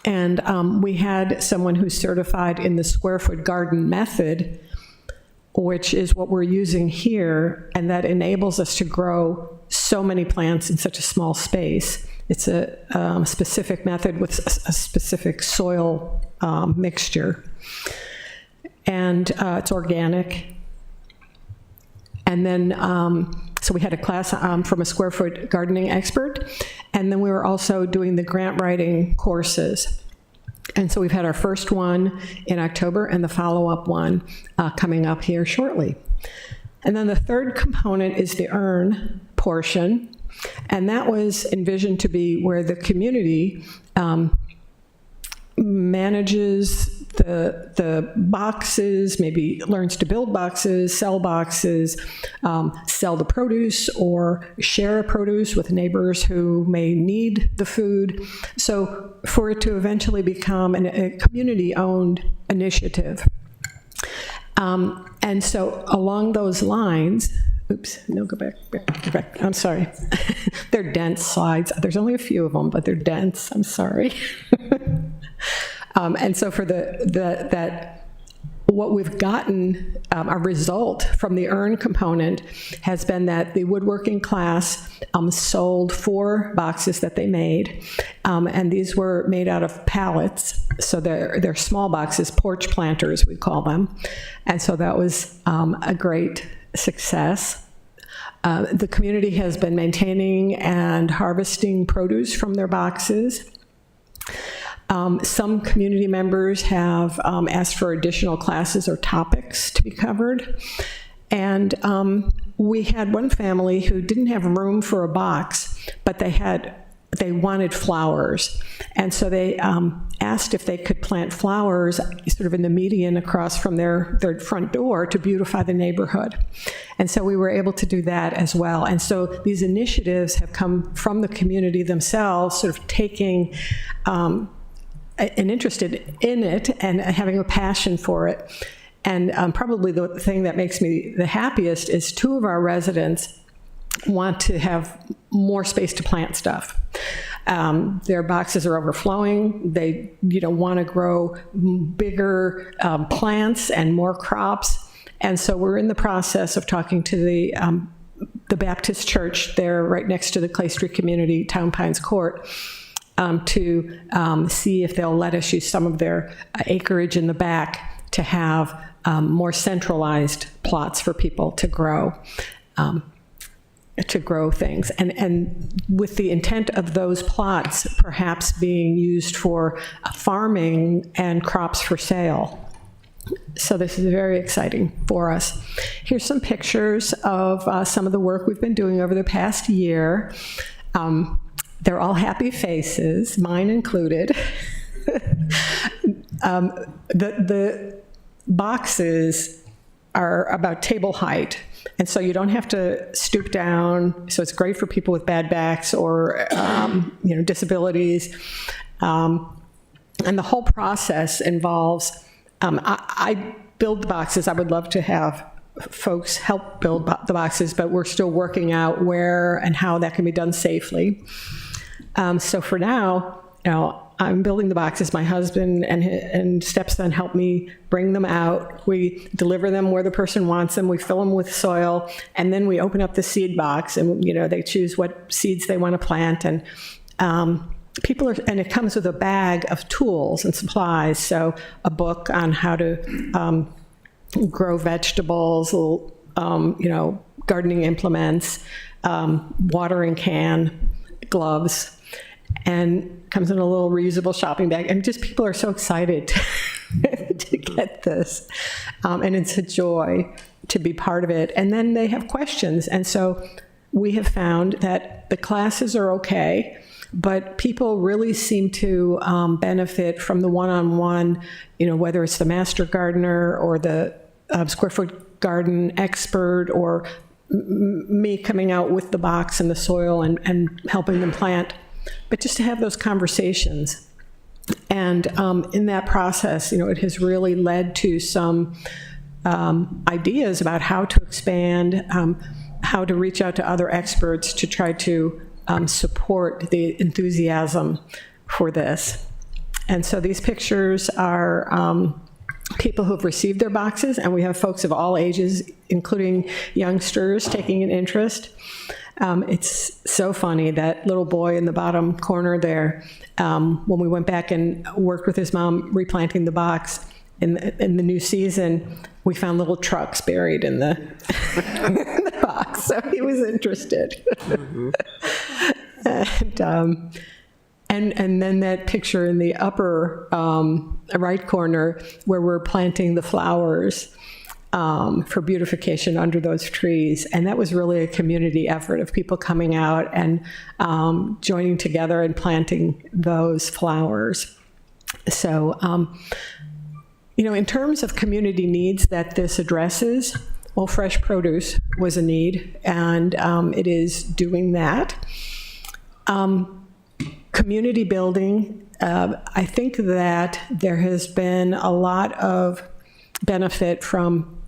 And we had someone who's certified in the square foot garden method, which is what we're using here, and that enables us to grow so many plants in such a small space. It's a specific method with a specific soil mixture. And it's organic. And then, so we had a class from a square foot gardening expert. And then we were also doing the grant writing courses. And so we've had our first one in October and the follow-up one coming up here shortly. And then the third component is the earn portion. And that was envisioned to be where the community manages the boxes, maybe learns to build boxes, sell the produce, or share produce with neighbors who may need the food. So for it to eventually become a community-owned initiative. And so along those lines, oops, no, go back. I'm sorry. They're dense slides. There's only a few of them, but they're dense. I'm sorry. And so for what we've gotten, a result from the earn component has been that the woodworking class sold 4 boxes that they made, and these were made out of pallets, so they're small boxes, porch planters we call them, and so that was a great success. The community has been maintaining and harvesting produce from their boxes. Some community members have asked for additional classes or topics to be covered. And we had one family who didn't have room for a box, but they wanted flowers. And so they asked if they could plant flowers sort of in the median across from their front door to beautify the neighborhood. And so we were able to do that as well. And so these initiatives have come from the community themselves, sort of taking and interested in it and having a passion for it. And probably the thing that makes me the happiest is 2 of our residents want to have more space to plant stuff. Their boxes are overflowing. They want to grow bigger plants and more crops. And so we're in the process of talking to the Baptist church there right next to the Clay Street Community Town Pines Court, to see if they'll let us use some of their acreage in the back to have more centralized plots for people to grow things. And with the intent of those plots perhaps being used for farming and crops for sale. So this is very exciting for us. Here's some pictures of some of the work we've been doing over the past year. They're all happy faces, mine included. The boxes are about table height, and so you don't have to stoop down, so it's great for people with bad backs or disabilities. And the whole process involves, I build the boxes. I would love to have folks help build the boxes, but we're still working out where and how that can be done safely. So for now, I'm building the boxes. My husband and stepson help me bring them out. We deliver them where the person wants them. We fill them with soil, and then we open up the seed box, and they choose what seeds they want to plant. And and it comes with a bag of tools and supplies. So a book on how to grow vegetables, gardening implements, watering can, gloves, and comes in a little reusable shopping bag. And just people are so excited to get this. And it's a joy to be part of it. And then they have questions. And so we have found that the classes are okay, but people really seem to benefit from the one-on-one, whether it's the master gardener or the square foot garden expert, or me coming out with the box and the soil and helping them plant, but just to have those conversations. And in that process, it has really led to some ideas about how to expand, how to reach out to other experts to try to support the enthusiasm for this. And so these pictures are people who have received their boxes, and we have folks of all ages, including youngsters, taking an interest. It's so funny, that little boy in the bottom corner there, when we went back and worked with his mom replanting the box in the new season, we found little trucks buried in the, in the box, so he was interested. And then that picture in the upper right corner where we're planting the flowers for beautification under those trees. And that was really a community effort of people coming out and joining together and planting those flowers. So, in terms of community needs that this addresses, well, fresh produce was a need, and it is doing that. Community building, I think that there has been a lot of benefit from,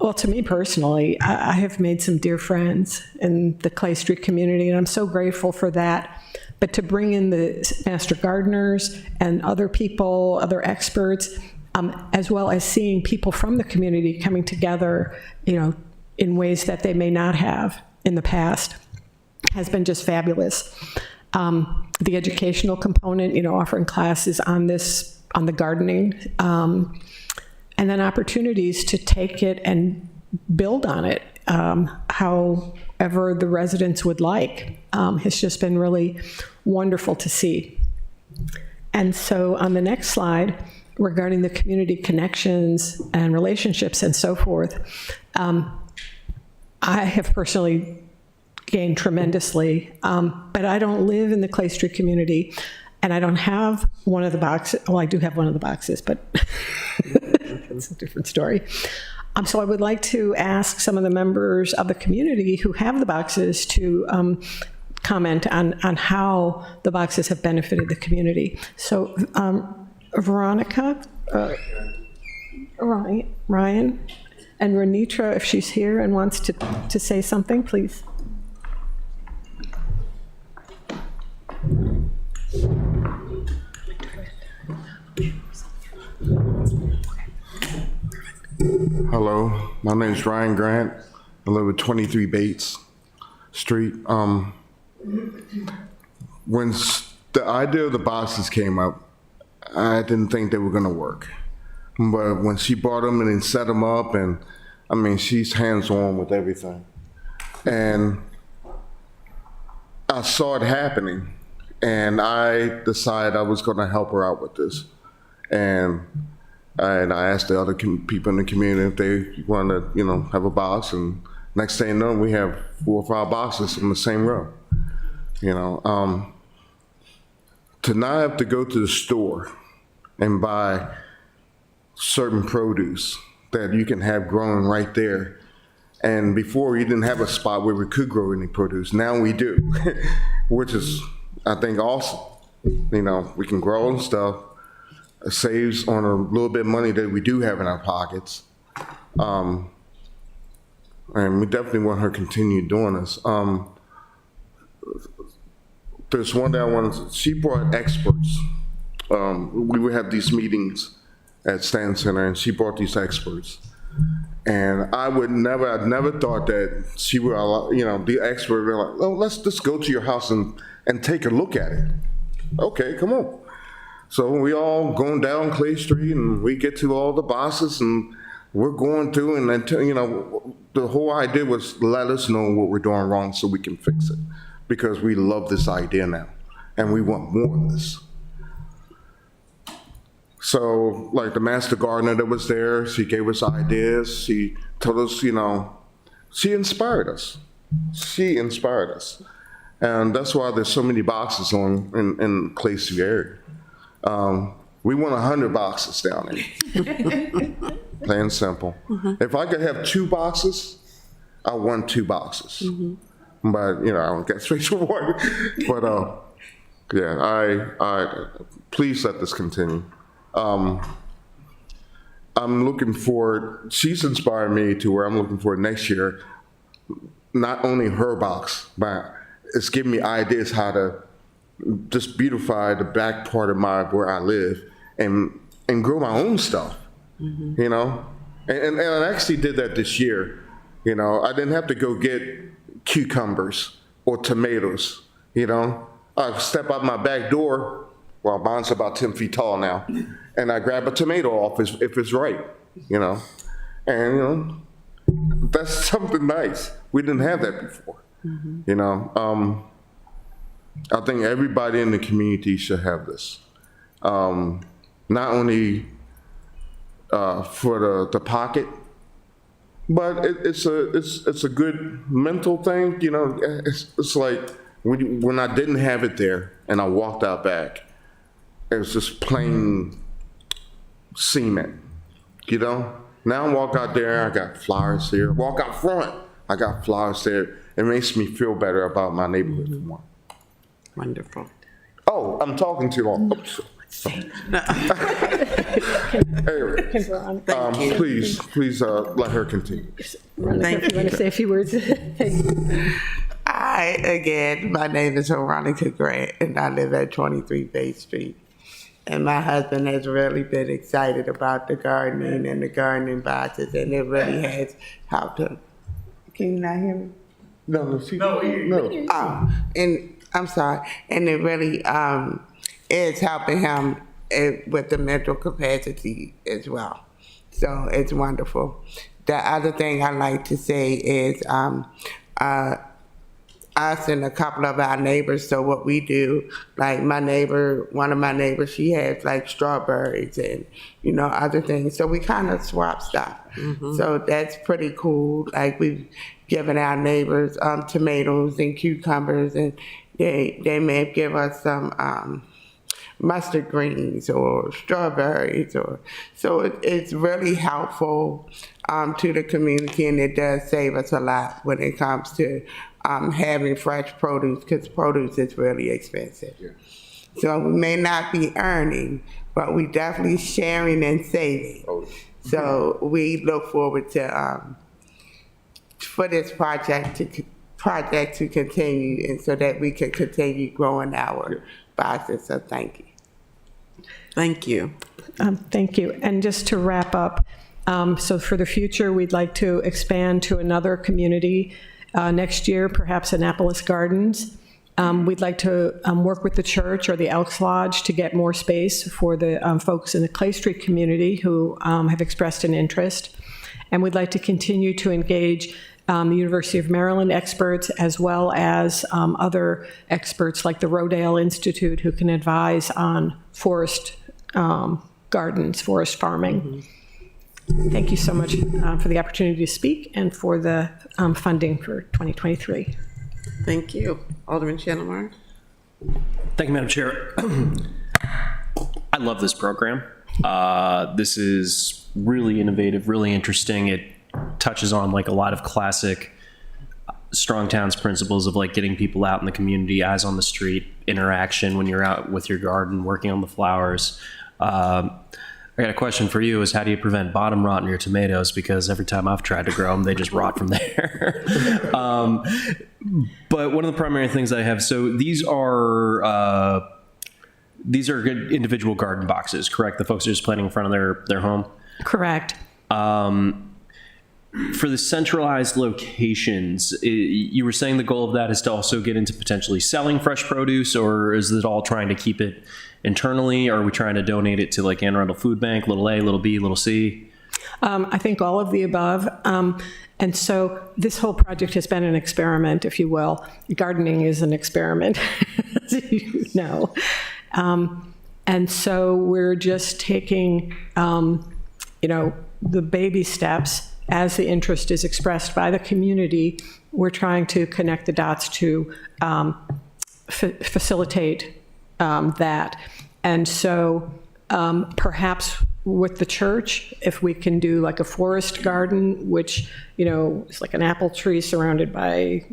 well, to me personally, I have made some dear friends in the Clay Street community, and I'm so grateful for that. But to bring in the master gardeners and other people, other experts, as well as seeing people from the community coming together, in ways that they may not have in the past, has been just fabulous. The educational component, offering classes on the gardening, and then opportunities to take it and build on it, however the residents would like, has just been really wonderful to see. And so on the next slide, regarding the community connections and relationships and so forth, I have personally gained tremendously, but I don't live in the Clay Street community, and I don't have one of the boxes. Well, I do have one of the boxes, but it's a different story. So I would like to ask some of the members of the community who have the boxes to comment on how the boxes have benefited the community. So Veronica, Ryan, and Renitra, if she's here and wants to say something, please. Hello, my name is Ryan Grant. I live at 23 Bates Street. When the idea of the boxes came up, I didn't think they were going to work. But when she brought them and then set them up, and I mean, she's hands-on with everything. And I saw it happening, and I decided I was going to help her out with this. And I asked the other people in the community if they wanted to, have a box, and next thing you know, we have 4 or 5 boxes in the same row. To not have to go to the store and buy certain produce that you can have growing right there. And before, you didn't have a spot where we could grow any produce. Now we do, which is, I think, awesome. We can grow and stuff. It saves on a little bit of money that we do have in our pockets. And we definitely want her to continue doing this. There's one that I wanted, she brought experts. We would have these meetings at Stanton Center, and she brought these experts. And I'd never thought that she would, the expert would be like, oh, let's just go to your house and take a look at it. Okay, come on. So we all going down Clay Street, and we get to all the boxes, and we're going through, and then, the whole idea was let us know what we're doing wrong so we can fix it, because we love this idea now, and we want more of this. So, like the master gardener that was there, she gave us ideas. She told us, she inspired us. She inspired us. And that's why there's so many boxes in Clay Street area. We want 100 boxes down there. Plain and simple. If I could have 2 boxes, I want 2 boxes. But, I don't get space for one. But, I please let this continue. I'm looking forward, she's inspired me to where I'm looking forward next year, not only her box, but it's giving me ideas how to just beautify the back part of where I live and grow my own stuff, And I actually did that this year. I didn't have to go get cucumbers or tomatoes, I step out my back door. Well, mine's about 10 feet tall now. And I grab a tomato off if it's right, And, that's something nice. We didn't have that before, I think everybody in the community should have this. Not only for the pocket, but it's a good mental thing. It's like when I didn't have it there and I walked out back, it was just plain cement, Now I walk out there, I got flowers here. Walk out front, I got flowers there. It makes me feel better about my neighborhood for one. Wonderful. Oh, I'm talking too long. Please let her continue. Veronica, if you want to say a few words. Hi again. My name is Veronica Grant, and I live at 23 Bay Street. And my husband has really been excited about the gardening and the gardening boxes, and it really has helped him. Can you not hear me? No. Oh, and I'm sorry. And it really is helping him with the mental capacity as well. So it's wonderful. The other thing I like to say is us and a couple of our neighbors. So what we do, like one of my neighbors, she has like strawberries and, other things. So we kind of swap stuff. So that's pretty cool. Like we've given our neighbors tomatoes and cucumbers, and they may give us some mustard greens or strawberries, so it's really helpful to the community, and it does save us a lot when it comes to having fresh produce, because produce is really expensive. So we may not be earning, but we definitely sharing and saving. So we look forward to for this project to continue, and so that we can continue growing our boxes. So thank you. Thank you. Thank you. And just to wrap up, so for the future, we'd like to expand to another community next year, perhaps Annapolis Gardens. We'd like to work with the church or the Elks Lodge to get more space for the folks in the Clay Street community who have expressed an interest. And we'd like to continue to engage the University of Maryland experts, as well as other experts like the Rodale Institute, who can advise on forest gardens, forest farming. Thank you so much for the opportunity to speak and for the funding for 2023. Thank you. Alderman Chandler. Thank you, Madam Chair. I love this program. This is really innovative, really interesting. It touches on like a lot of classic Strong Towns principles of like getting people out in the community, eyes on the street, interaction when you're out with your garden, working on the flowers. I got a question for you is how do you prevent bottom rot in your tomatoes? Because every time I've tried to grow them, they just rot from there. But one of the primary things I have, so these are good individual garden boxes, correct? The folks are just planting in front of their home? Correct. For the centralized locations, you were saying the goal of that is to also get into potentially selling fresh produce, or is it all trying to keep it internally? Or are we trying to donate it to like Anne Arundel Food Bank, little A, little B, little C? I think all of the above. And so this whole project has been an experiment, if you will. Gardening is an experiment, as you know. And so we're just taking, the baby steps as the interest is expressed by the community. We're trying to connect the dots to facilitate that. And so perhaps with the church, if we can do like a forest garden, which, is like an apple tree surrounded by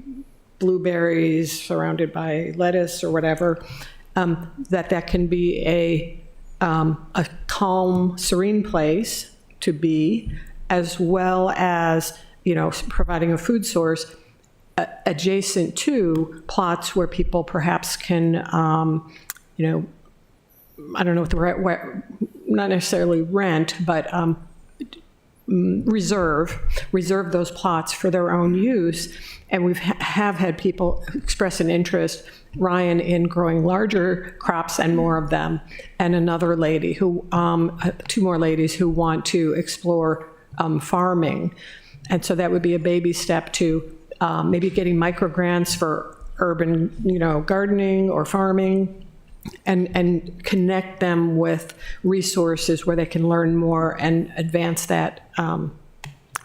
blueberries, surrounded by lettuce or whatever, that can be a calm, serene place to be, as well as, providing a food source adjacent to plots where people perhaps can, I don't know what the right, not necessarily rent, but reserve those plots for their own use. And we have had people express an interest, Ryan, in growing larger crops and more of them, and another lady who, two more ladies who want to explore farming. And so that would be a baby step to maybe getting micro grants for urban, gardening or farming, and connect them with resources where they can learn more and advance that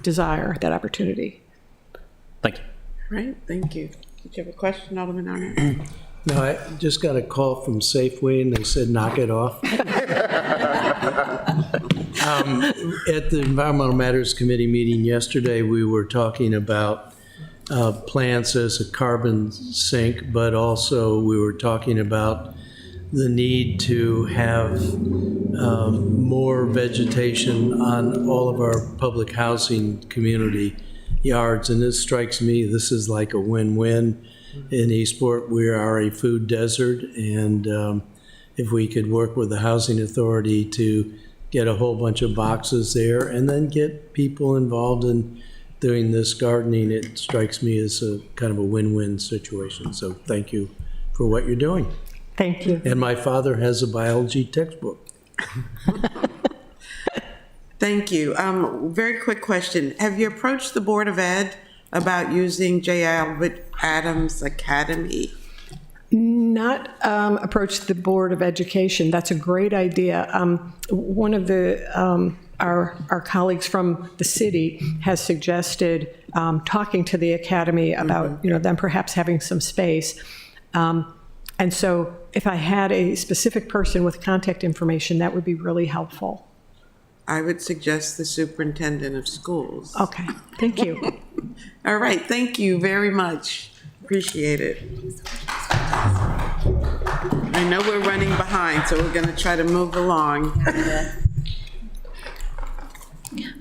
desire, that opportunity. Thank you. Right, thank you. Did you have a question, Alderman Arnott? No, I just got a call from Safeway and they said, knock it off. At the Environmental Matters Committee meeting yesterday, we were talking about plants as a carbon sink, but also we were talking about the need to have more vegetation on all of our public housing community yards. And this strikes me, this is like a win-win. In Eastport, we are a food desert, and if we could work with the Housing Authority to get a whole bunch of boxes there and then get people involved in doing this gardening, it strikes me as a kind of a win-win situation. So thank you for what you're doing. Thank you. And my father has a biology textbook. Thank you. Very quick question. Have you approached the Board of Ed about using J. Albert Adams Academy? Not approach the Board of Education. That's a great idea. One of the our colleagues from the city has suggested talking to the academy about them perhaps having some space. And so if I had a specific person with contact information, that would be really helpful. I would suggest the superintendent of schools. Okay, thank you. All right, thank you very much. Appreciate it. I know we're running behind, so we're going to try to move along.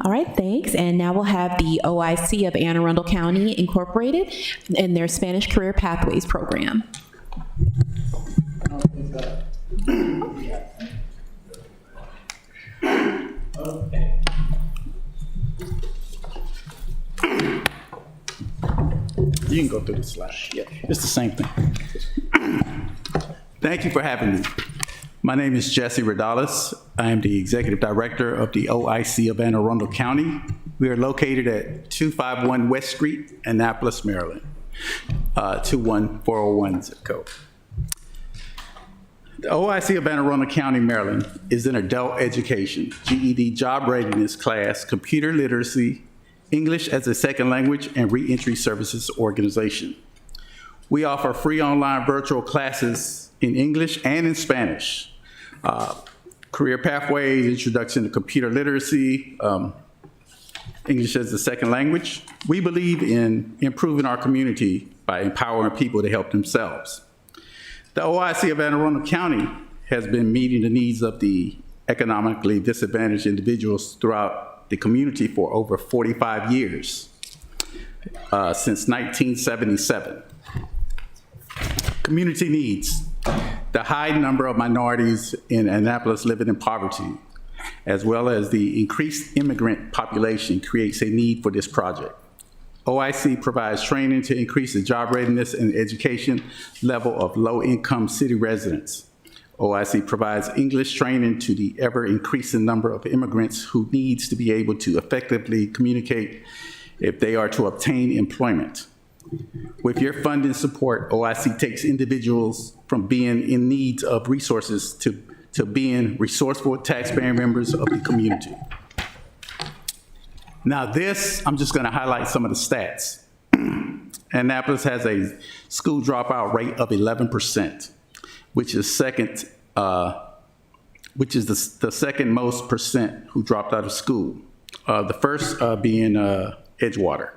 All right, thanks. And now we'll have the OIC of Anne Arundel County Incorporated and their Spanish Career Pathways program. You can go through the slide. Yeah, it's the same thing. Thank you for having me. My name is Jesse Rodales. I am the Executive Director of the OIC of Anne Arundel County. We are located at 251 West Street, Annapolis, Maryland, 21401 zip code. The OIC of Anne Arundel County, Maryland is an adult education, GED job readiness class, computer literacy, English as a second language, and reentry services organization. We offer free online virtual classes in English and in Spanish. Career pathways, introduction to computer literacy, English as a second language. We believe in improving our community by empowering people to help themselves. The OIC of Anne Arundel County has been meeting the needs of the economically disadvantaged individuals throughout the community for over 45 years, since 1977. Community needs. The high number of minorities in Annapolis living in poverty, as well as the increased immigrant population, creates a need for this project. OIC provides training to increase the job readiness and education level of low-income city residents. OIC provides English training to the ever-increasing number of immigrants who needs to be able to effectively communicate if they are to obtain employment. With your funding support, OIC takes individuals from being in need of resources to being resourceful taxpaying members of the community. Now this, I'm just gonna highlight some of the stats. Annapolis has a school dropout rate of 11%, which is the second most percent who dropped out of school. The first being Edgewater.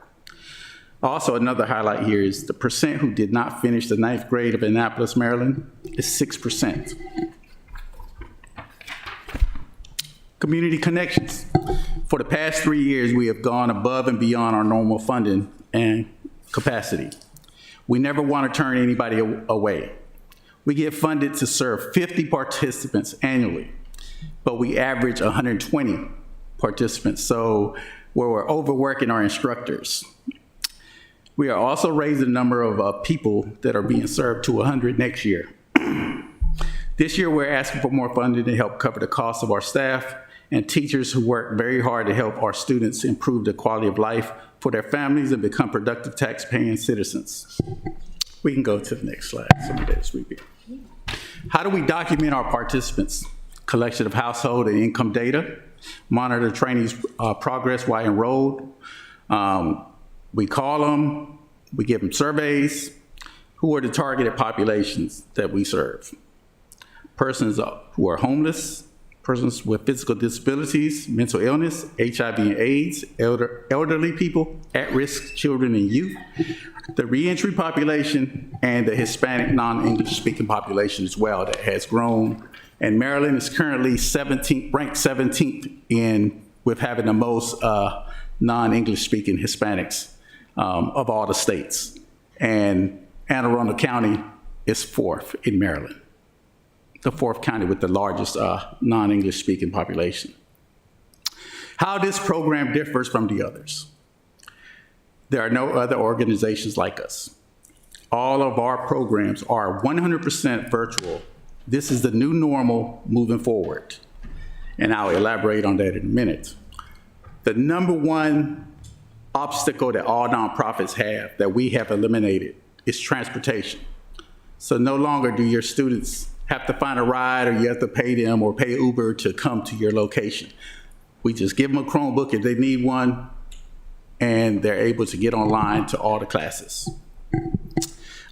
Also, another highlight here is the percent who did not finish the 9th grade of Annapolis, Maryland is 6%. Community connections. For the past 3 years, we have gone above and beyond our normal funding and capacity. We never want to turn anybody away. We get funded to serve 50 participants annually, but we average 120 participants, so we're overworking our instructors. We are also raising the number of people that are being served to 100 next year. This year, we're asking for more funding to help cover the cost of our staff and teachers who work very hard to help our students improve the quality of life for their families and become productive tax-paying citizens. We can go to the next slide. Some of this review. How do we document our participants? Collection of household and income data, monitor trainees' progress while enrolled. We call them, we give them surveys. Who are the targeted populations that we serve? Persons who are homeless, persons with physical disabilities, mental illness, HIV and AIDS, elderly people, at-risk children and youth, the reentry population, and the Hispanic non-English speaking population as well that has grown. And Maryland is currently ranked 17th with having the most non-English speaking Hispanics of all the states. And Anne Arundel County is 4th in Maryland, the 4th county with the largest non-English speaking population. How this program differs from the others. There are no other organizations like us. All of our programs are 100% virtual. This is the new normal moving forward. And I'll elaborate on that in a minute. The number one obstacle that all nonprofits have that we have eliminated is transportation. So no longer do your students have to find a ride, or you have to pay them or pay Uber to come to your location. We just give them a Chromebook if they need one, and they're able to get online to all the classes.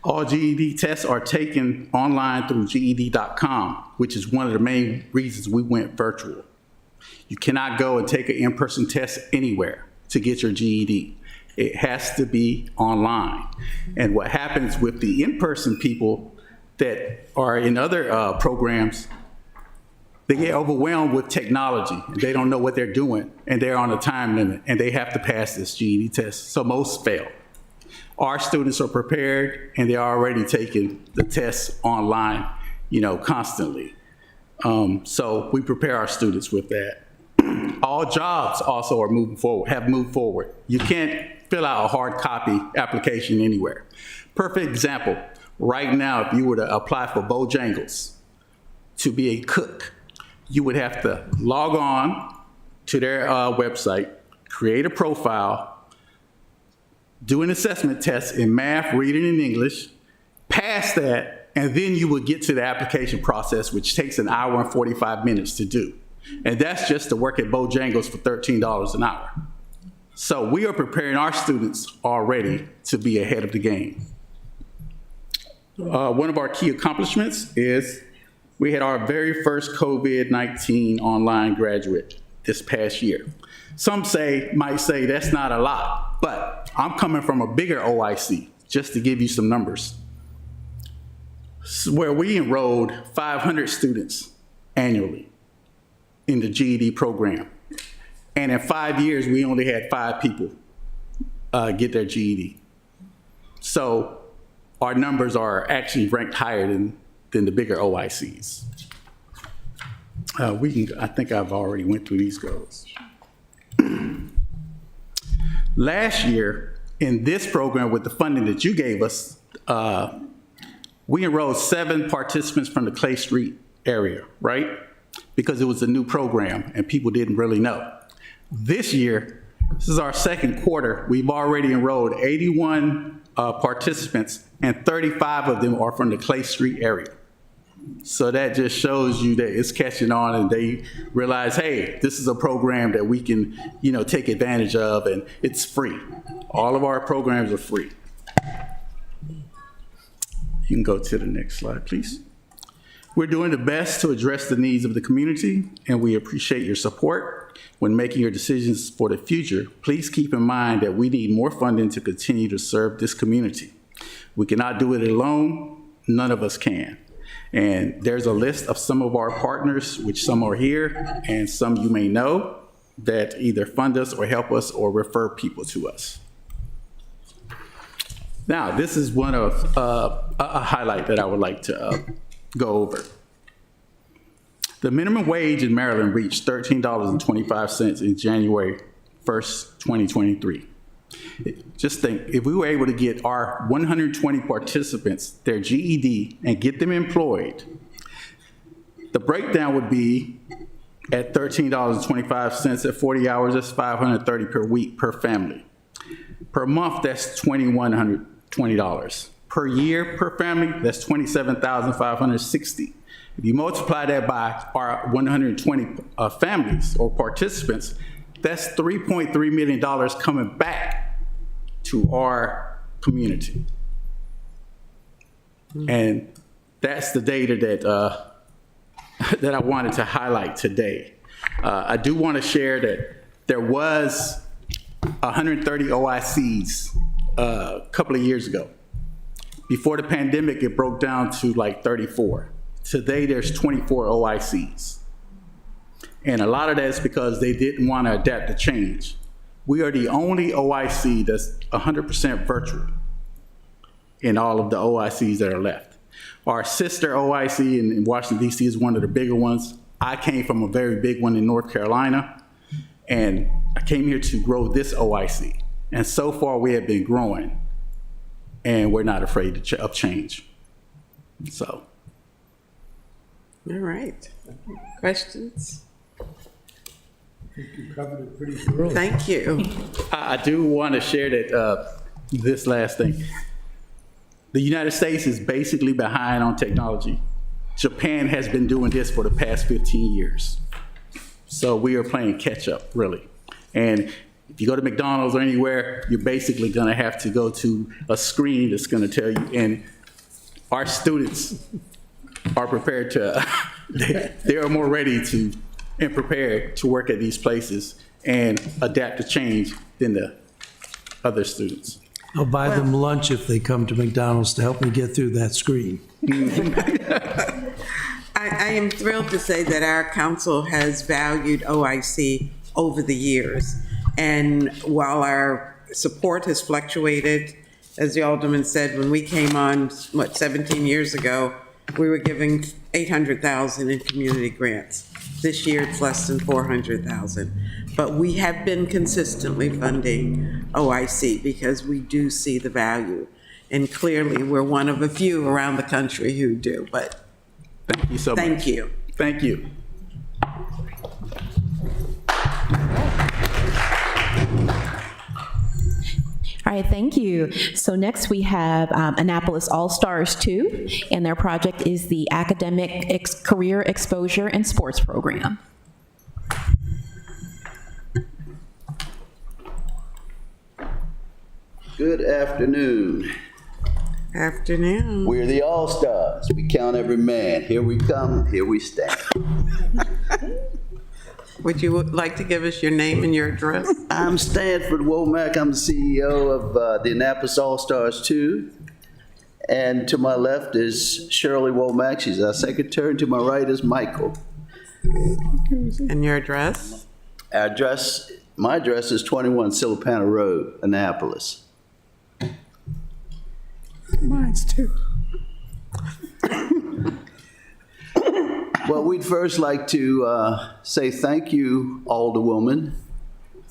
All GED tests are taken online through GED.com, which is one of the main reasons we went virtual. You cannot go and take an in-person test anywhere to get your GED. It has to be online. And what happens with the in-person people that are in other programs, they get overwhelmed with technology. They don't know what they're doing, and they're on a time limit, and they have to pass this GED test. So most fail. Our students are prepared, and they're already taking the tests online, constantly. So we prepare our students with that. All jobs also are have moved forward. You can't fill out a hard copy application anywhere. Perfect example, right now, if you were to apply for Bojangles to be a cook, you would have to log on to their website, create a profile, do an assessment test in math, reading, and English, pass that, and then you would get to the application process, which takes an hour and 45 minutes to do. And that's just to work at Bojangles for $13 an hour. So we are preparing our students already to be ahead of the game. One of our key accomplishments is we had our very first COVID-19 online graduate this past year. Some might say that's not a lot, but I'm coming from a bigger OIC, just to give you some numbers, where we enrolled 500 students annually in the GED program. And in 5 years, we only had 5 people get their GED. So our numbers are actually ranked higher than the bigger OICs. I think I've already went through these goals. Last year, in this program with the funding that you gave us, we enrolled 7 participants from the Clay Street area, right? Because it was a new program and people didn't really know. This year, this is our second quarter, we've already enrolled 81 participants, and 35 of them are from the Clay Street area. So that just shows you that it's catching on, and they realize, hey, this is a program that we can, take advantage of, and it's free. All of our programs are free. You can go to the next slide, please. We're doing the best to address the needs of the community, and we appreciate your support when making your decisions for the future. Please keep in mind that we need more funding to continue to serve this community. We cannot do it alone. None of us can. And there's a list of some of our partners, which some are here, and some you may know, that either fund us or help us or refer people to us. Now, this is one of a highlight that I would like to go over. The minimum wage in Maryland reached $13.25 in January 1st, 2023. Just think, if we were able to get our 120 participants their GED and get them employed, the breakdown would be at $13.25 at 40 hours, that's $530 per week per family. Per month, that's $2,120. Per year per family, that's $27,560. If you multiply that by our 120 families or participants, that's $3.3 million coming back to our community. And that's the data that that I wanted to highlight today. I do want to share that there was 130 OICs a couple of years ago. Before the pandemic, it broke down to like 34. Today, there's 24 OICs. And a lot of that is because they didn't want to adapt to change. We are the only OIC that's 100% virtual in all of the OICs that are left. Our sister OIC in Washington, D.C. is one of the bigger ones. I came from a very big one in North Carolina, and I came here to grow this OIC. And so far, we have been growing, and we're not afraid of change. So. All right. Questions? You covered it pretty thoroughly. Thank you. I do want to share that this last thing. The United States is basically behind on technology. Japan has been doing this for the past 15 years. So we are playing catch up, really. And if you go to McDonald's or anywhere, you're basically gonna have to go to a screen that's gonna tell you, and our students are prepared to, they are more ready to and prepared to work at these places and adapt to change than the other students. I'll buy them lunch if they come to McDonald's to help me get through that screen. I am thrilled to say that our council has valued OIC over the years. And while our support has fluctuated, as the Alderman said, when we came on, 17 years ago, we were giving $800,000 in community grants. This year, it's less than $400,000. But we have been consistently funding OIC because we do see the value. And clearly, we're one of a few around the country who do, but thank you so much. Thank you. Thank you. All right, thank you. So next we have Annapolis All-Stars 2, and their project is the Academic Career Exposure and Sports Program. Good afternoon. Afternoon. We're the All-Stars. We count every man. Here we come, here we stand. Would you like to give us your name and your address? I'm Stanford Womack. I'm the CEO of the Annapolis All-Stars 2. And to my left is Shirley Womack. She's our secretary. And to my right is Michael. And your address? My address is 21 Silipana Road, Annapolis. Mine's too. Well, we'd first like to say thank you, Alderwoman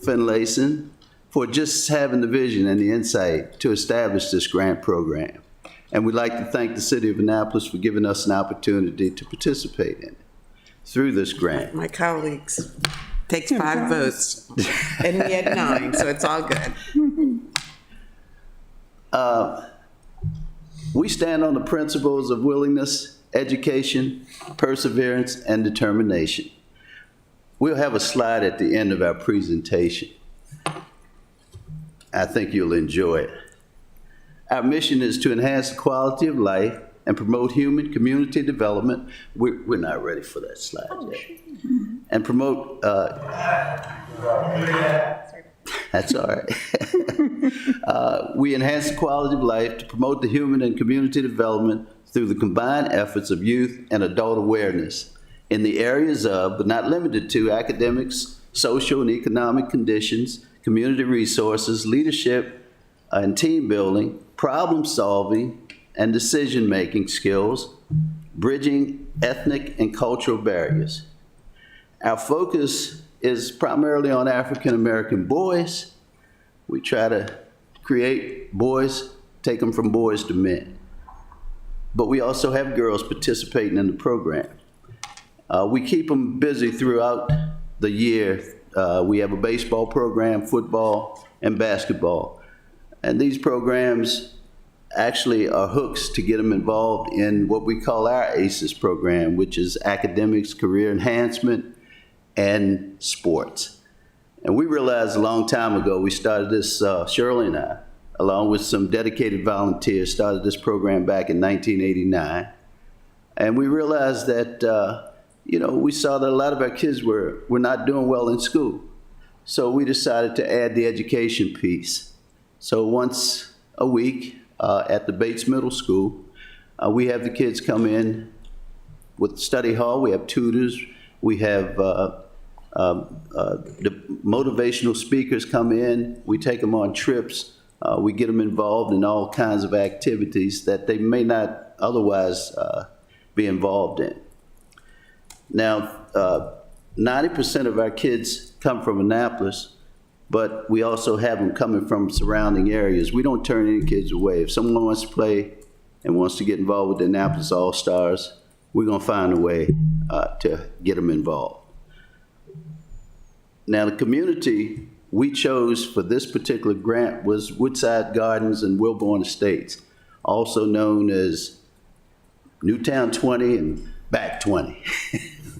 Finlayson, for just having the vision and the insight to establish this grant program. And we'd like to thank the City of Annapolis for giving us an opportunity to participate in it through this grant. My colleagues. Takes 5 votes, and we had 9, so it's all good. We stand on the principles of willingness, education, perseverance, and determination. We'll have a slide at the end of our presentation. I think you'll enjoy it. Our mission is to enhance the quality of life and promote human community development. We're not ready for that slide yet. And promote, that's all right. We enhance the quality of life to promote the human and community development through the combined efforts of youth and adult awareness in the areas of, but not limited to, academics, social and economic conditions, community resources, leadership and team building, problem solving and decision-making skills, bridging ethnic and cultural barriers. Our focus is primarily on African American boys. We try to create boys, take them from boys to men. But we also have girls participating in the program. We keep them busy throughout the year. We have a baseball program, football, and basketball. And these programs actually are hooks to get them involved in what we call our ACES program, which is academics, career enhancement, and sports. And we realized a long time ago, we started this, Shirley and I, along with some dedicated volunteers, started this program back in 1989. And we realized that, we saw that a lot of our kids were not doing well in school. So we decided to add the education piece. So once a week at the Bates Middle School, we have the kids come in with the study hall. We have tutors. We have the motivational speakers come in. We take them on trips. We get them involved in all kinds of activities that they may not otherwise be involved in. Now, 90% of our kids come from Annapolis, but we also have them coming from surrounding areas. We don't turn any kids away. If someone wants to play and wants to get involved with the Annapolis All-Stars, we're going to find a way to get them involved. Now, the community we chose for this particular grant was Woodside Gardens and Wilborn Estates, also known as Newtown 20 and Back 20.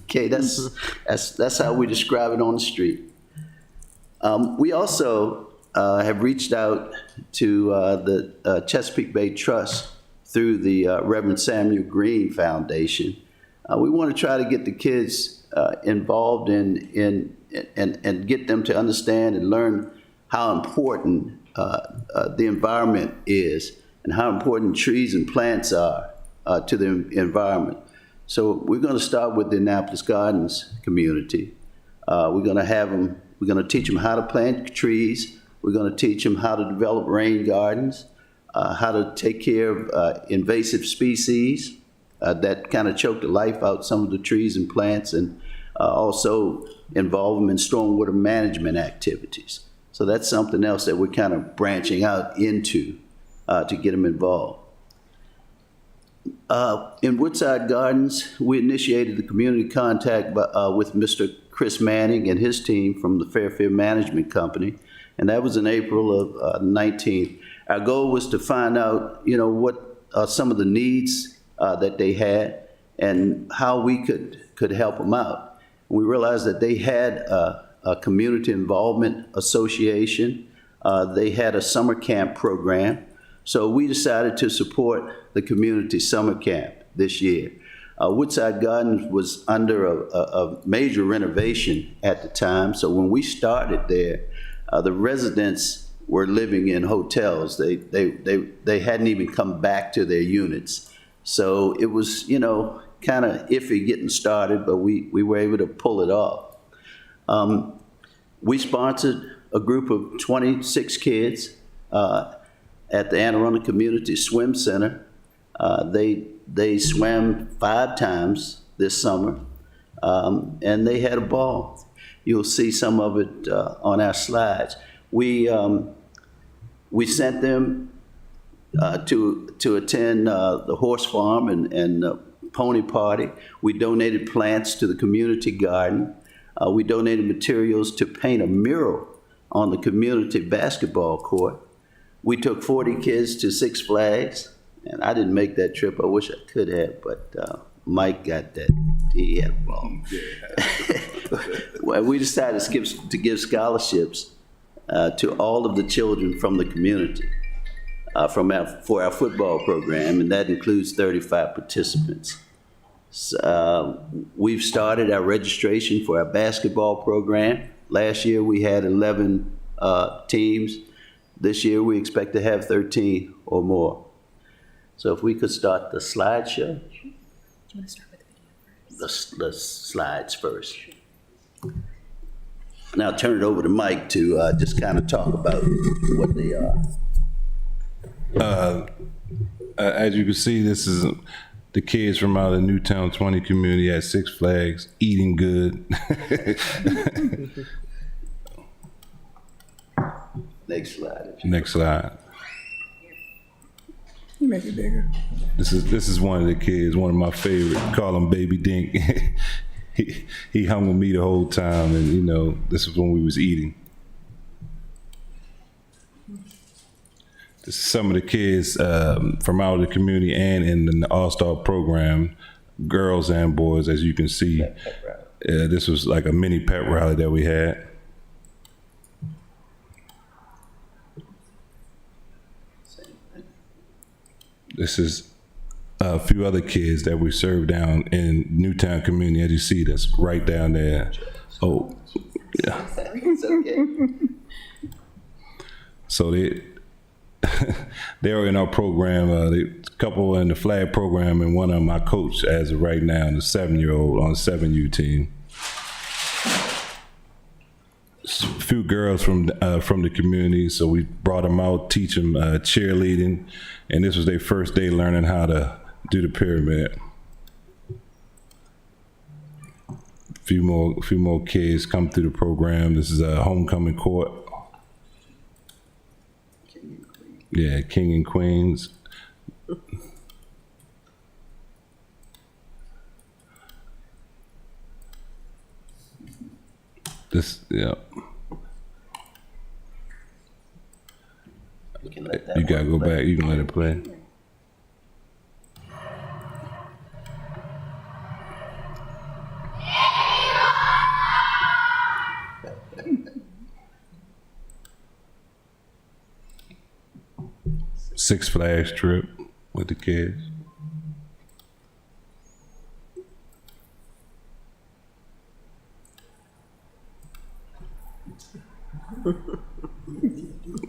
Okay, that's how we describe it on the street. We also have reached out to the Chesapeake Bay Trust through the Reverend Samuel Green Foundation. We want to try to get the kids involved in and get them to understand and learn how important the environment is and how important trees and plants are to the environment. So we're going to start with the Annapolis Gardens community. We're going to teach them how to plant trees. We're going to teach them how to develop rain gardens, how to take care of invasive species that kind of choke the life out some of the trees and plants, and also involve them in stormwater management activities. So that's something else that we're kind of branching out into to get them involved. In Woodside Gardens, we initiated the community contact with Mr. Chris Manning and his team from the Fairfield Management Company, and that was in April of 19. Our goal was to find out, what some of the needs that they had and how we could help them out. We realized that they had a community involvement association. They had a summer camp program. So we decided to support the community summer camp this year. Woodside Gardens was under a major renovation at the time. So when we started there, the residents were living in hotels. They hadn't even come back to their units. So it was, kind of iffy getting started, but we were able to pull it off. We sponsored a group of 26 kids at the Anne Arundel Community Swim Center. They swam 5 times this summer, and they had a ball. You'll see some of it on our slides. We sent them to attend the horse farm and pony party. We donated plants to the community garden. We donated materials to paint a mural on the community basketball court. We took 40 kids to Six Flags, and I didn't make that trip. I wish I could have, but Mike got that. He had a ball. Well, we decided to give scholarships to all of the children from the community for our football program, and that includes 35 participants. We've started our registration for our basketball program. Last year we had 11 teams. This year we expect to have 13 or more. So if we could start the slideshow. Do you want to start with the video first? The slides first. Now turn it over to Mike to just kind of talk about what they are. As you can see, this is the kids from out of the Newtown 20 community at Six Flags, eating good. Next slide. Next slide. You make it bigger. This is one of the kids, one of my favorite. Call him Baby Dink. he hung with me the whole time, and this was when we was eating. This is some of the kids from out of the community and in the All-Star program, girls and boys, as you can see. This was like a mini pep rally that we had. This is a few other kids that we serve down in Newtown community. As you see, that's right down there. Oh, yeah. So they're in our program. A couple in the flag program, and one of them I coach as of right now, the 7-year-old on the 7U team. A few girls from the community, so we brought them out, teach them cheerleading, and this was their first day learning how to do the pyramid. A few more kids come through the program. This is a homecoming court. Yeah, King and Queens. This, yeah. You gotta go back. You can let it play. Six Flags trip with the kids.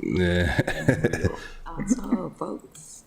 Yeah. Also votes.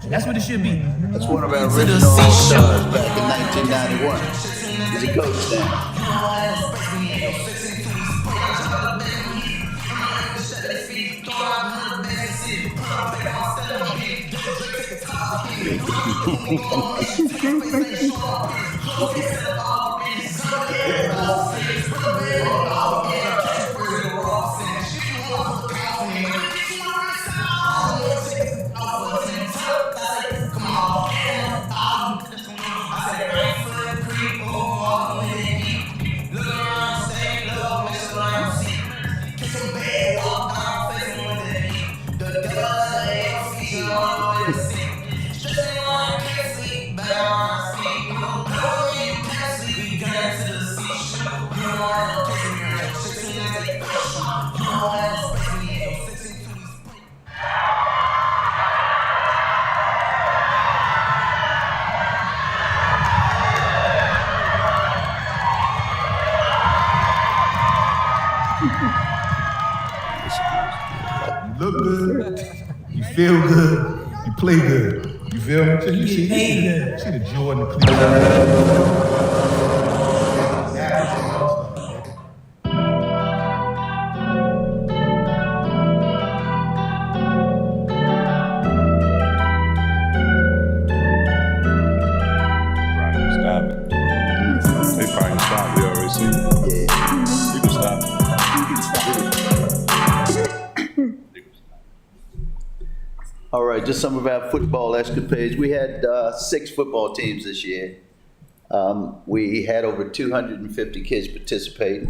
That's what it should be. That's one of our original All-Stars back in 1991. He's a coach now. Just You look good, you feel good, you play good. You feel me? So you see the Jordan Stop it. They probably stopped. We already seen it. You can stop it. All right, just some of our football escapades. We had 6 football teams this year. We had over 250 kids participate,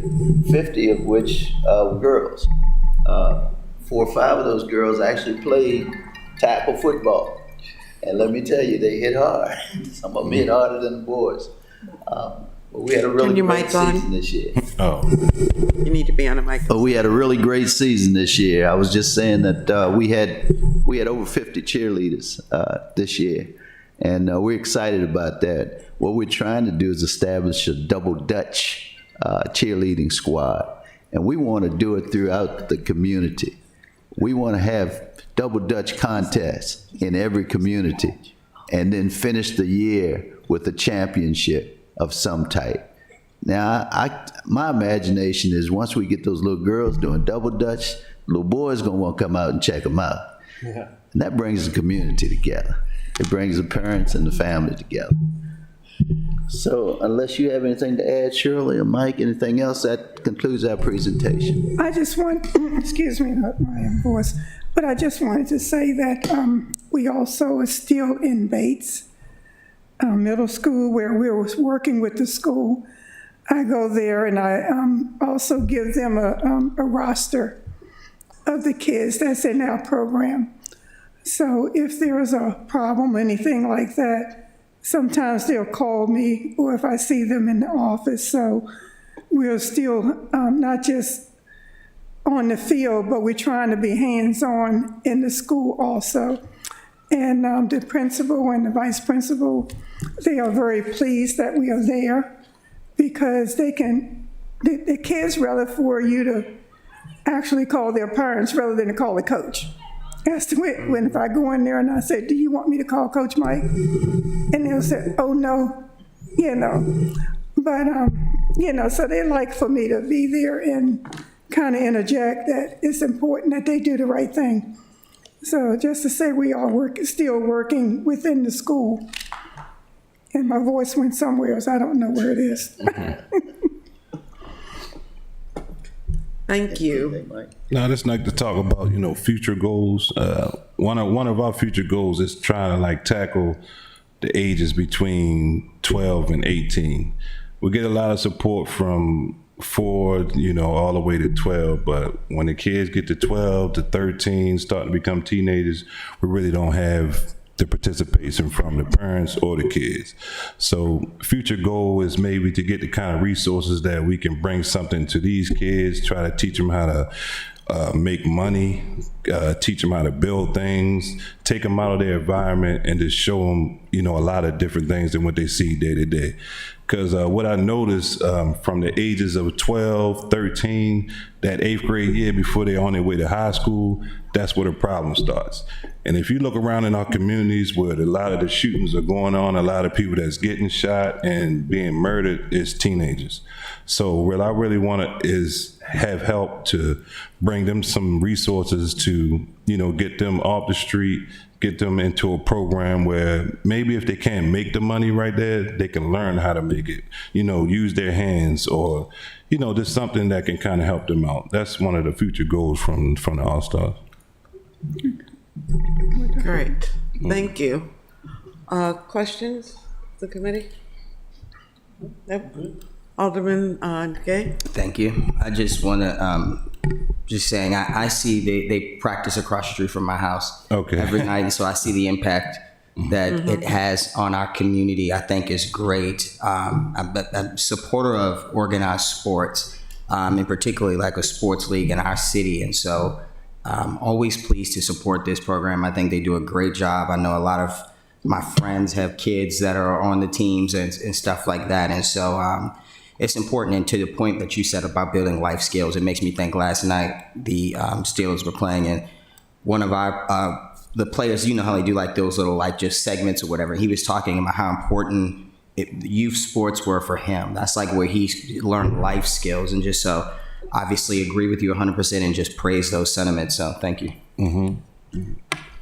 50 of which were girls. 4 or 5 of those girls actually played tackle football. And let me tell you, they hit hard. Some of them hit harder than the boys. But we had a really great season this year. Oh. You need to be on a mic. But we had a really great season this year. I was just saying that we had over 50 cheerleaders this year, and we're excited about that. What we're trying to do is establish a double Dutch cheerleading squad, and we want to do it throughout the community. We want to have double Dutch contests in every community, and then finish the year with a championship of some type. Now, my imagination is once we get those little girls doing double Dutch, little boys gonna want to come out and check them out. Yeah. And that brings the community together. It brings the parents and the family together. So unless you have anything to add, Shirley or Mike, anything else, that concludes our presentation. I just want, excuse me, my voice, but I just wanted to say that we also are still in Bates Middle School, where we're working with the school. I go there and I also give them a roster of the kids that's in our program. So if there is a problem, anything like that, sometimes they'll call me, or if I see them in the office. So we're still not just on the field, but we're trying to be hands-on in the school also. And the principal and the vice principal, they are very pleased that we are there, because the kids rather for you to actually call their parents rather than to call the coach. As to when if I go in there and I say, do you want me to call Coach Mike? And they'll say, oh, no, But, so they like for me to be there and kind of interject that it's important that they do the right thing. So just to say we are still working within the school. And my voice went somewhere else. I don't know where it is. Thank you. Now, let's like to talk about, future goals. One of our future goals is trying to tackle the ages between 12 and 18. We get a lot of support from 4, all the way to 12, but when the kids get to 12 to 13, starting to become teenagers, we really don't have the participation from the parents or the kids. So future goal is maybe to get the kind of resources that we can bring something to these kids, try to teach them how to make money, teach them how to build things, take them out of their environment and just show them, a lot of different things than what they see day to day. Because what I noticed from the ages of 12, 13, that 8th grade year before they're on their way to high school, that's where the problem starts. And if you look around in our communities where a lot of the shootings are going on, a lot of people that's getting shot and being murdered is teenagers. So what I really want to is have help to bring them some resources to, get them off the street, get them into a program where maybe if they can't make the money right there, they can learn how to make it, use their hands or, just something that can kind of help them out. That's one of the future goals from the All-Stars. Great. Thank you. Questions, the committee? Nope. Alderman Gay? Thank you. I just want to, just saying, I see they practice across the street from my house every night, and so I see the impact that it has on our community. I think is great. I'm a supporter of organized sports, and particularly like a sports league in our city, and so always pleased to support this program. I think they do a great job. I know a lot of my friends have kids that are on the teams and stuff like that, and so it's important. And to the point that you said about building life skills, it makes me think last night the Steelers were playing, and one of our the players, you know how they do like those little like just segments or whatever. He was talking about how important youth sports were for him. That's like where he learned life skills, and just so obviously agree with you 100% and just praise those sentiments. So thank you.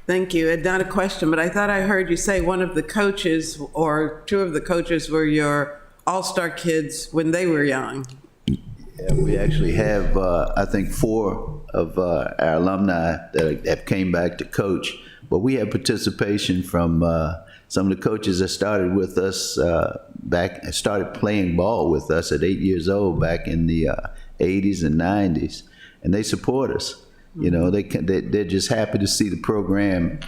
Thank you. And not a question, but I thought I heard you say one of the coaches or two of the coaches were your all-star kids when they were young. Yeah, we actually have, I think, 4 of our alumni that have came back to coach, but we have participation from some of the coaches that started with us started playing ball with us at 8 years old back in the 80s and 90s, and they support us. You know, they're just happy to see the program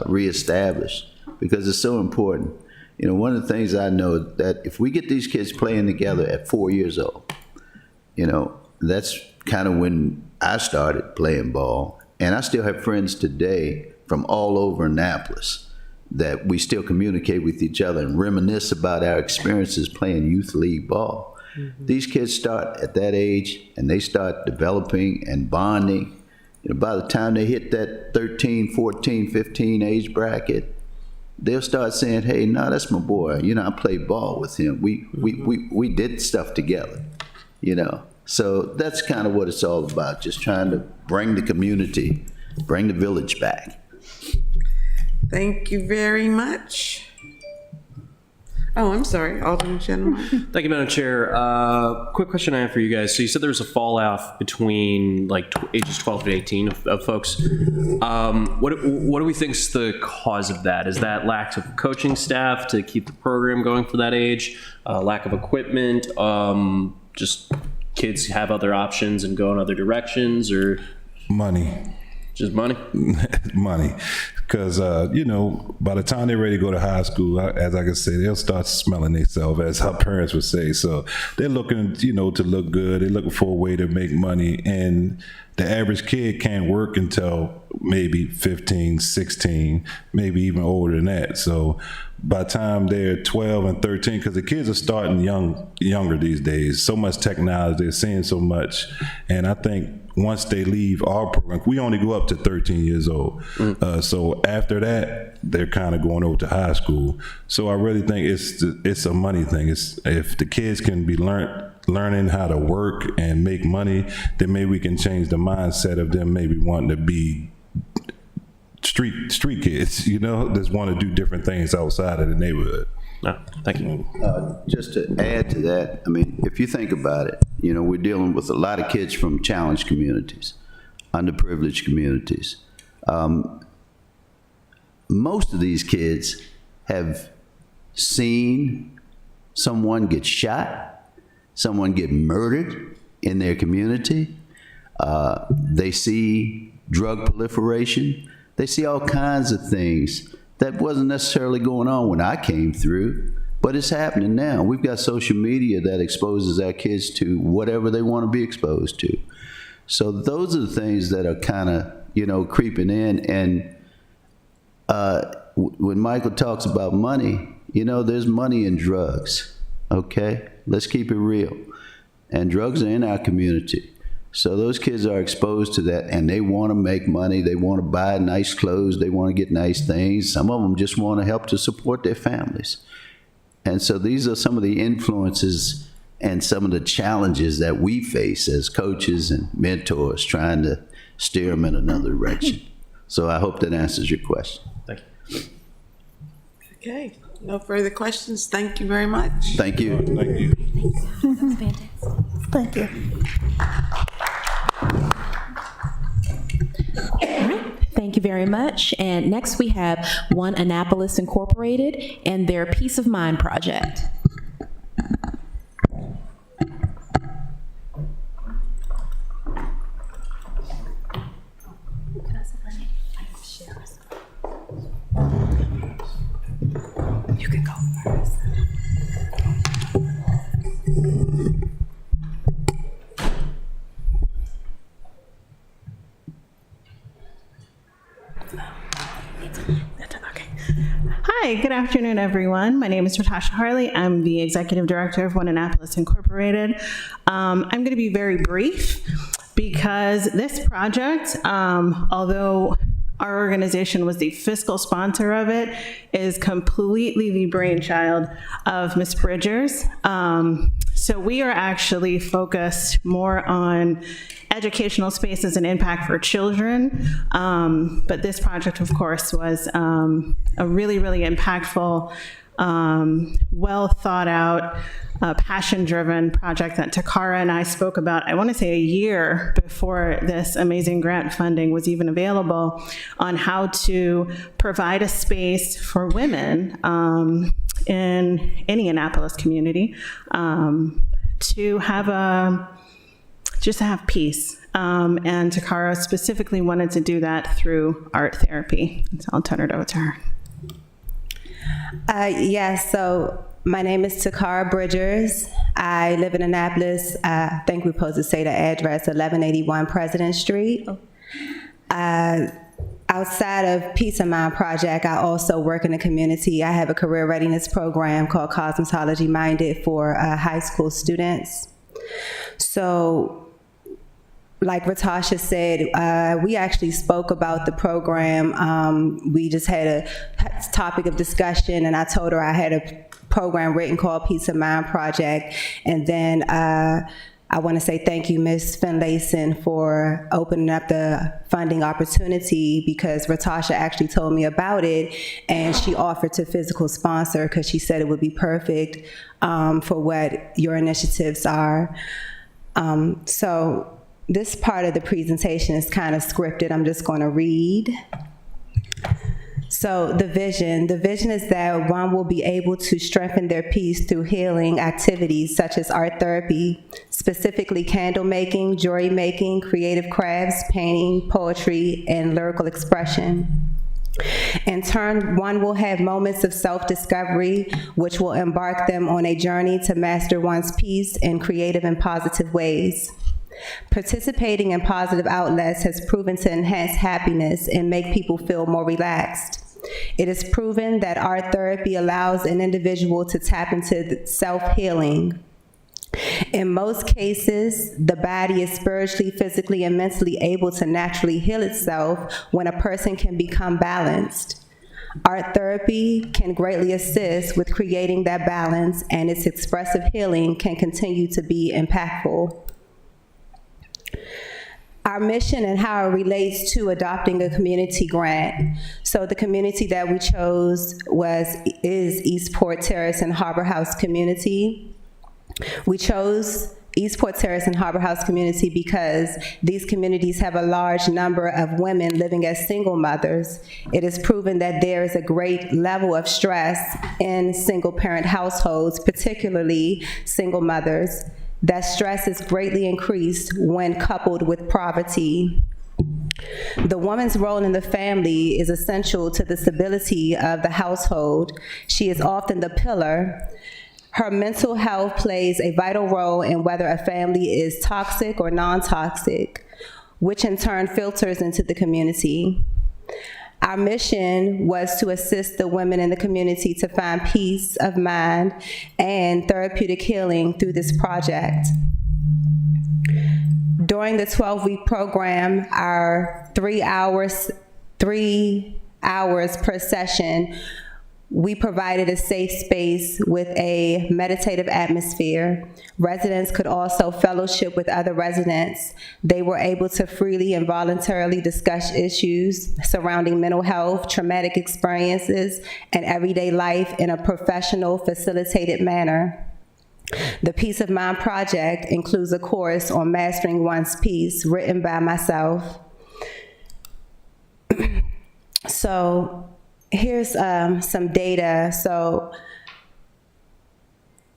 reestablished because it's so important. You know, one of the things I know that if we get these kids playing together at 4 years old, you know, that's kind of when I started playing ball. And I still have friends today from all over Annapolis that we still communicate with each other and reminisce about our experiences playing youth league ball. These kids start at that age and they start developing and bonding. You know, by the time they hit that 13, 14, 15 age bracket, they'll start saying, hey, no, that's my boy. You know, I played ball with him. We did stuff together, you know. So that's kind of what it's all about, just trying to bring the community, bring the village back. Thank you very much. Oh, I'm sorry, Alderman Shannon. Thank you, Madam Chair. Quick question I have for you guys. So you said there was a fall off between like ages 12 to 18 of folks. What do we think is the cause of that? Is that lack of coaching staff to keep the program going for that age? Lack of equipment? Just kids have other options and go in other directions, or money? Just money? Money. Because, you know, by the time they're ready to go to high school, as I can say, they'll start smelling themselves, as our parents would say. So they're looking, you know, to look good. They're looking for a way to make money. And the average kid can't work until maybe 15, 16, maybe even older than that. So by the time they're 12 and 13, because the kids are starting younger these days, so much technology, they're seeing so much. And I think once they leave our program, we only go up to 13 years old. So after that, they're kind of going over to high school. So I really think it's a money thing. It's if the kids can be learning how to work and make money, then maybe we can change the mindset of them maybe wanting to be street kids, you know, just want to do different things outside of the neighborhood. No, thank you. Just to add to that, I mean, if you think about it, you know, we're dealing with a lot of kids from challenged communities, underprivileged communities. Most of these kids have seen someone get shot, someone get murdered in their community. They see drug proliferation. They see all kinds of things that wasn't necessarily going on when I came through, but it's happening now. We've got social media that exposes our kids to whatever they want to be exposed to. So those are the things that are kind of, you know, creeping in. And when Michael talks about money, you know, there's money in drugs, okay? Let's keep it real. And drugs are in our community. So those kids are exposed to that, and they want to make money. They want to buy nice clothes. They want to get nice things. Some of them just want to help to support their families. And so these are some of the influences and some of the challenges that we face as coaches and mentors trying to steer them in another direction. So I hope that answers your question. Thank you. Okay, no further questions. Thank you very much. Thank you. Thank you. Thank you. Thank you very much. And next we have One Annapolis Incorporated and their Peace of Mind project. You can go first. Hi, good afternoon, everyone. My name is Natasha Harley. I'm the Executive Director of One Annapolis Incorporated. I'm going to be very brief because this project, although our organization was the fiscal sponsor of it, is completely the brainchild of Ms. Bridgers. So we are actually focused more on educational spaces and impact for children. But this project, of course, was a really, really impactful, well thought out, passion-driven project that Takara and I spoke about, I want to say a year before this amazing grant funding was even available, on how to provide a space for women in any Annapolis community to have just to have peace. And Takara specifically wanted to do that through art therapy. So I'll turn it over to her. Yes, so my name is Takara Bridgers. I live in Annapolis. I think we're supposed to say the address, 1181 President Street. Outside of Peace of Mind Project, I also work in the community. I have a career readiness program called Cosmetology Minded for high school students. So, like Ratasha said, we actually spoke about the program. We just had a topic of discussion, and I told her I had a program written called Peace of Mind Project. And then I want to say thank you, Ms. Finlayson, for opening up the funding opportunity, because Ratasha actually told me about it, and she offered to physical sponsor because she said it would be perfect for what your initiatives are. So this part of the presentation is kind of scripted. I'm just going to read. So the vision is that one will be able to strengthen their peace through healing activities such as art therapy, specifically candle making, jewelry making, creative crafts, painting, poetry, and lyrical expression. In turn, one will have moments of self-discovery, which will embark them on a journey to master one's peace in creative and positive ways. Participating in positive outlets has proven to enhance happiness and make people feel more relaxed. It is proven that art therapy allows an individual to tap into self-healing. In most cases, the body is spiritually, physically, and mentally able to naturally heal itself when a person can become balanced. Art therapy can greatly assist with creating that balance, and its expressive healing can continue to be impactful. Our mission and how it relates to adopting a community grant. So the community that we chose is Eastport Terrace and Harbor House community. We chose Eastport Terrace and Harbor House community because these communities have a large number of women living as single mothers. It is proven that there is a great level of stress in single parent households, particularly single mothers. That stress is greatly increased when coupled with poverty. The woman's role in the family is essential to the stability of the household. She is often the pillar. Her mental health plays a vital role in whether a family is toxic or non-toxic, which in turn filters into the community. Our mission was to assist the women in the community to find peace of mind and therapeutic healing through this project. During the 12-week program, our 3 hours per session, we provided a safe space with a meditative atmosphere. Residents could also fellowship with other residents. They were able to freely and voluntarily discuss issues surrounding mental health, traumatic experiences, and everyday life in a professional, facilitated manner. The Peace of Mind Project includes a course on mastering one's peace written by myself. So, here's some data. So,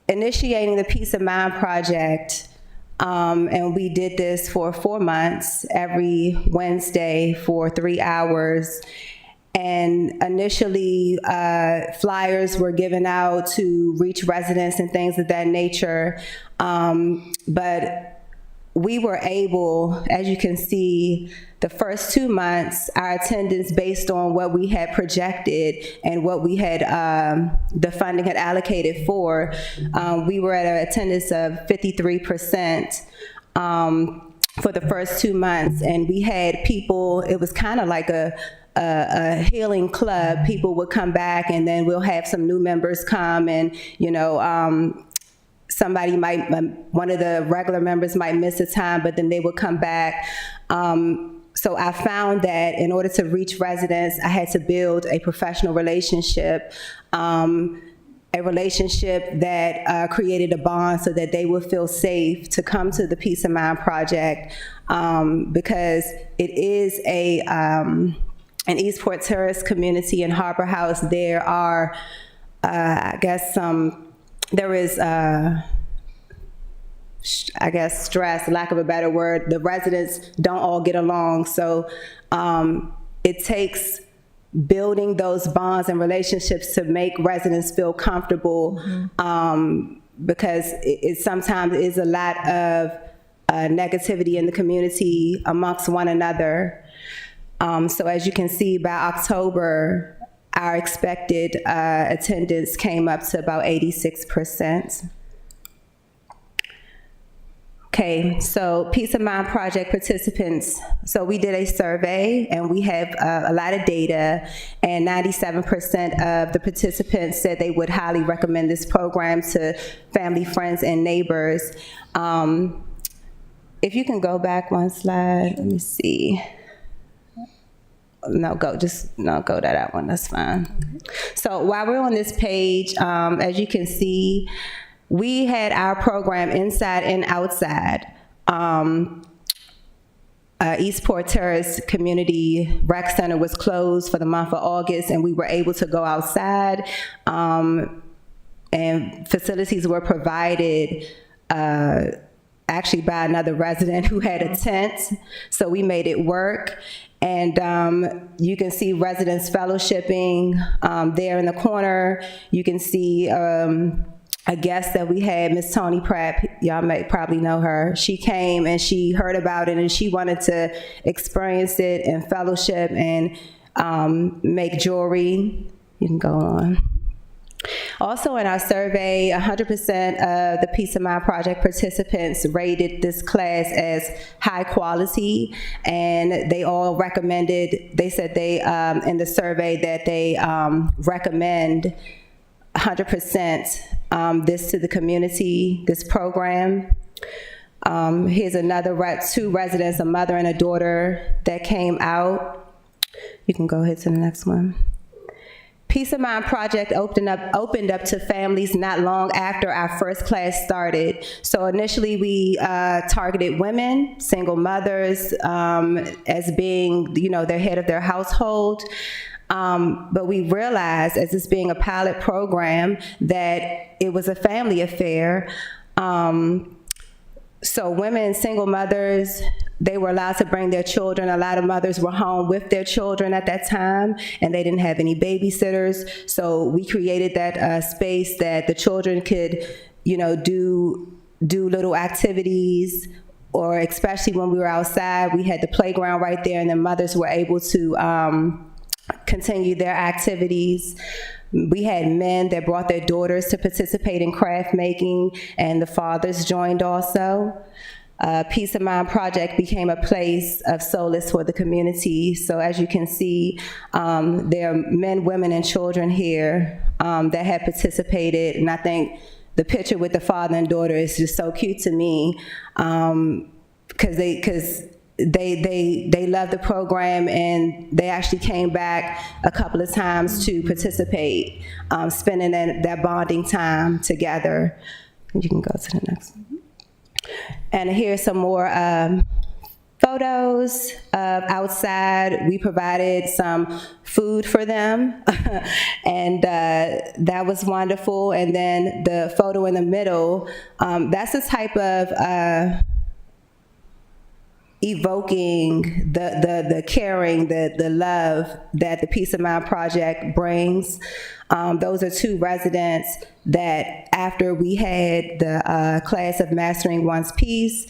initiating the Peace of Mind Project, and we did this for 4 months, every Wednesday for 3 hours. And initially, flyers were given out to reach residents and things of that nature. But we were able, as you can see, the first 2 months, our attendance based on what we had projected and what we had, the funding had allocated for, we were at an attendance of 53%. For the first 2 months, and we had people, it was kind of like a healing club. People would come back, and then we'll have some new members come, and somebody might, one of the regular members might miss a time, but then they would come back. So I found that in order to reach residents, I had to build a professional relationship, a relationship that created a bond so that they would feel safe to come to the Peace of Mind Project, because it is an Eastport Terrace community and Harbor House. There are, I guess, there is, I guess, stress, lack of a better word. The residents don't all get along, so it takes building those bonds and relationships to make residents feel comfortable, because it sometimes is a lot of negativity in the community amongst one another. So as you can see, by October, our expected attendance came up to about 86%. Okay, so Peace of Mind Project participants. So we did a survey, and we have a lot of data, and 97% of the participants said they would highly recommend this program to family, friends, and neighbors. If you can go back one slide, let me see. No, go to that one, that's fine. So while we're on this page, as you can see, we had our program inside and outside. Eastport Terrace Community Rec Center was closed for the month of August, and we were able to go outside, and facilities were provided actually by another resident who had a tent, so we made it work. And you can see residents fellowshipping there in the corner. You can see a guest that we had, Miss Tony Pratt, y'all may probably know her. She came and she heard about it, and she wanted to experience it and fellowship and make jewelry. You can go on. Also in our survey, 100% of the Peace of Mind Project participants rated this class as high quality, and they all recommended, they said they, in the survey, that they recommend 100% this to the community, this program. Here's another two residents, a mother and a daughter, that came out. You can go ahead to the next one. Peace of Mind Project opened up to families not long after our first class started. So initially we targeted women, single mothers, as being, the head of their household. But we realized, as this being a pilot program, that it was a family affair. So women, single mothers, they were allowed to bring their children. A lot of mothers were home with their children at that time, and they didn't have any babysitters. So we created that space that the children could, do little activities, or especially when we were outside, we had the playground right there, and the mothers were able to continue their activities. We had men that brought their daughters to participate in craft making, and the fathers joined also. Peace of Mind Project became a place of solace for the community. So as you can see, there are men, women, and children here that have participated, and I think the picture with the father and daughter is just so cute to me, because they love the program, and they actually came back a couple of times to participate, spending that bonding time together. You can go to the next one. And here's some more photos of outside. We provided some food for them, and that was wonderful. And then the photo in the middle, that's the type of evoking the caring, the love that the Peace of Mind Project brings. Those are two residents that, after we had the class of Mastering One's Peace,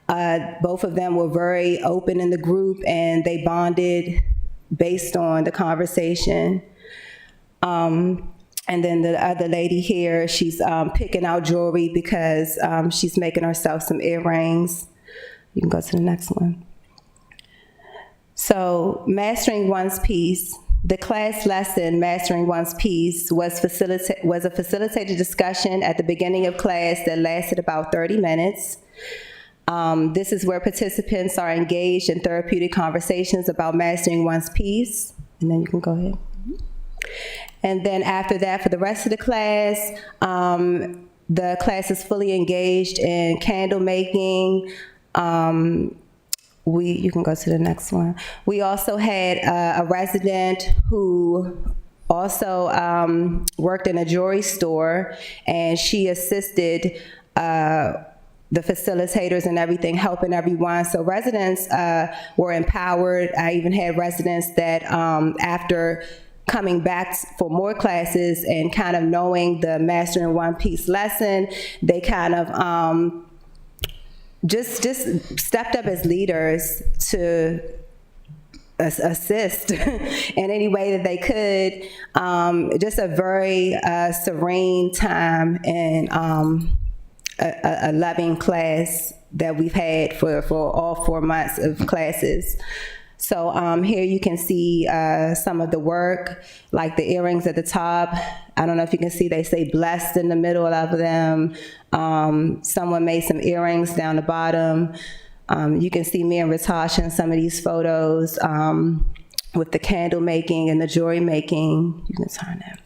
Both of them were very open in the group, and they bonded based on the conversation. And then the other lady here, she's picking out jewelry because she's making herself some earrings. You can go to the next one. So, Mastering One's Piece. The class lesson, Mastering One's Piece, was a facilitated discussion at the beginning of class that lasted about 30 minutes. This is where participants are engaged in therapeutic conversations about mastering one's piece. And then you can go ahead. And then after that, for the rest of the class is fully engaged in candle making. You can go to the next one. We also had a resident who also worked in a jewelry store, and she assisted the facilitators and everything, helping everyone. So residents were empowered. I even had residents that after coming back for more classes and kind of knowing the Mastering One Piece lesson, they kind of just stepped up as leaders to assist in any way that they could. Just a very serene time and a loving class that we've had for all 4 months of classes. So here you can see some of the work, like the earrings at the top. I don't know if you can see, they say blessed in the middle of them. Someone made some earrings down the bottom. You can see me and Ratasha in some of these photos with the candle making and the jewelry making. You can turn that.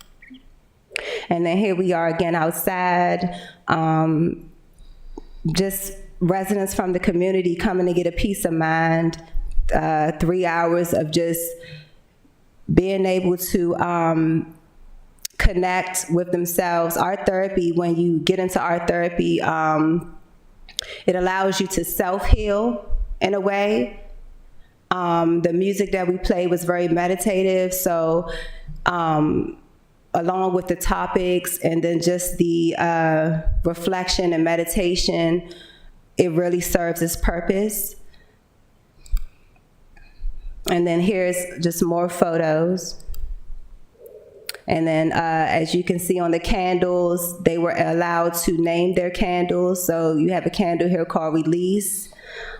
And then here we are again outside. Just residents from the community coming to get a peace of mind. 3 hours of just being able to connect with themselves. Art therapy, when you get into art therapy, it allows you to self-heal in a way. The music that we played was very meditative, so along with the topics and then just the reflection and meditation, it really serves its purpose. And then here's just more photos. And then as you can see on the candles, they were allowed to name their candles. So you have a candle here called Release.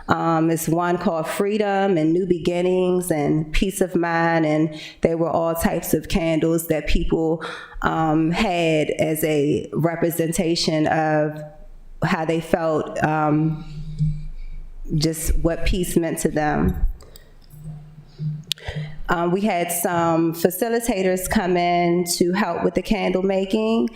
It's one called Freedom and New Beginnings and Peace of Mind. And they were all types of candles that people had as a representation of how they felt, just what peace meant to them. We had some facilitators come in to help with the candle making.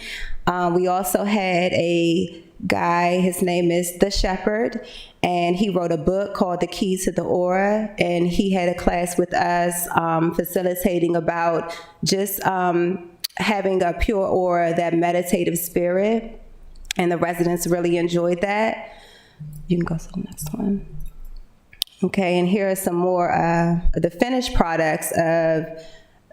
We also had a guy, his name is The Shepherd, and he wrote a book called The Key to the Aura, and he had a class with us facilitating about just having a pure aura, that meditative spirit, and the residents really enjoyed that. You can go to the next one. Okay, and here are some more the finished products of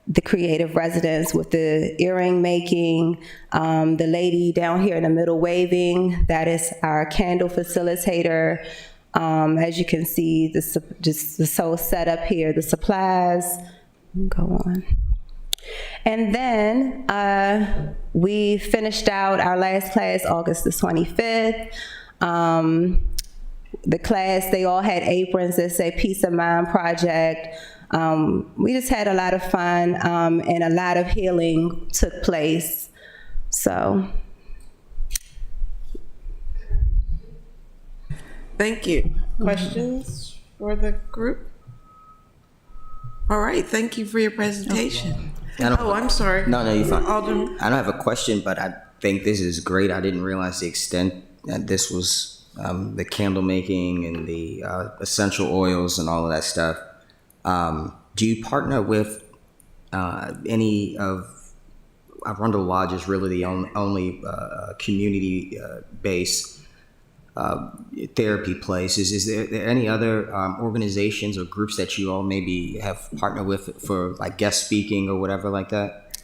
the creative residents with the earring making. The lady down here in the middle waving, that is our candle facilitator. As you can see, just the whole setup here, the supplies. Go on. And then we finished out our last class August the 25th. The class, they all had aprons that say Peace of Mind Project. We just had a lot of fun and a lot of healing took place. So. Thank you. Questions for the group? All right, thank you for your presentation. I'm sorry. No, you're fine. Alderman. I don't have a question, but I think this is great. I didn't realize the extent that this was the candle making and the essential oils and all of that stuff. Do you partner with any of Arundel Lodge is really the only community-based therapy place. Is there any other organizations or groups that you all maybe have partnered with for like guest speaking or whatever like that?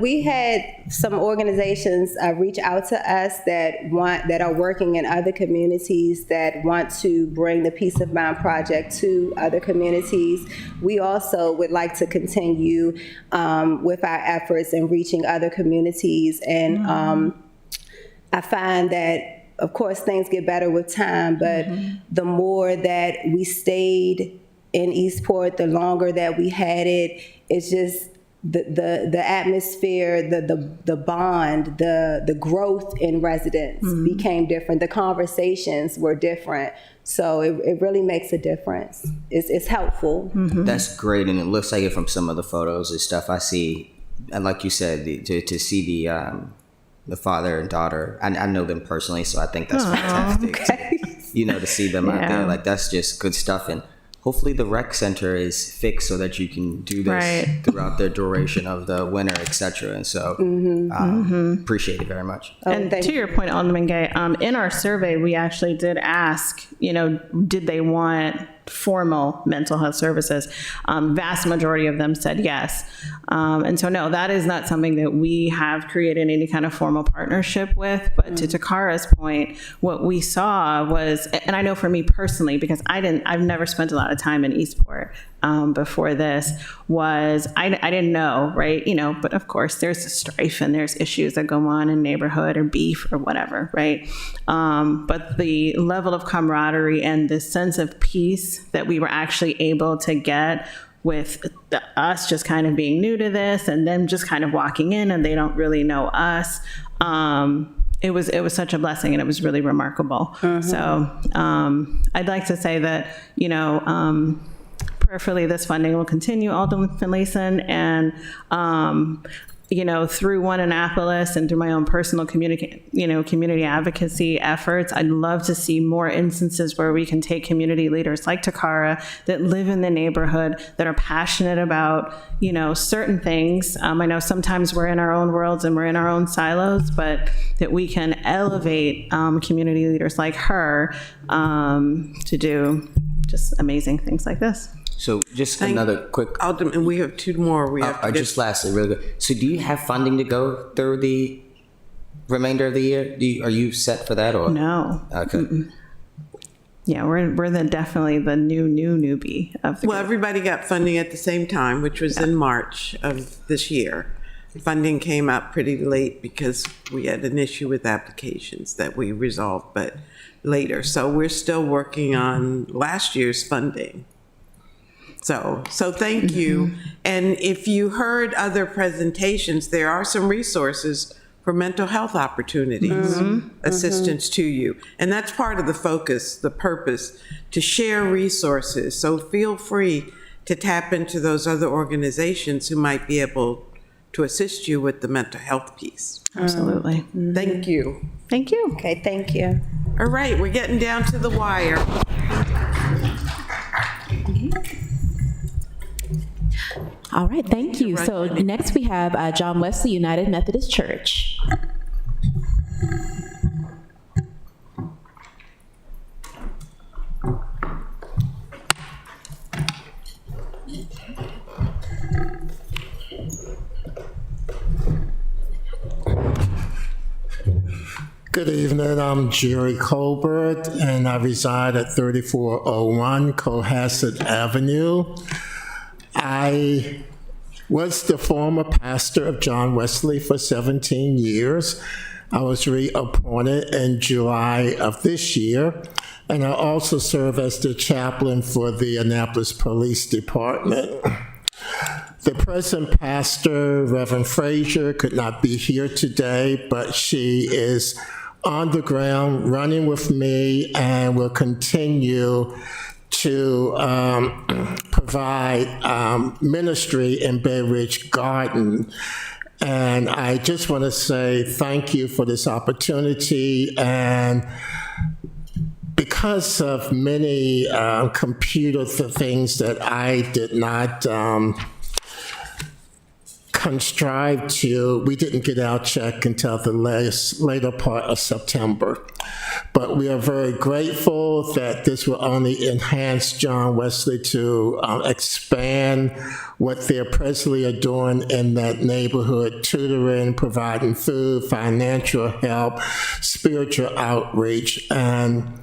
We had some organizations reach out to us that are working in other communities that want to bring the Peace of Mind Project to other communities. We also would like to continue with our efforts in reaching other communities. And I find that, of course, things get better with time, but the more that we stayed in Eastport, the longer that we had it, it's just the atmosphere, the bond, the growth in residents became different. The conversations were different. So it really makes a difference. It's helpful. That's great, and it looks like it from some of the photos and stuff I see. And like you said, to see the father and daughter, I know them personally, so I think that's fantastic. Okay. To see them out there, like that's just good stuff. And hopefully the rec center is fixed so that you can do this throughout the duration of the winter, etc. And so appreciate it very much. And to your point, Alderman Gay, in our survey, we actually did ask, did they want formal mental health services? Vast majority of them said yes. And so no, that is not something that we have created any kind of formal partnership with. But to Takara's point, what we saw was, and I know for me personally, because I've never spent a lot of time in Eastport before this, was I didn't know, right? But of course there's a strife and there's issues that go on in neighborhood or beef or whatever, right? But the level of camaraderie and the sense of peace that we were actually able to get with us just kind of being new to this and them just kind of walking in and they don't really know us. It was such a blessing and it was really remarkable. So I'd like to say that, prayerfully this funding will continue, Alderman Finlayson, and through One Annapolis and through my own personal community advocacy efforts, I'd love to see more instances where we can take community leaders like Takara that live in the neighborhood, that are passionate about, certain things. I know sometimes we're in our own worlds and we're in our own silos, but that we can elevate community leaders like her to do just amazing things like this. So just another quick... Alderman, we have two more. Just lastly, really good. So do you have funding to go through the remainder of the year? Are you set for that? Or No. Okay. Yeah, we're definitely the newbie of the group. Everybody got funding at the same time, which was in March of this year. Funding came up pretty late because we had an issue with applications that we resolved, but later. So we're still working on last year's funding. So thank you. And if you heard other presentations, there are some resources for mental health opportunities, assistance to you. And that's part of the focus, the purpose, to share resources. So feel free to tap into those other organizations who might be able to assist you with the mental health piece. Absolutely. Thank you. Thank you. Okay, thank you. All right, we're getting down to the wire. All right, thank you. So next we have John Wesley United Methodist Church. Good evening, I'm Jerry Colbert, and I reside at 3401 Cohasset Avenue. I was the former pastor of John Wesley for 17 years. I was reappointed in July of this year, and I also serve as the chaplain for the Annapolis Police Department. The present pastor, Reverend Frazier, could not be here today, but she is on the ground running with me and will continue to provide ministry in Bay Ridge Garden. And I just want to say thank you for this opportunity. And because of many computer things that I did not contrived to, we didn't get our check until the later part of September. But we are very grateful that this will only enhance John Wesley to expand what they're presently are doing in that neighborhood, tutoring, providing food, financial help, spiritual outreach. And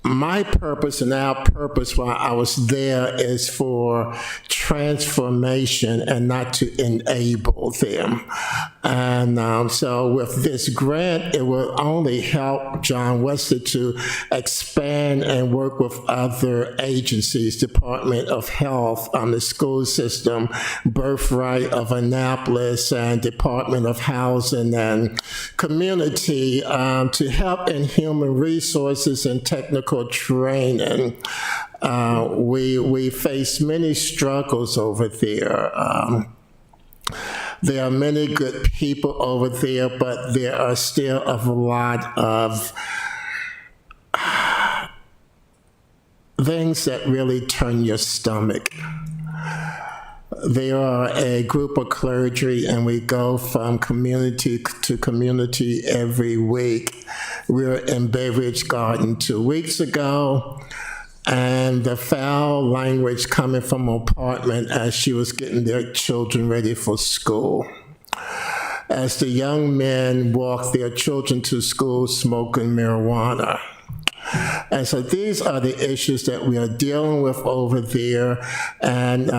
my purpose and our purpose while I was there is for transformation and not to enable them. And so with this grant, it will only help John Wesley to expand and work with other agencies, Department of Health, the school system, Birthright of Annapolis, and Department of Housing and Community to help in human resources and technical training. We face many struggles over there. There are many good people over there, but there are still a lot of things that really turn your stomach. They are a group of clergy, and we go from community to community every week. We were in Beveridge Garden 2 weeks ago, and the foul language coming from an apartment as she was getting their children ready for school. As the young men walked their children to school smoking marijuana. And so these are the issues that we are dealing with over there. And,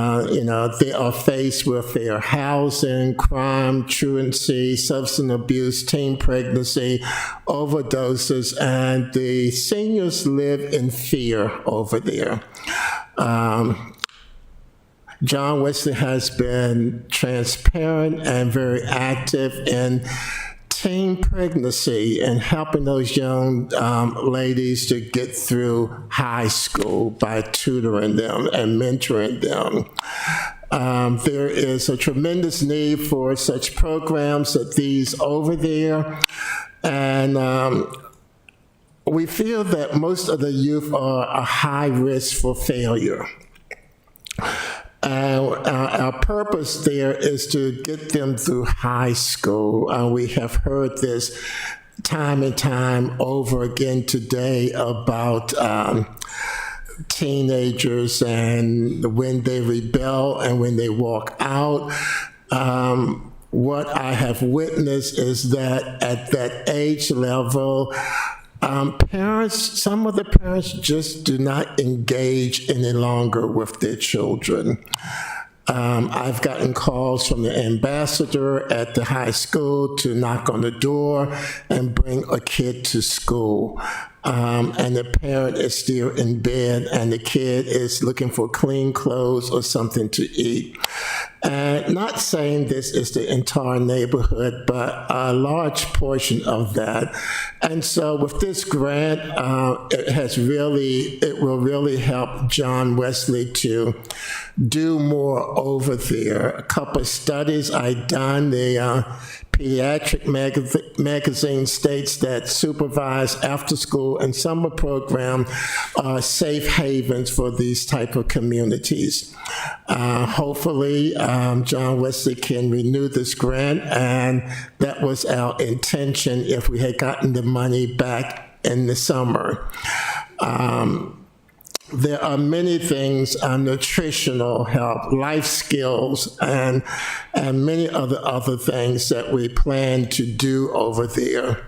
they are faced with their housing, crime, truancy, substance abuse, teen pregnancy, overdoses, and the seniors live in fear over there. John Wesley has been transparent and very active in teen pregnancy and helping those young ladies to get through high school by tutoring them and mentoring them. There is a tremendous need for such programs as these over there. And we feel that most of the youth are a high risk for failure. Our purpose there is to get them through high school. We have heard this time and time over again today about teenagers and when they rebel and when they walk out. What I have witnessed is that at that age level, some of the parents just do not engage any longer with their children. I've gotten calls from the ambassador at the high school to knock on the door and bring a kid to school. And the parent is still in bed and the kid is looking for clean clothes or something to eat. And not saying this is the entire neighborhood, but a large portion of that. And so with this grant, it will really help John Wesley to do more over there. A couple of studies I've done, the Pediatric magazine states that supervised after-school and summer program are safe havens for these type of communities. Hopefully, John Wesley can renew this grant, and that was our intention if we had gotten the money back in the summer. There are many things, nutritional help, life skills, and many other things that we plan to do over there.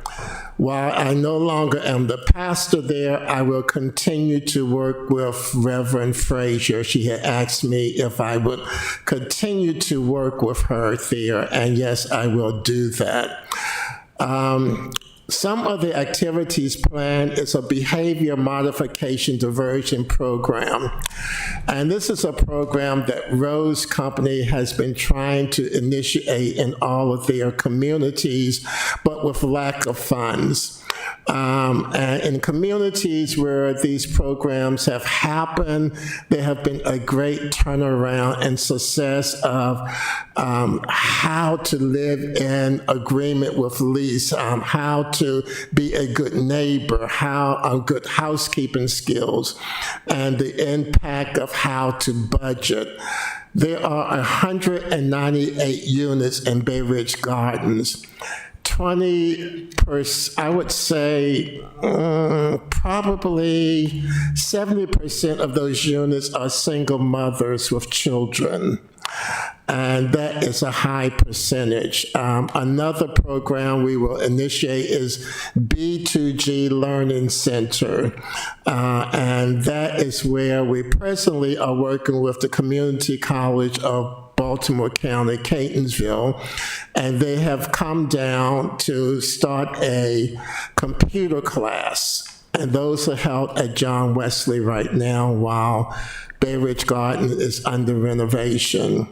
While I no longer am the pastor there, I will continue to work with Reverend Frazier. She had asked me if I would continue to work with her there, and yes, I will do that. Some of the activities planned is a behavior modification diversion program. And this is a program that Rose Company has been trying to initiate in all of their communities, but with lack of funds. And in communities where these programs have happened, there have been a great turnaround and success of how to live in agreement with lease, how to be a good neighbor, how good housekeeping skills, and the impact of how to budget. There are 198 units in Bay Ridge Gardens. 20%, I would say probably 70% of those units are single mothers with children. And that is a high percentage. Another program we will initiate is B2G Learning Center. And that is where we presently are working with the Community College of Baltimore County, Catonsville, and they have come down to start a computer class. And those are held at John Wesley right now while Bay Ridge Garden is under renovation.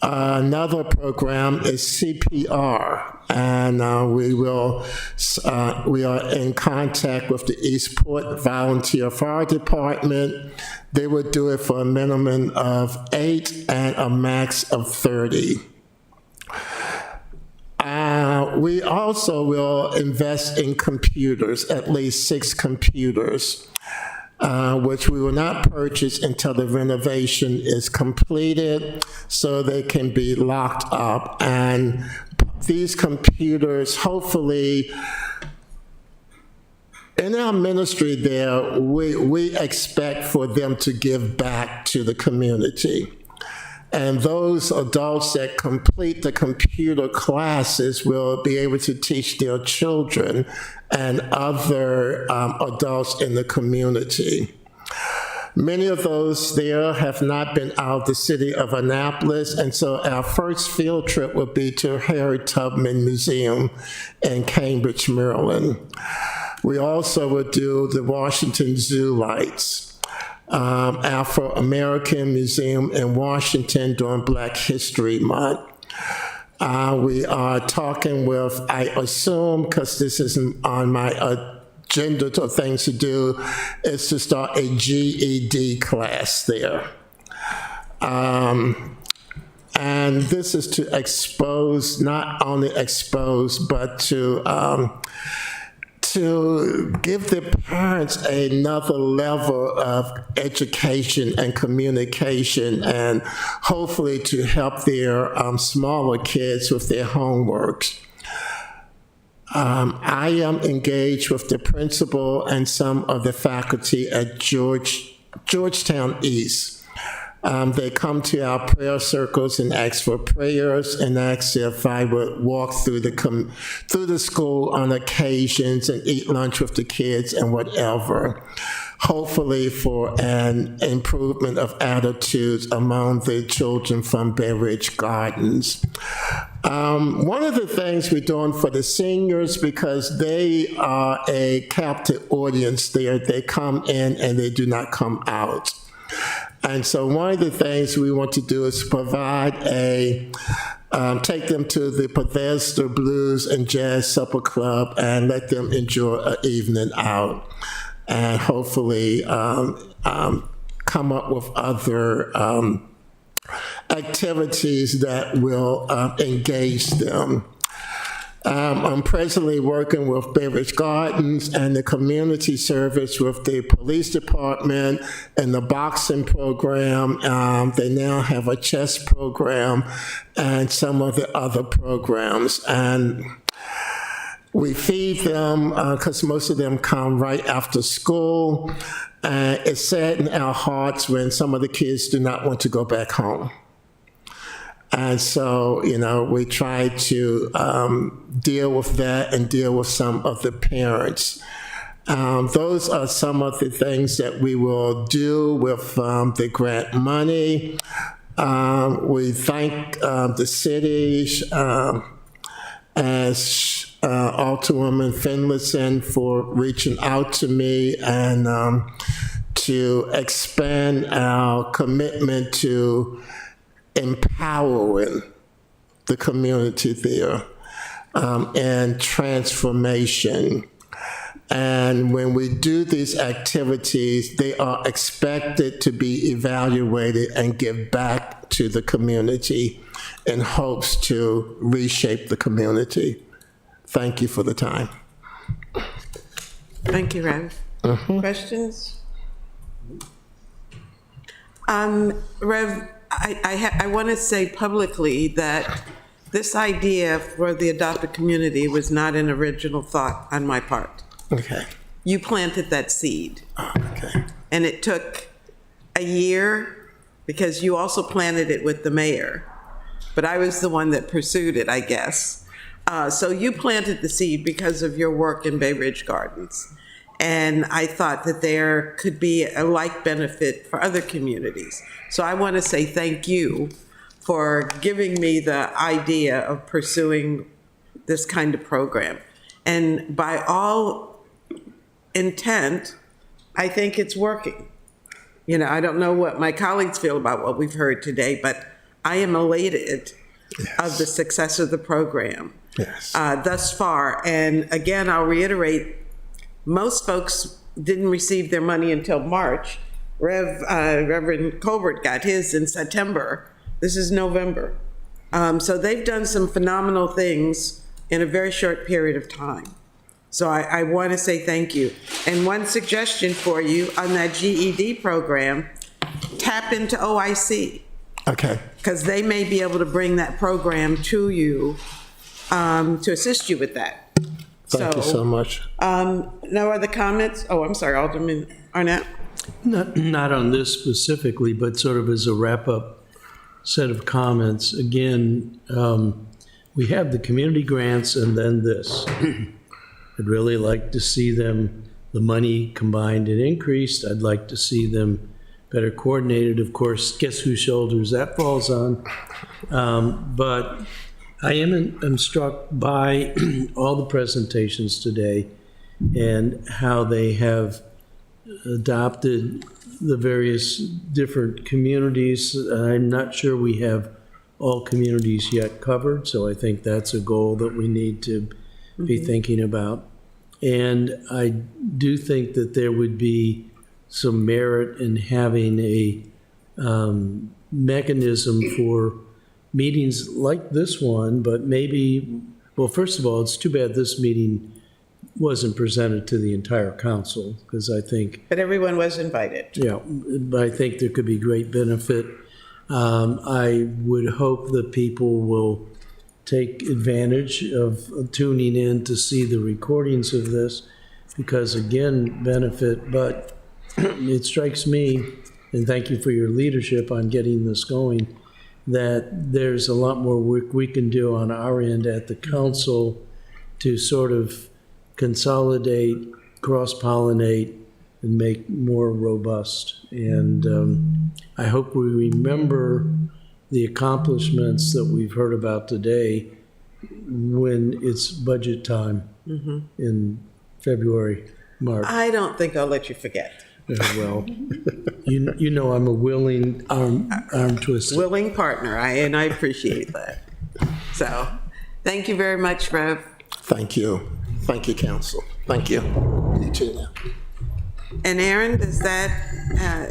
Another program is CPR, and we are in contact with the Eastport Volunteer Fire Department. They would do it for a minimum of 8 and a max of 30. We also will invest in computers, at least 6 computers. Which we will not purchase until the renovation is completed so they can be locked up. And these computers, hopefully, in our ministry there, we expect for them to give back to the community. And those adults that complete the computer classes will be able to teach their children and other adults in the community. Many of those there have not been out of the city of Annapolis, and so our first field trip will be to Harriet Tubman Museum in Cambridge, Maryland. We also will do the Washington Zoo lights. Afro-American Museum in Washington during Black History Month. We are talking with, I assume, because this isn't on my agenda of things to do, is to start a GED class there. And this is to expose, not only expose, but to give the parents another level of education and communication, and hopefully to help their smaller kids with their homeworks. I am engaged with the principal and some of the faculty at Georgetown East. They come to our prayer circles and ask for prayers and ask if I would walk through the school on occasions and eat lunch with the kids and whatever, hopefully for an improvement of attitudes among the children from Bay Ridge Gardens. One of the things we're doing for the seniors, because they are a captive audience there, they come in and they do not come out. And so one of the things we want to do is provide take them to the Bethesda Blues and Jazz Supper Club and let them enjoy an evening out, and hopefully come up with other activities that will engage them. I'm presently working with Bay Ridge Gardens and the community service with the police department and the boxing program. They now have a chess program and some of the other programs. And we feed them because most of them come right after school. It's sad in our hearts when some of the kids do not want to go back home. And so, we try to deal with that and deal with some of the parents. Those are some of the things that we will do with the grant money. We thank the city as Alderwoman Finlayson for reaching out to me and to expand our commitment to empowering the community there and transformation. And when we do these activities, they are expected to be evaluated and give back to the community in hopes to reshape the community. Thank you for the time. Thank you, Rev. Questions? Rev, I want to say publicly that this idea for the adopted community was not an original thought on my part. Okay. You planted that seed. Okay. And it took a year because you also planted it with the mayor. But I was the one that pursued it, I guess. So you planted the seed because of your work in Bay Ridge Gardens. And I thought that there could be a like benefit for other communities. So I want to say thank you for giving me the idea of pursuing this kind of program. And by all intent, I think it's working. You know, I don't know what my colleagues feel about what we've heard today, but I am elated of the success of the program thus far. And again, I'll reiterate, most folks didn't receive their money until March. Reverend Colbert got his in September. This is November. So they've done some phenomenal things in a very short period of time. So I want to say thank you. And one suggestion for you on that GED program, tap into OIC. Okay. Because they may be able to bring that program to you to assist you with that. Thank you so much. No other comments? Oh, I'm sorry, Alderman Arnett. Not on this specifically, but sort of as a wrap-up set of comments. Again, we have the community grants and then this. I'd really like to see them, the money combined and increased. I'd like to see them better coordinated. Of course, guess whose shoulders that falls on. But I am struck by all the presentations today and how they have adopted the various different communities. I'm not sure we have all communities yet covered, so I think that's a goal that we need to be thinking about. And I do think that there would be some merit in having a mechanism for meetings like this one, but maybe, well, first of all, it's too bad this meeting wasn't presented to the entire council, because I think... But everyone was invited. Yeah, but I think there could be great benefit. I would hope that people will take advantage of tuning in to see the recordings of this, because again, benefit, but it strikes me, and thank you for your leadership on getting this going, that there's a lot more work we can do on our end at the council to sort of consolidate, cross-pollinate, and make more robust. And I hope we remember the accomplishments that we've heard about today when it's budget time in February, March. I don't think I'll let you forget. Well, you know I'm a willing arm twister. Willing partner, and I appreciate that. So, thank you very much, Rev. Thank you. Thank you, Council. Thank you. You too now. And Aaron, does that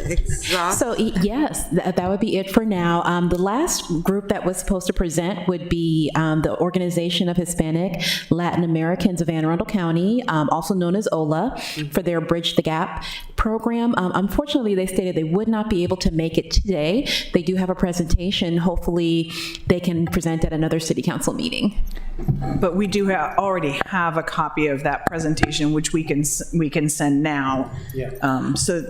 exhaust? So yes, that would be it for now. The last group that was supposed to present would be the Organization of Hispanic Latin Americans of Anne Arundel County, also known as OLA, for their Bridge the Gap program. Unfortunately, they stated they would not be able to make it today. They do have a presentation. Hopefully, they can present at another city council meeting. But we do already have a copy of that presentation, which we can send now, so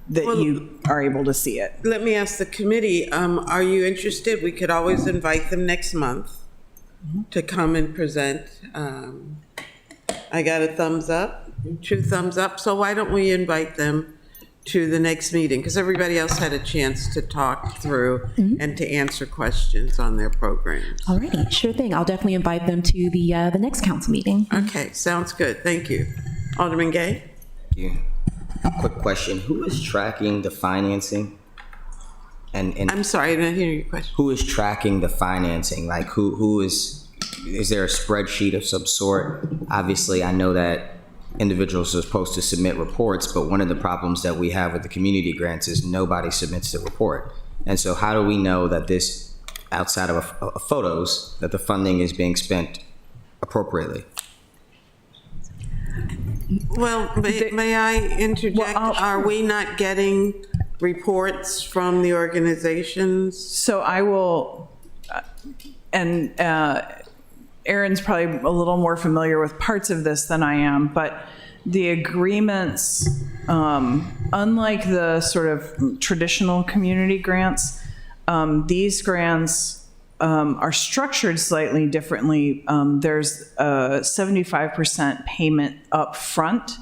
that you are able to see it. Let me ask the committee, are you interested? We could always invite them next month to come and present. I got a thumbs up, 2 thumbs up, so why don't we invite them to the next meeting? Because everybody else had a chance to talk through and to answer questions on their programs. All righty, sure thing. I'll definitely invite them to the next council meeting. Okay, sounds good. Thank you. Alderman Gay? Thank you. Quick question. Who is tracking the financing? And I'm sorry, I didn't hear your question. Who is tracking the financing? Like who is there a spreadsheet of some sort? Obviously, I know that individuals are supposed to submit reports, but one of the problems that we have with the community grants is nobody submits the report. And so how do we know that this, outside of photos, that the funding is being spent appropriately? Well, may I interject? Are we not getting reports from the organizations? So I will, and Erin's probably a little more familiar with parts of this than I am, but the agreements, unlike the sort of traditional community grants, these grants are structured slightly differently. There's a 75% payment up front,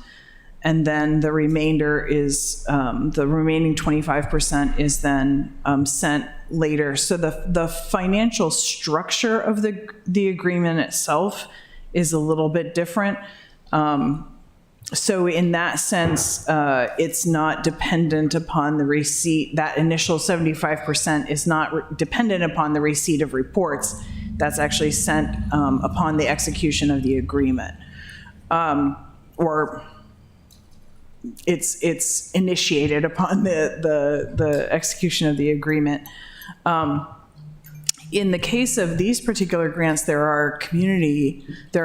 and then the remainder is, the remaining 25% is then sent later. So the financial structure of the agreement itself is a little bit different. So in that sense, it's not dependent upon the receipt. That initial 75% is not dependent upon the receipt of reports. That's actually sent upon the execution of the agreement. Or it's initiated upon the execution of the agreement. In the case of these particular grants, there are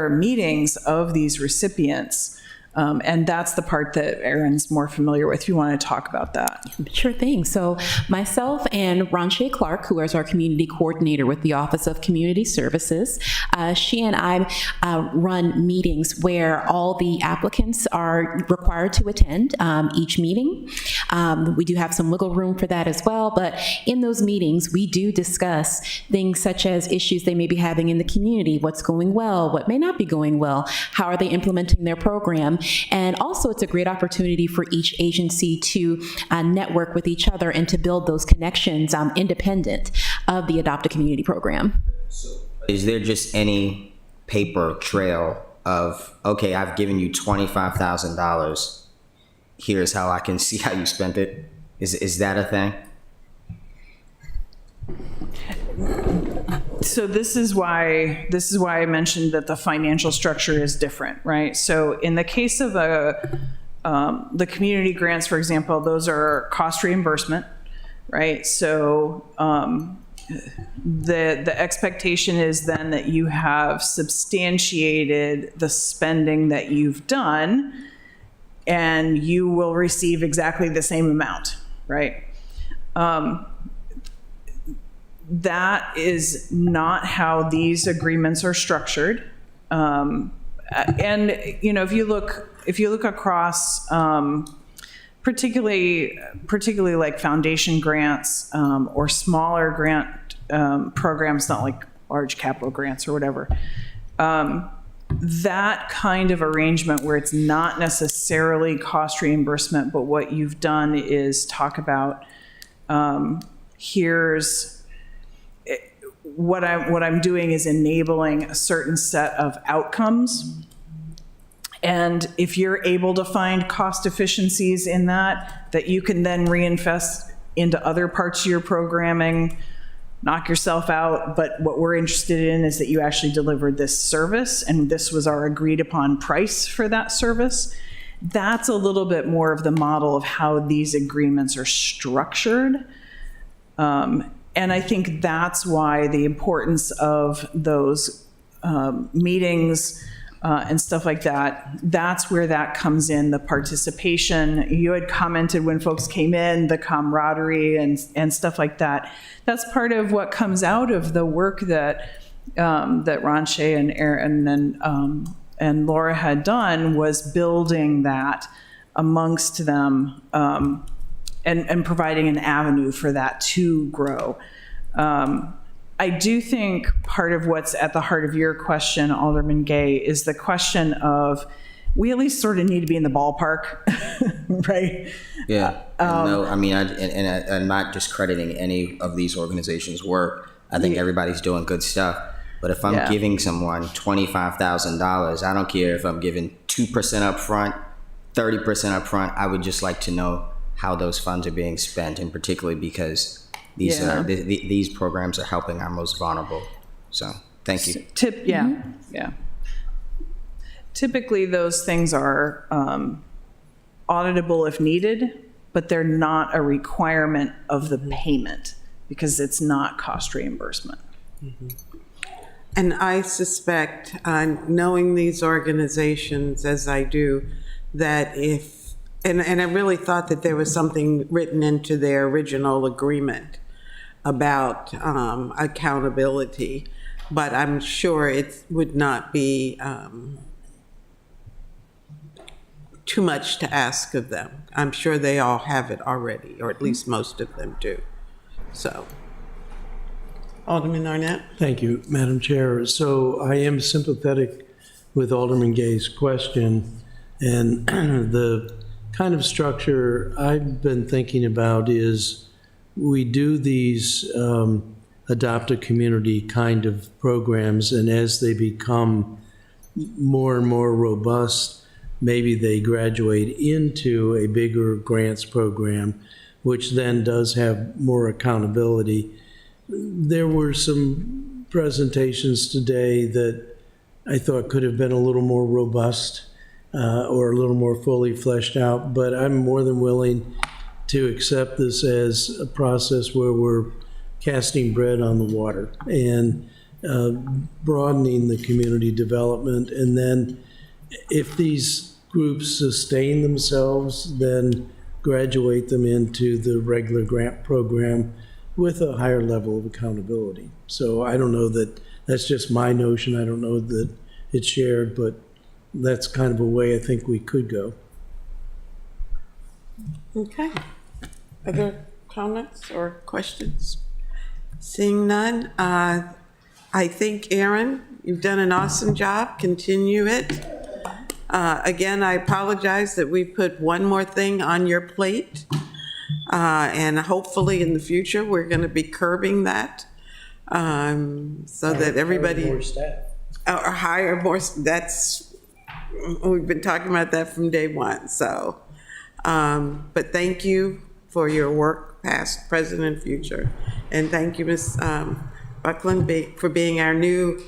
meetings of these recipients. And that's the part that Erin's more familiar with. If you want to talk about that. Sure thing. So myself and Ronche Clark, who is our community coordinator with the Office of Community Services, she and I run meetings where all the applicants are required to attend each meeting. We do have some wiggle room for that as well, but in those meetings, we do discuss things such as issues they may be having in the community, what's going well, what may not be going well, how are they implementing their program. And also it's a great opportunity for each agency to network with each other and to build those connections independent of the Adopt a Community program. Is there just any paper trail of, okay, I've given you $25,000, here's how I can see how you spent it? Is that a thing? So this is why I mentioned that the financial structure is different, right? So in the case of the community grants, for example, those are cost reimbursement, right? So the expectation is then that you have substantiated the spending that you've done, and you will receive exactly the same amount, right? That is not how these agreements are structured. And you know, if you look across, particularly like foundation grants or smaller grant programs, not like large capital grants or whatever, that kind of arrangement where it's not necessarily cost reimbursement, but what you've done is talk about here's what I'm doing is enabling a certain set of outcomes. And if you're able to find cost efficiencies in that you can then reinvest into other parts of your programming, knock yourself out. But what we're interested in is that you actually delivered this service, and this was our agreed upon price for that service. That's a little bit more of the model of how these agreements are structured. And I think that's why the importance of those meetings and stuff like that, that's where that comes in, the participation. You had commented when folks came in, the camaraderie and stuff like that. That's part of what comes out of the work that Ronche and Erin and Laura had done, was building that amongst them and providing an avenue for that to grow. I do think part of what's at the heart of your question, Alderman Gay, is the question of, we at least sort of need to be in the ballpark, right? Yeah. No, I mean, I'm not discrediting any of these organizations' work. I think everybody's doing good stuff. But if I'm giving someone $25,000, I don't care if I'm giving 2% up front, 30% up front. I would just like to know how those funds are being spent, and particularly because these programs are helping our most vulnerable. So thank you. Typically, those things are auditable if needed, but they're not a requirement of the payment because it's not cost reimbursement. And I suspect, knowing these organizations as I do, that if And I really thought that there was something written into their original agreement about accountability, but I'm sure it would not be too much to ask of them. I'm sure they all have it already, or at least most of them do. So, Alderman Arnett? Thank you, Madam Chair. So I am sympathetic with Alderman Gay's question, and the kind of structure I've been thinking about is we do these adopt a community kind of programs, and as they become more and more robust, maybe they graduate into a bigger grants program, which then does have more accountability. There were some presentations today that I thought could have been a little more robust or a little more fully fleshed out, but I'm more than willing to accept this as a process where we're casting bread on the water and broadening the community development. And then if these groups sustain themselves, then graduate them into the regular grant program with a higher level of accountability. So I don't know that that's just my notion. I don't know that it's shared, but that's kind of a way I think we could go. Okay. Other comments or questions? Seeing none, I think, Aaron, you've done an awesome job. Continue it. Again, I apologize that we put one more thing on your plate. And hopefully in the future, we're going to be curbing that so that everybody. More staff. Or hire more, we've been talking about that from day one, so. But thank you for your work, past, present, and future. And thank you, Ms. Buckland, for being our new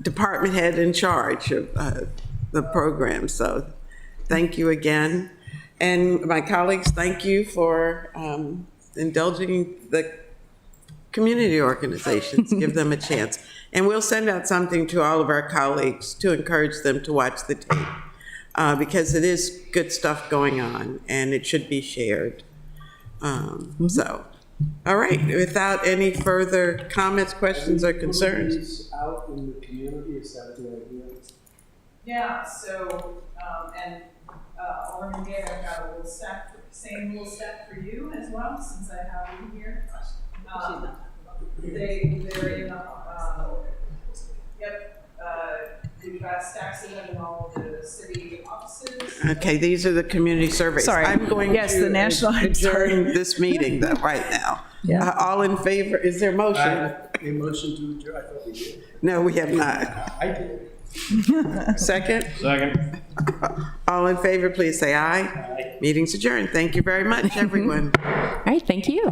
department head in charge of the program. So thank you again. And my colleagues, thank you for indulging the community organizations, give them a chance. And we'll send out something to all of our colleagues to encourage them to watch the tape because it is good stuff going on and it should be shared. So, all right, without any further comments, questions, or concerns. Out in the community, is that the idea? Yeah, so, and Alderman Gay, I've got a little stack, same little stack for you as well, since I have you here. They're in, we've got stacks of them in all the city offices. Okay, these are the community surveys. Sorry. I'm going Yes, to the national, I'm sorry. adjourn this meeting though, right now. Yeah. All in favor, is there a motion? A motion to adjourn, I thought we did. No, we have not. I did. Second? Second. All in favor, please say aye. Aye. Meeting's adjourned. Thank you very much, everyone. All right, thank you.